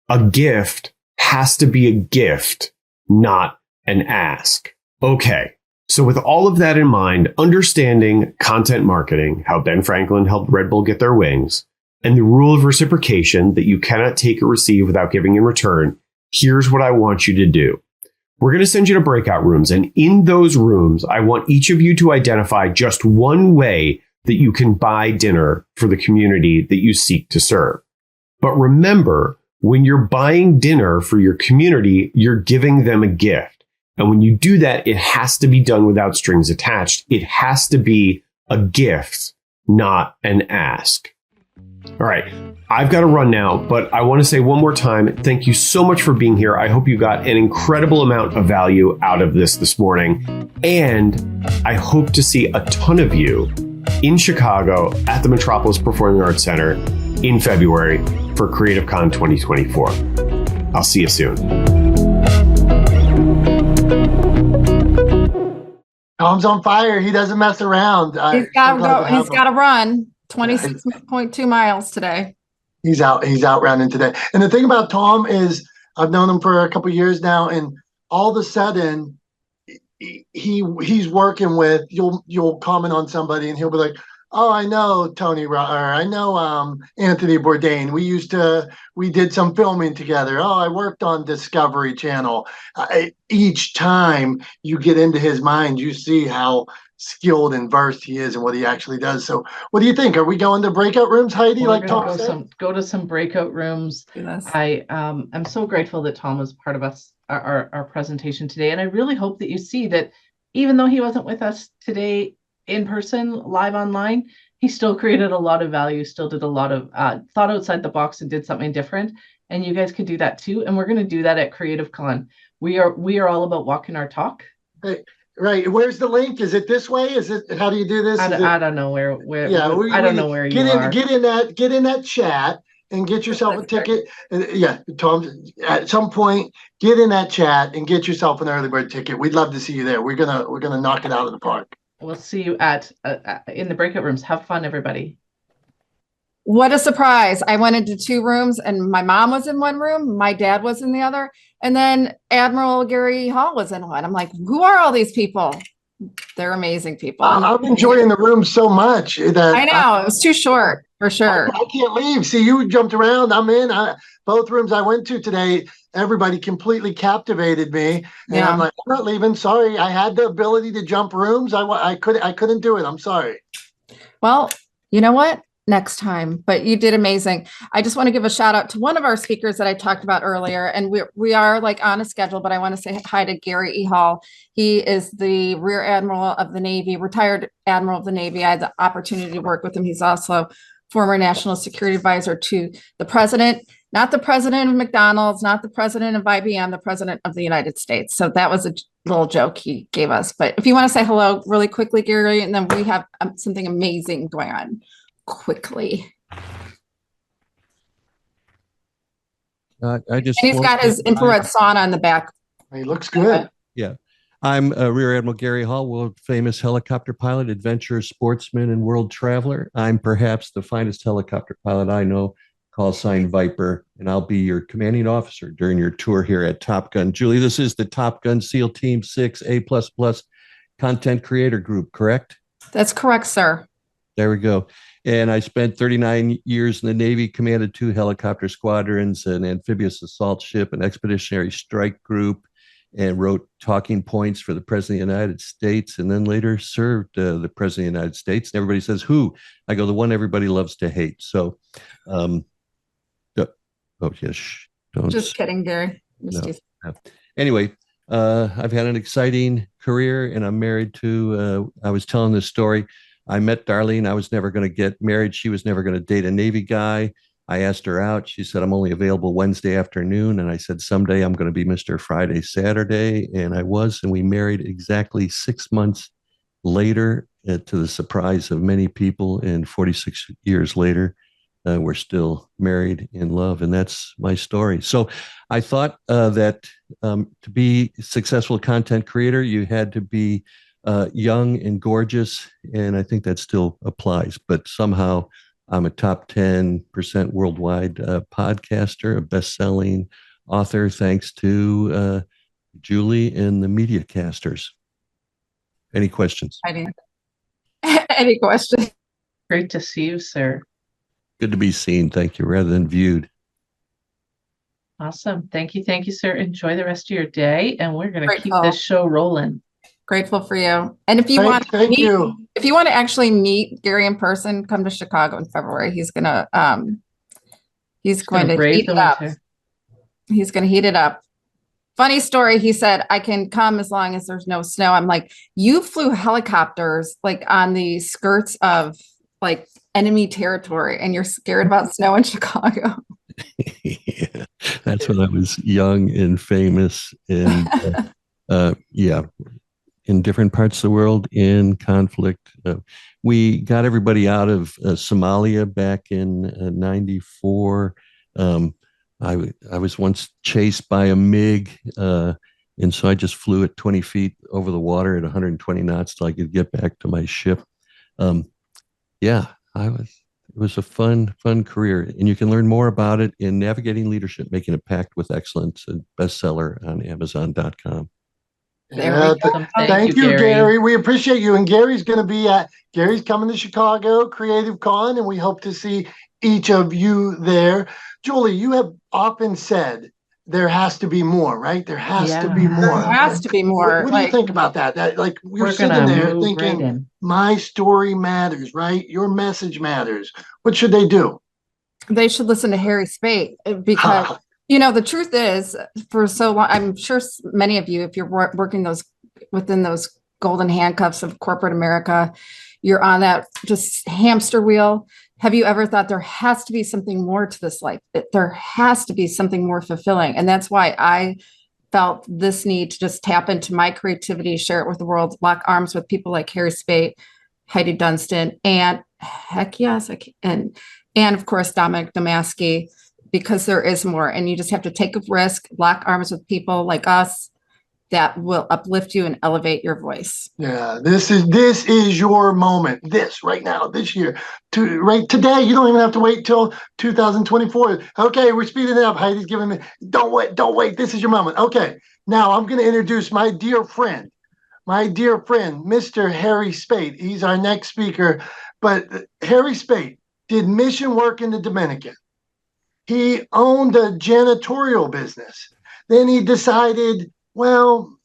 A gift has to be a gift, not an ask. Okay, so with all of that in mind, understanding content marketing, how Ben Franklin helped Red Bull get their wings, and the rule of reciprocation that you cannot take or receive without giving in return, here's what I want you to do. We're going to send you to breakout rooms, and in those rooms, I want each of you to identify just one way that you can buy dinner for the community that you seek to serve. But remember, when you're buying dinner for your community, you're giving them a gift. And when you do that, it has to be done without strings attached. It has to be a gift, not an ask. All right, I've got to run now, but I want to say one more time, thank you so much for being here. I hope you got an incredible amount of value out of this morning. And I hope to see a ton of you in Chicago at the Metropolis Performing Arts Center in February for Cre8tive Con 2024. I'll see you soon. Tom's on fire. He doesn't mess around. He's got to go. He's got to run 26.2 miles today. He's out running today. And the thing about Tom is, I've known him for a couple of years now, and all of a sudden, he's working with, you'll comment on somebody, and he'll be like, oh, I know Tony, or I know Anthony Bourdain. We did some filming together. Oh, I worked on Discovery Channel. Each time you get into his mind, you see how skilled and versed he is and what he actually does. So what do you think? Are we going to breakout rooms, Heidi? We're like Tom said? Go to some breakout rooms. Yes. I'm so grateful that Tom was part of our presentation today. And I really hope that you see that even though he wasn't with us today in person, live online, he still created a lot of value, still did a lot of thought outside the box and did something different. and you guys could do that too. And we're going to do that at Cre8tive Con. We are all about walking our talk. Hey, right. Where's the link? Is it this way? Is it? How do you do this? I don't know where. Yeah, I don't know where you are. Get in that chat and get yourself a ticket. Yeah, Tom. At some point, get in that chat and get yourself an early bird ticket. We'd love to see you there. We're gonna knock it out of the park. We'll see you at in the breakout rooms. Have fun, everybody. What a surprise. I went into 2 rooms and my mom was in one room, my dad was in the other, and then Admiral Garry Hall was in one. I'm like, who are all these people? They're amazing people. I'm enjoying the room so much that I know it was too short for sure. I can't leave. See, you jumped around. I'm in. Both rooms I went to today, everybody completely captivated me, and I'm like, I'm not leaving. Sorry, I had the ability to jump rooms. I couldn't do it. I'm sorry. Well, you know what? Next time, but you did amazing. I just want to give a shout out to one of our speakers that I talked about earlier, and we are like on a schedule, but I want to say hi to Garry E. Hall. He is the Rear Admiral of the Navy, retired Admiral of the Navy. I had the opportunity to work with him. He's also former National Security Advisor to the President, not the President of McDonald's, not the President of IBM, the President of the United States. So that was a little joke he gave us. But if you want to say hello really quickly, Garry, and then we have something amazing going on. Quickly. I just. And he's got his infrared sauna on the back. He looks good. Yeah. I'm Rear Admiral Garry Hall, world famous helicopter pilot, adventurer, sportsman, and world traveler. I'm perhaps the finest helicopter pilot I know, call sign Viper, and I'll be your commanding officer during your tour here at Top Gun. Julie, this is the Top Gun SEAL Team 6 A++ content creator group, correct? That's correct, sir. There we go. And I spent 39 years in the Navy, commanded 2 helicopter squadrons, an amphibious assault ship, an expeditionary strike group, and wrote talking points for the President of the United States, and then later served the President of the United States. And everybody says, who? I go, the one everybody loves to hate. So, oh, yes. Don't. Just kidding, Garry. No. Anyway, I've had an exciting career, and I'm married to, I was telling this story. I met Darlene. I was never going to get married. She was never going to date a Navy guy. I asked her out. She said, I'm only available Wednesday afternoon. And I said, someday I'm going to be Mr. Friday, Saturday. And I was, and we married exactly 6 months later, to the surprise of many people. And 46 years later, we're still married in love. And that's my story. So I thought that to be a successful content creator, you had to be young and gorgeous, and I think that still applies. But somehow I'm a top 10% worldwide podcaster, a best-selling author, thanks to Julie and the media casters. Any questions? Any questions? Great to see you, sir. Good to be seen. Thank you, rather than viewed. Awesome. Thank you, sir. Enjoy the rest of your day, and we're going to keep this show rolling. Grateful for you. And if you if you want to actually meet Garry in person, come to Chicago in February. He's going to heat it up. He's going to heat it up. Funny story. He said, I can come as long as there's no snow. I'm like, you flew helicopters like on the skirts of like enemy territory, and you're scared about snow in Chicago. Yeah, that's when I was young and famous, and yeah, in different parts of the world in conflict. We got everybody out of Somalia back in '94. I was once chased by a MiG, and so I just flew at 20 feet over the water at 120 knots till I could get back to my ship. Yeah, it was a fun career, and you can learn more about it in Navigating Leadership, Making a Pact with Excellence, a bestseller on Amazon.com. Thank you, Garry. We appreciate you. And Gary's coming to Chicago, Cre8tive Con, and we hope to see each of you there. Julie, you have often said there has to be more, right? There has to be more. There has to be more. What do you think about that? That like we're sitting there thinking, my story matters, right? Your message matters. What should they do? They should listen to Harry Spate, because you know, the truth is, for so long, I'm sure many of you, if you're working within those golden handcuffs of corporate America, you're on that just hamster wheel. have you ever thought there has to be something more to this life? There has to be something more fulfilling. And that's why I felt this need to just tap into my creativity, share it with the world, lock arms with people like Harry Spate, Heidi Dunstan, and heck yes, and of course, Dominic Damaski, because there is more. And you just have to take a risk, lock arms with people like us that will uplift you and elevate your voice. Yeah, this is your moment. This right now, this year, right today. You don't even have to wait till 2024. Okay, we're speeding it up. Heidi's giving me. Don't wait. This is your moment. Okay, now I'm going to introduce my dear friend, Mr. Harry Spate. He's our next speaker. But Harry Spate did mission work in the Dominican. He owned a janitorial business. Then he decided, well,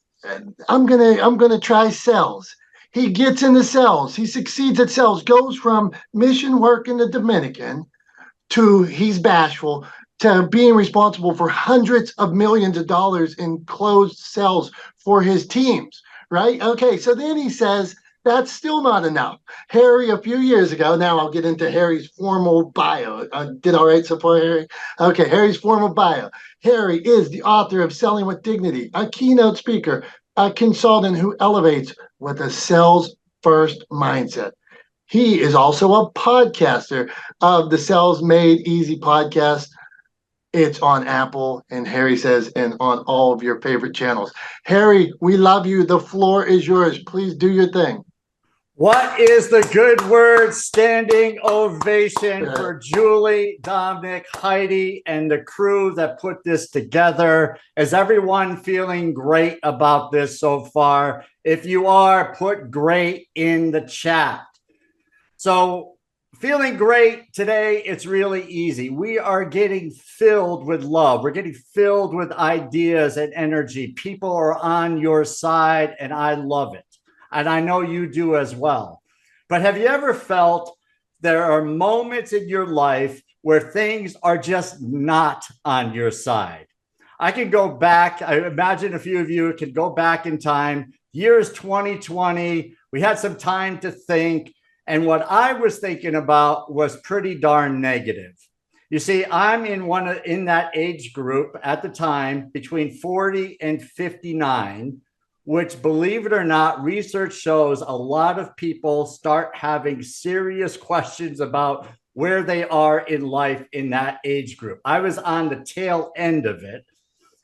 I'm gonna try sales. He gets into sales. He succeeds at sales. Goes from mission work in the Dominican to he's bashful to being responsible for hundreds of millions of dollars in closed sales for his teams. Right? Okay. So then he says, that's still not enough. Harry, a few years ago, now I'll get into Harry's formal bio. Did all right so far, Harry? Okay, Harry's formal bio. Harry is the author of Selling with Dignity, a keynote speaker, a consultant who elevates with a sales first mindset. He is also a podcaster of the Sales Made Easy podcast. It's on Apple, and Harry says, and on all of your favorite channels. Harry, we love you. The floor is yours. Please do your thing. What is the good word? Standing ovation for Julie, Dominic, Heidi, and the crew that put this together. Is everyone feeling great about this so far? If you are, put great in the chat. So feeling great today, it's really easy. We are getting filled with love. We're getting filled with ideas and energy. People are on your side, and I love it. And I know you do as well. But have you ever felt there are moments in your life where things are just not on your side? I can go back. I imagine a few of you can go back in time. Years 2020, we had some time to think. And what I was thinking about was pretty darn negative. You see, I'm in that age group at the time between 40 and 59. Which, believe it or not, research shows a lot of people start having serious questions about where they are in life in that age group. I was on the tail end of it.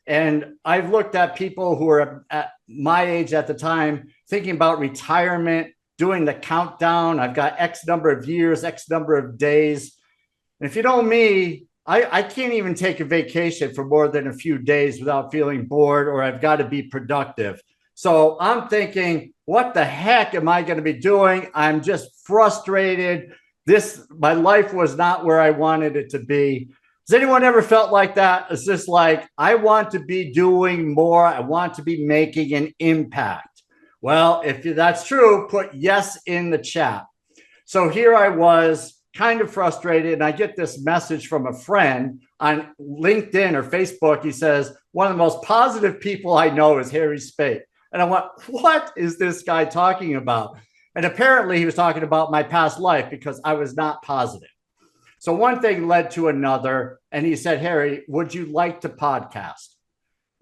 And I've looked at people who are at my age at the time, thinking about retirement, doing the countdown. I've got X number of years, X number of days. And if you know me, I can't even take a vacation for more than a few days without feeling bored, or I've got to be productive. So I'm thinking, what the heck am I going to be doing? I'm just frustrated. My life was not where I wanted it to be. Has anyone ever felt like that? It's just like, I want to be doing more. I want to be making an impact. Well, if that's true, put yes in the chat. So here I was, kind of frustrated, and I get this message from a friend on LinkedIn or Facebook. He says, one of the most positive people I know is Harry Spate. And I went, what is this guy talking about? And apparently he was talking about my past life because I was not positive. So one thing led to another. And he said, Harry, would you like to podcast?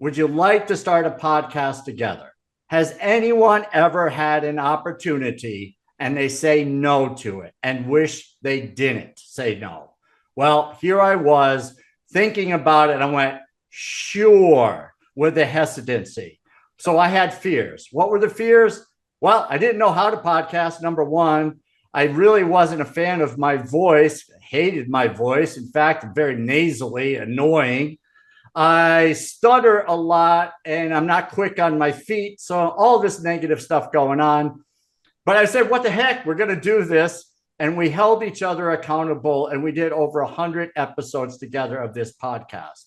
Would you like to start a podcast together? Has anyone ever had an opportunity and they say no to it and wish they didn't say no? Well, here I was thinking about it. I went, sure, with a hesitancy. So I had fears. What were the fears? Well, I didn't know how to podcast, number one. I really wasn't a fan of my voice, hated my voice. In fact, very nasally, annoying. I stutter a lot and I'm not quick on my feet. So all this negative stuff going on. But I said, what the heck? We're going to do this. And we held each other accountable, and we did over 100 episodes together of this podcast.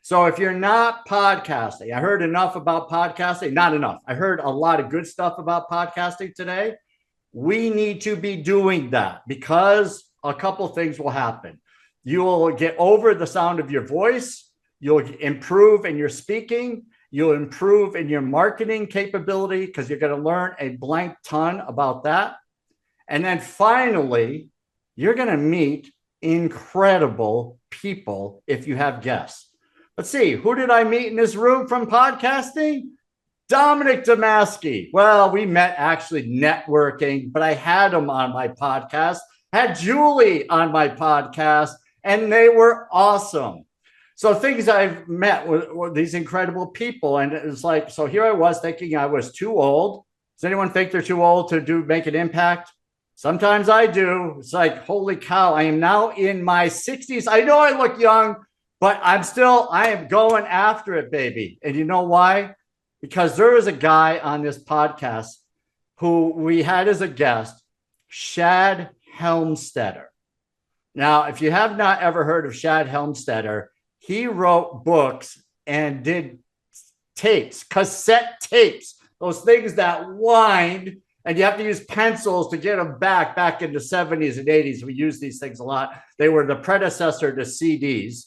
So if you're not podcasting, I heard enough about podcasting, not enough. I heard a lot of good stuff about podcasting today. We need to be doing that because a couple things will happen. You will get over the sound of your voice. You'll improve in your speaking. You'll improve in your marketing capability because you're going to learn a blank ton about that. And then finally, you're going to meet incredible people if you have guests. Let's see, who did I meet in this room from podcasting? Dominic Damaski. Well, we met actually networking, but I had him on my podcast, had Julie on my podcast, and they were awesome. So things I've met with these incredible people. And it was like, so here I was thinking I was too old. Does anyone think they're too old to make an impact? Sometimes I do. It's like, holy cow, I am now in my 60s. I know I look young, but I am going after it, baby. And you know why? Because there was a guy on this podcast who we had as a guest, Shad Helmstetter. Now, if you have not ever heard of Shad Helmstetter, he wrote books and did tapes, cassette tapes, those things that wind, and you have to use pencils to get them back in the 70s and 80s. We used these things a lot. They were the predecessor to CDs.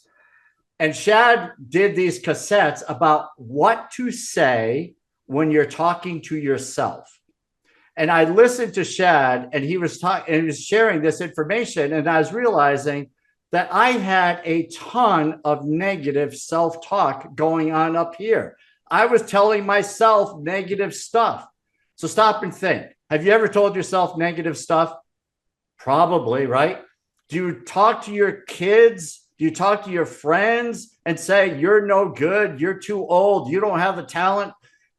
And Shad did these cassettes about what to say when you're talking to yourself. And I listened to Shad, and he was sharing this information, and I was realizing that I had a ton of negative self-talk going on up here. I was telling myself negative stuff. So stop and think. Have you ever told yourself negative stuff? Probably, right? Do you talk to your kids? Do you talk to your friends and say, you're no good, you're too old, you don't have the talent?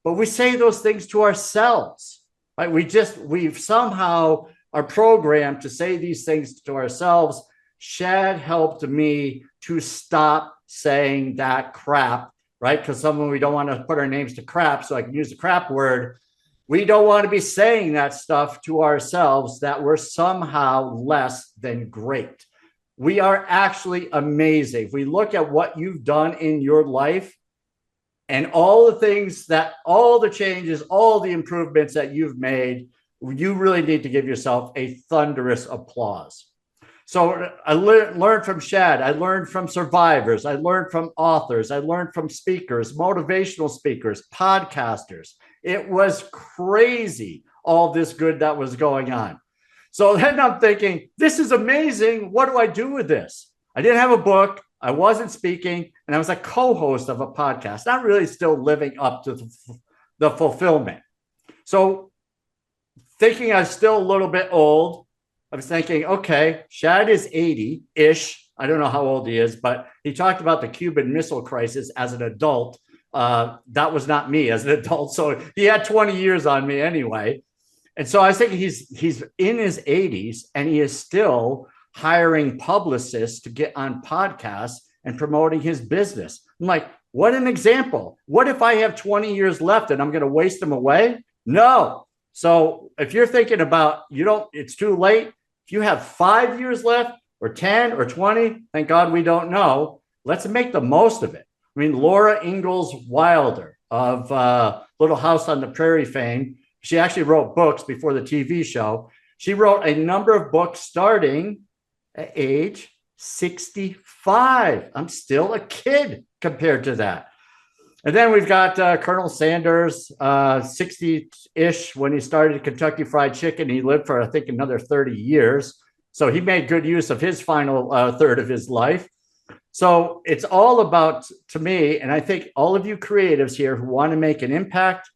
But we say those things to ourselves, right? We somehow are programmed to say these things to ourselves. Shad helped me to stop saying that crap, right? Because we don't want to put our names to crap, so I can use the crap word. We don't want to be saying that stuff to ourselves, that we're somehow less than great. We are actually amazing. If we look at what you've done in your life and all the things all the changes, all the improvements that you've made, you really need to give yourself a thunderous applause. So I learned from Shad. I learned from survivors. I learned from authors. I learned from speakers, motivational speakers, podcasters. It was crazy, all this good that was going on. So then I'm thinking, this is amazing. What do I do with this? I didn't have a book. I wasn't speaking. And I was a co-host of a podcast, not really still living up to the fulfillment. So thinking I was still a little bit old, I was thinking, okay, Shad is 80-ish. I don't know how old he is, but he talked about the Cuban Missile Crisis as an adult. That was not me as an adult. So he had 20 years on me anyway. And so I was thinking he's in his 80s and he is still hiring publicists to get on podcasts and promoting his business. I'm like, what an example. What if I have 20 years left and I'm going to waste them away? No. So if you're thinking about, it's too late. If you have 5 years left or 10 or 20, thank God we don't know. Let's make the most of it. I mean, Laura Ingalls Wilder of Little House on the Prairie fame, she actually wrote books before the TV show. She wrote a number of books starting at age 65. I'm still a kid compared to that. And then we've got Colonel Sanders, 60-ish when he started Kentucky Fried Chicken. He lived for, I think, another 30 years. So he made good use of his final third of his life. So it's all about, to me, and I think all of you creatives here who want to make an impact,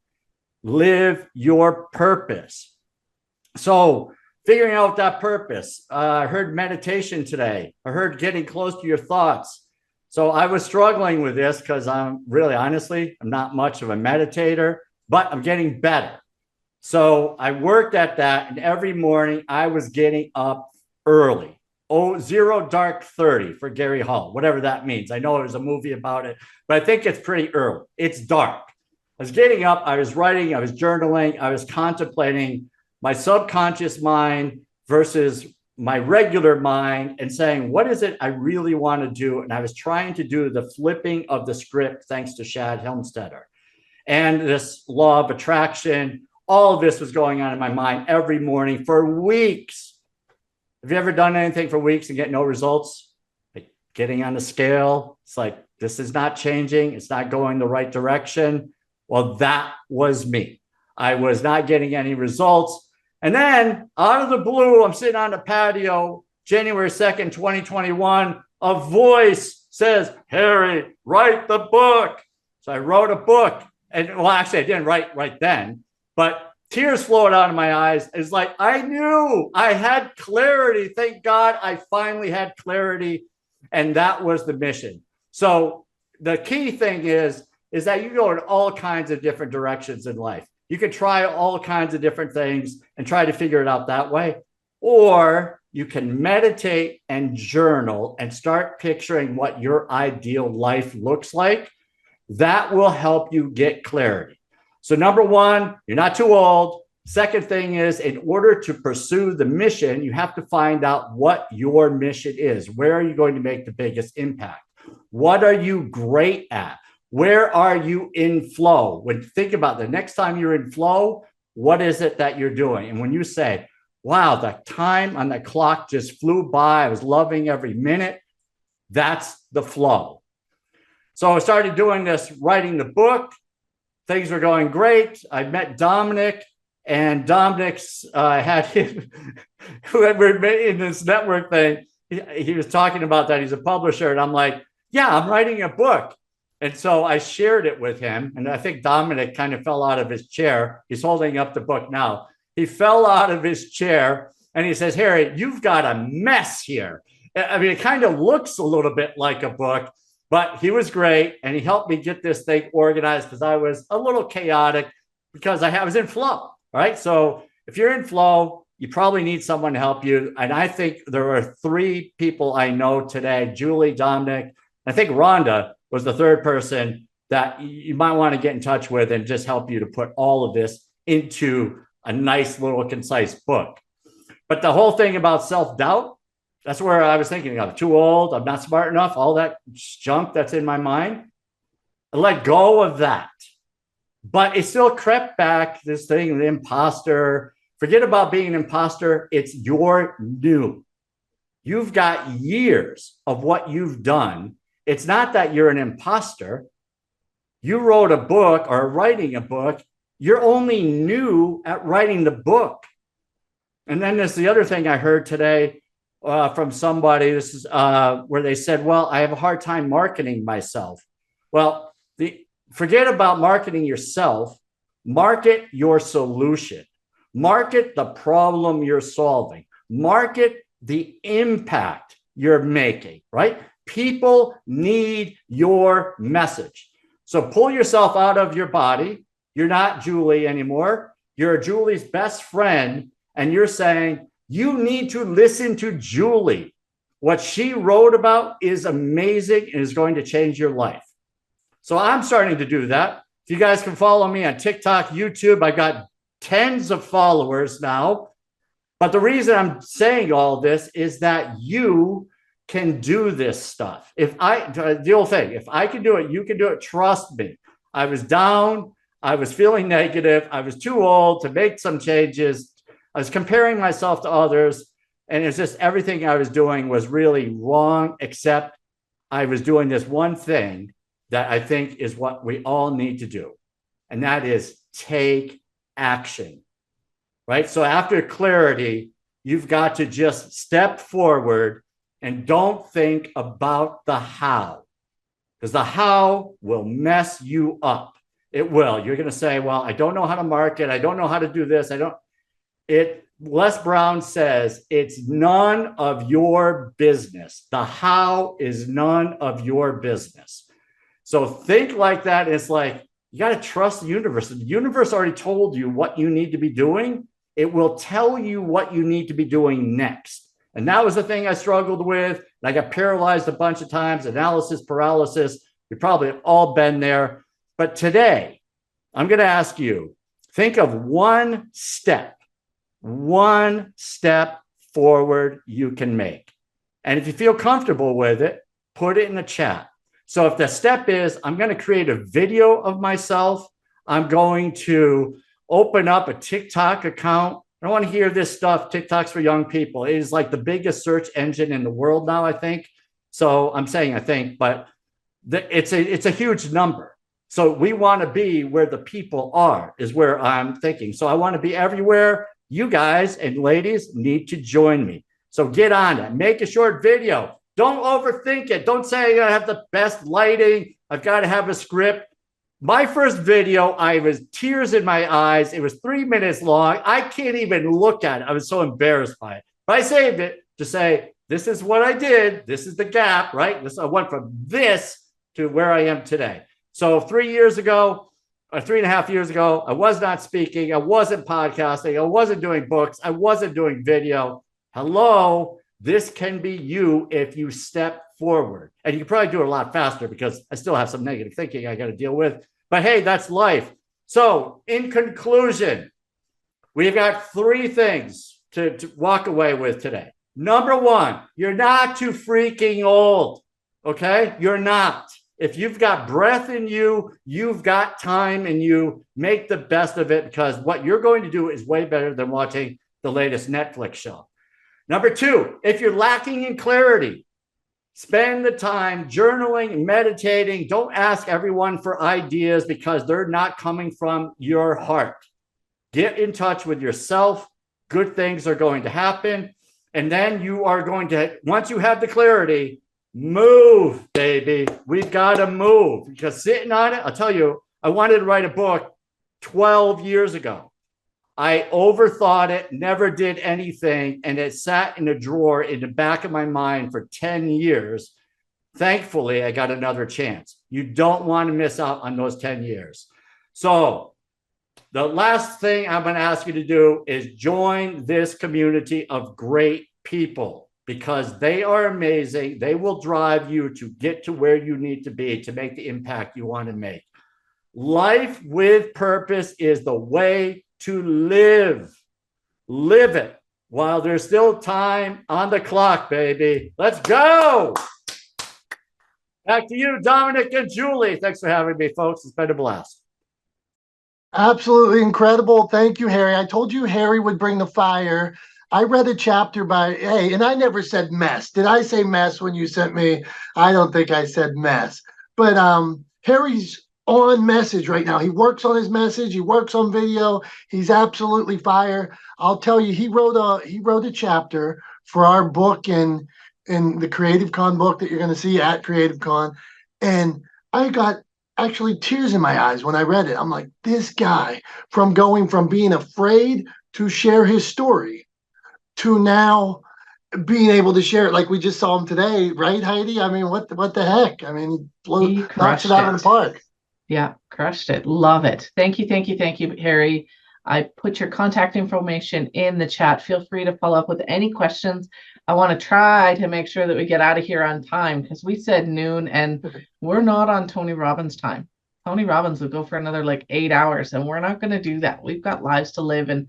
live your purpose. So figuring out that purpose. I heard meditation today. I heard getting close to your thoughts. So I was struggling with this because I'm not much of a meditator, but I'm getting better. So I worked at that, and every morning I was getting up early. 0 dark 30 for Gary Hall, whatever that means. I know there's a movie about it, but I think it's pretty early. It's dark. I was getting up, I was writing, I was journaling, I was contemplating my subconscious mind versus my regular mind and saying, what is it I really want to do? And I was trying to do the flipping of the script thanks to Shad Helmstetter. And this law of attraction, all of this was going on in my mind every morning for weeks. Have you ever done anything for weeks and get no results? Like getting on a scale, it's like, this is not changing. It's not going the right direction. Well, that was me. I was not getting any results. And then out of the blue, I'm sitting on the patio January 2nd, 2021, a voice says, Harry, write the book. So I wrote a book. And well, actually, I didn't write right then, but tears flowed out of my eyes. It's like, I knew I had clarity. Thank God I finally had clarity. And that was the mission. So the key thing is that you go in all kinds of different directions in life. You can try all kinds of different things and try to figure it out that way. Or you can meditate and journal and start picturing what your ideal life looks like. That will help you get clarity. So number one, you're not too old. Second thing is, in order to pursue the mission, you have to find out what your mission is. Where are you going to make the biggest impact? What are you great at? Where are you in flow? When think about the next time you're in flow, what is it that you're doing? And when you say, wow, the time on the clock just flew by, I was loving every minute, that's the flow. So I started doing this, writing the book. Things were going great. I met Dominic, and Dominic's had him, whoever in this network thing, he was talking about that. He's a publisher. And I'm like, yeah, I'm writing a book. And so I shared it with him. And I think Dominic kind of fell out of his chair. He's holding up the book now. He fell out of his chair and he says, Harry, you've got a mess here. I mean, it kind of looks a little bit like a book, but he was great. And he helped me get this thing organized because I was a little chaotic because I was in flow, right? So if you're in flow, you probably need someone to help you. And I think there are 3 people I know today, Julie, Dominic, I think Rhonda was the third person that you might want to get in touch with and just help you to put all of this into a nice little concise book. But the whole thing about self-doubt, that's where I was thinking, I'm too old, I'm not smart enough, all that junk that's in my mind. I let go of that. But it still crept back, this thing, the imposter. Forget about being an imposter. It's your new. You've got years of what you've done. It's not that you're an imposter. You wrote a book or writing a book. You're only new at writing the book. And then there's the other thing I heard today from somebody. This is where they said, well, I have a hard time marketing myself. Well, forget about marketing yourself. Market your solution. Market the problem you're solving. Market the impact you're making, right? People need your message. So pull yourself out of your body. You're not Julie anymore. You're Julie's best friend. And you're saying, you need to listen to Julie. What she wrote about is amazing and is going to change your life. So I'm starting to do that. If you guys can follow me on TikTok, YouTube, I got tens of followers now. But the reason I'm saying all this is that you can do this stuff. The old thing, if I can do it, you can do it. Trust me. I was down. I was feeling negative. I was too old to make some changes. I was comparing myself to others. And it's just everything I was doing was really wrong, except I was doing this one thing that I think is what we all need to do. And that is take action, right? So after clarity, you've got to just step forward and don't think about the how, because the how will mess you up. It will. You're going to say, well, I don't know how to market. I don't know how to do this. Les Brown says it's none of your business. The how is none of your business. So think like that. It's like, you got to trust the universe. The universe already told you what you need to be doing. It will tell you what you need to be doing next. And that was the thing I struggled with. I got paralyzed a bunch of times, analysis paralysis. We've probably all been there. But today, I'm going to ask you, think of one step forward you can make. And if you feel comfortable with it, put it in the chat. So if the step is, I'm going to create a video of myself, I'm going to open up a TikTok account. I don't want to hear this stuff. TikTok's for young people. It is like the biggest search engine in the world now, I think. So I'm saying I think, but it's a huge number. So we want to be where the people are, is where I'm thinking. So I want to be everywhere. You guys and ladies need to join me. So get on it. Make a short video. Don't overthink it. Don't say I gotta have the best lighting. I've got to have a script. My first video, I was tears in my eyes. It was 3 minutes long. I can't even look at it. I was so embarrassed by it. But I saved it to say, this is what I did. This is the gap, right? I went from this to where I am today. So 3 years ago, or 3.5 years ago, I was not speaking. I wasn't podcasting. I wasn't doing books. I wasn't doing video. Hello, this can be you if you step forward. And you can probably do it a lot faster because I still have some negative thinking I got to deal with. But hey, that's life. So in conclusion, we've got 3 things to walk away with today. Number 1, you're not too freaking old. Okay? You're not. If you've got breath in you, you've got time in you, make the best of it, because what you're going to do is way better than watching the latest Netflix show. Number 2, if you're lacking in clarity, spend the time journaling, meditating. Don't ask everyone for ideas because they're not coming from your heart. Get in touch with yourself. Good things are going to happen. And then you are going to, once you have the clarity, move, baby. We've got to move, because sitting on it, I'll tell you, I wanted to write a book 12 years ago. I overthought it, never did anything, and it sat in a drawer in the back of my mind for 10 years. Thankfully, I got another chance. You don't want to miss out on those 10 years. So the last thing I'm going to ask you to do is join this community of great people, because they are amazing. They will drive you to get to where you need to be to make the impact you want to make. Life with purpose is the way to live. Live it while there's still time on the clock, baby. Let's go. Back to you, Dominic and Julie. Thanks for having me, folks. It's been a blast. Absolutely incredible. Thank you, Harry. I told you Harry would bring the fire. I read a chapter by, hey, and I never said mess. Did I say mess when you sent me? I don't think I said mess. But Harry's on message right now. He works on his message. He works on video. He's absolutely fire. I'll tell you, he wrote a chapter for our book in the Cre8tive Con book that you're going to see at Cre8tive Con. And I got actually tears in my eyes when I read it. I'm like, this guy, from going from being afraid to share his story to now being able to share it like we just saw him today, right, Heidi? I mean, what the heck? I mean, he knocks it out of the park. Yeah, crushed it. Love it. Thank you, Harry. I put your contact information in the chat. Feel free to follow up with any questions. I want to try to make sure that we get out of here on time, because we said noon and we're not on Tony Robbins time. Tony Robbins will go for another like 8 hours, and we're not going to do that. We've got lives to live and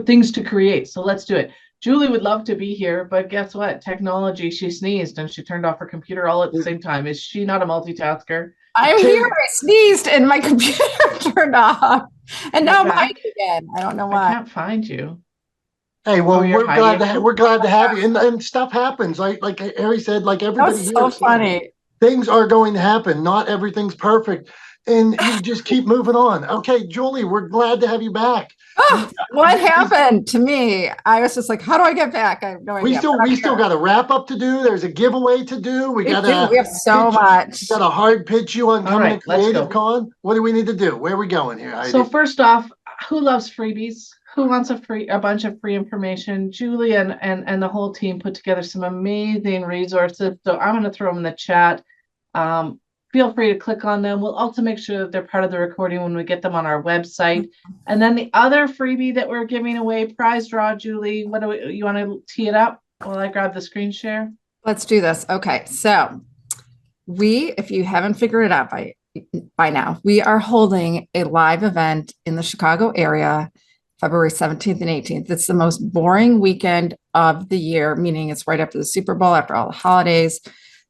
things to create. So let's do it. Julie would love to be here, but guess what? Technology, she sneezed and she turned off her computer all at the same time. Is she not a multitasker? I'm here. I sneezed and my computer turned off. And now I'm hiding again. I don't know why. I can't find you. Hey, well, we're glad to have you. And stuff happens. Like Harry said, like everybody here. That's so funny. Things are going to happen. Not everything's perfect. And you just keep moving on. Okay, Julie, we're glad to have you back. Oh, what happened to me? I was just like, how do I get back? I have no idea. We still got a wrap up to do. There's a giveaway to do. We have so much. We got a hard pitch you on coming to let's Cre8tive go. Con. What do we need to do? Where are we going here, Heidi? So first off, who loves freebies? Who wants a bunch of free information? Julie and the whole team put together some amazing resources. So I'm going to throw them in the chat. Feel free to click on them. We'll also make sure that they're part of the recording when we get them on our website. And then the other freebie that we're giving away, prize draw, Julie, what do you want to tee it up while I grab the screen share? Let's do this. Okay, so if you haven't figured it out by now, we are holding a live event in the Chicago area, February 17th and 18th. It's the most boring weekend of the year, meaning it's right after the Super Bowl, after all the holidays.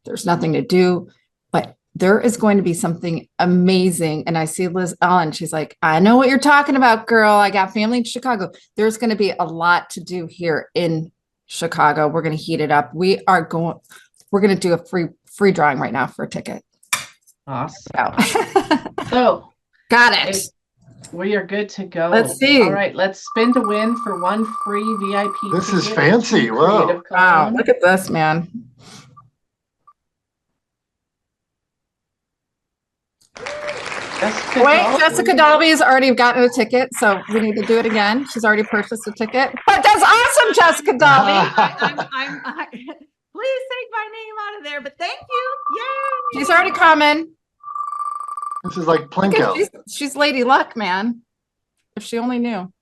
There's nothing to do, but there is going to be something amazing. And I see Liz Ellen. She's like, I know what you're talking about, girl. I got family in Chicago. There's going to be a lot to do here in Chicago. We're going to heat it up. We're going to do a free drawing right now for a ticket. Awesome. So got it. We are good to go. Let's see. All right, let's spin to win for one free VIP This is ticket fancy. to Whoa. Creative Wow, Con. look at this, man. Wait, Jessica Dolby's already gotten a ticket, so we need to do it again. She's already purchased a ticket. But that's awesome, Jessica Dolby. Please take my name out of there, but thank you. Yay! She's already coming. This is like Look at- Plinko. she's Lady Luck, man. If she only knew.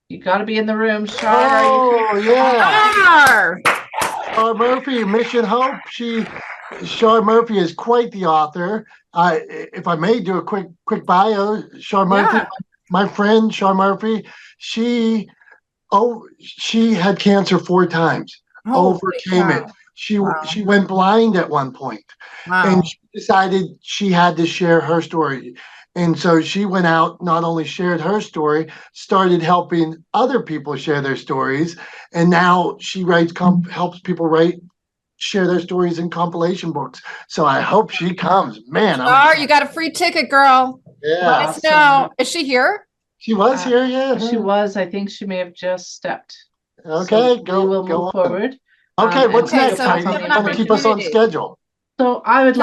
You got to be in the room, Shar. Are you yeah. Shar Murphy, Mission Hope. Shar Murphy is quite the author. If I may do a quick bio, Shar Murphy, my friend Shar Murphy, she had cancer 4 times, overcame it. She went blind at one point, and she decided she had to share her story. And so she went out, not only shared her story, started helping other people share their stories, and now she helps people share their stories in compilation books. So I hope she comes. Man, You got a free ticket, girl. Yeah. Let us know. Is she here? She was here, yeah. She was. I think she may have just stepped. Okay, we will move forward. Okay, what's next? So Heidi? You want to keep us on schedule? So I would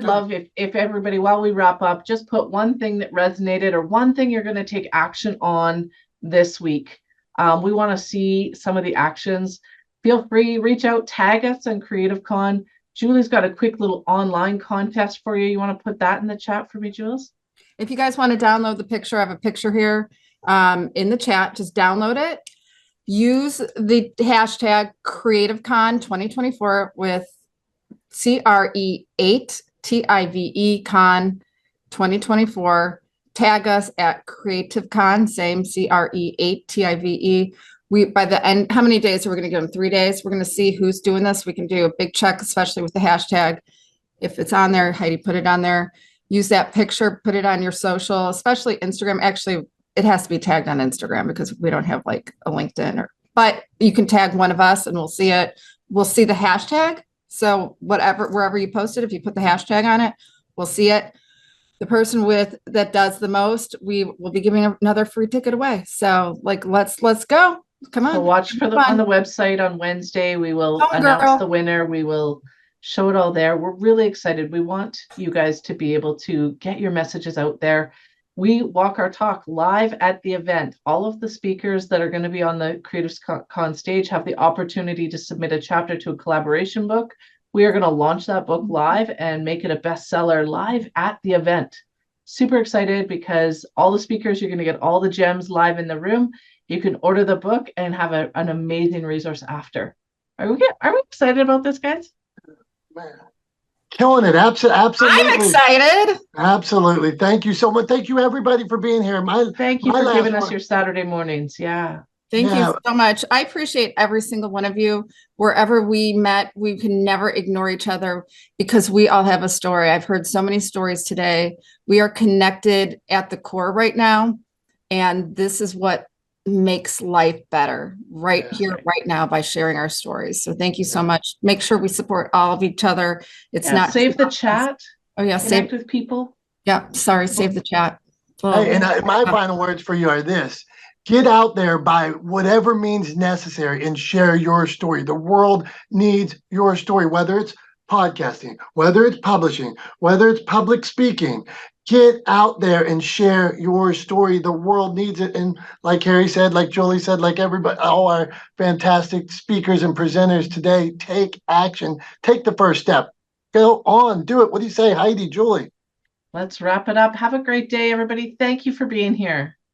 love if everybody, while we wrap up, just put one thing that resonated or one thing you're going to take action on this week. We want to see some of the actions. Feel free, reach out, tag us on Cre8tive Con. Julie's got a quick little online contest for you. You want to put that in the chat for me, Jules? If you guys want to download the picture, I have a picture here in the chat. Just download it. Use the hashtag Cre8tive Con 2024 with CRE8 TIVE Con 2024. Tag us at Cre8tive Con, same CRE8 TIVE. By the end, how many days are we going to give them? 3 days. We're going to see who's doing this. We can do a big check, especially with the hashtag. If it's on there, Heidi, put it on there. Use that picture, put it on your social, especially Instagram. Actually, it has to be tagged on Instagram because we don't have like a LinkedIn but you can tag one of us and we'll see it. We'll see the hashtag. So wherever you post it, if you put the hashtag on it, we'll see it. The person that does the most, we will be giving another free ticket away. So let's go. Come on. So watch on the website on Wednesday. We will announce the winner. We will show it all there. We're really excited. We want you guys to be able to get your messages out there. We walk our talk live at the event. All of the speakers that are going to be on the Cre8tive Con stage have the opportunity to submit a chapter to a collaboration book. We are going to launch that book live and make it a bestseller live at the event. Super excited because all the speakers, you're going to get all the gems live in the room. You can order the book and have an amazing resource after. Are we excited about this, guys? Killing it. Absolutely. I'm excited. Absolutely. Thank you so much. Thank you, everybody, for being here. Thank you for giving us your Saturday mornings. Yeah. Thank you so much. I appreciate every single one of you. Wherever we met, we can never ignore each other because we all have a story. I've heard so many stories today. We are connected at the core right now. And this is what makes life better here, right now, by sharing our stories. So thank you so much. Make sure we support all of each other. It's not save the chat. Oh yeah. Connect with people. Yeah. Sorry. Save the chat. Hey, and my final words for you are this. Get out there by whatever means necessary and share your story. The world needs your story, whether it's podcasting, whether it's publishing, whether it's public speaking. Get out there and share your story. The world needs it. And like Harry said, like Julie said, like everybody, all our fantastic speakers and presenters today, take action. Take the first step. Go on. Do it. What do you say, Heidi, Julie? Let's wrap it up. Have a great day, everybody. Thank you for being here.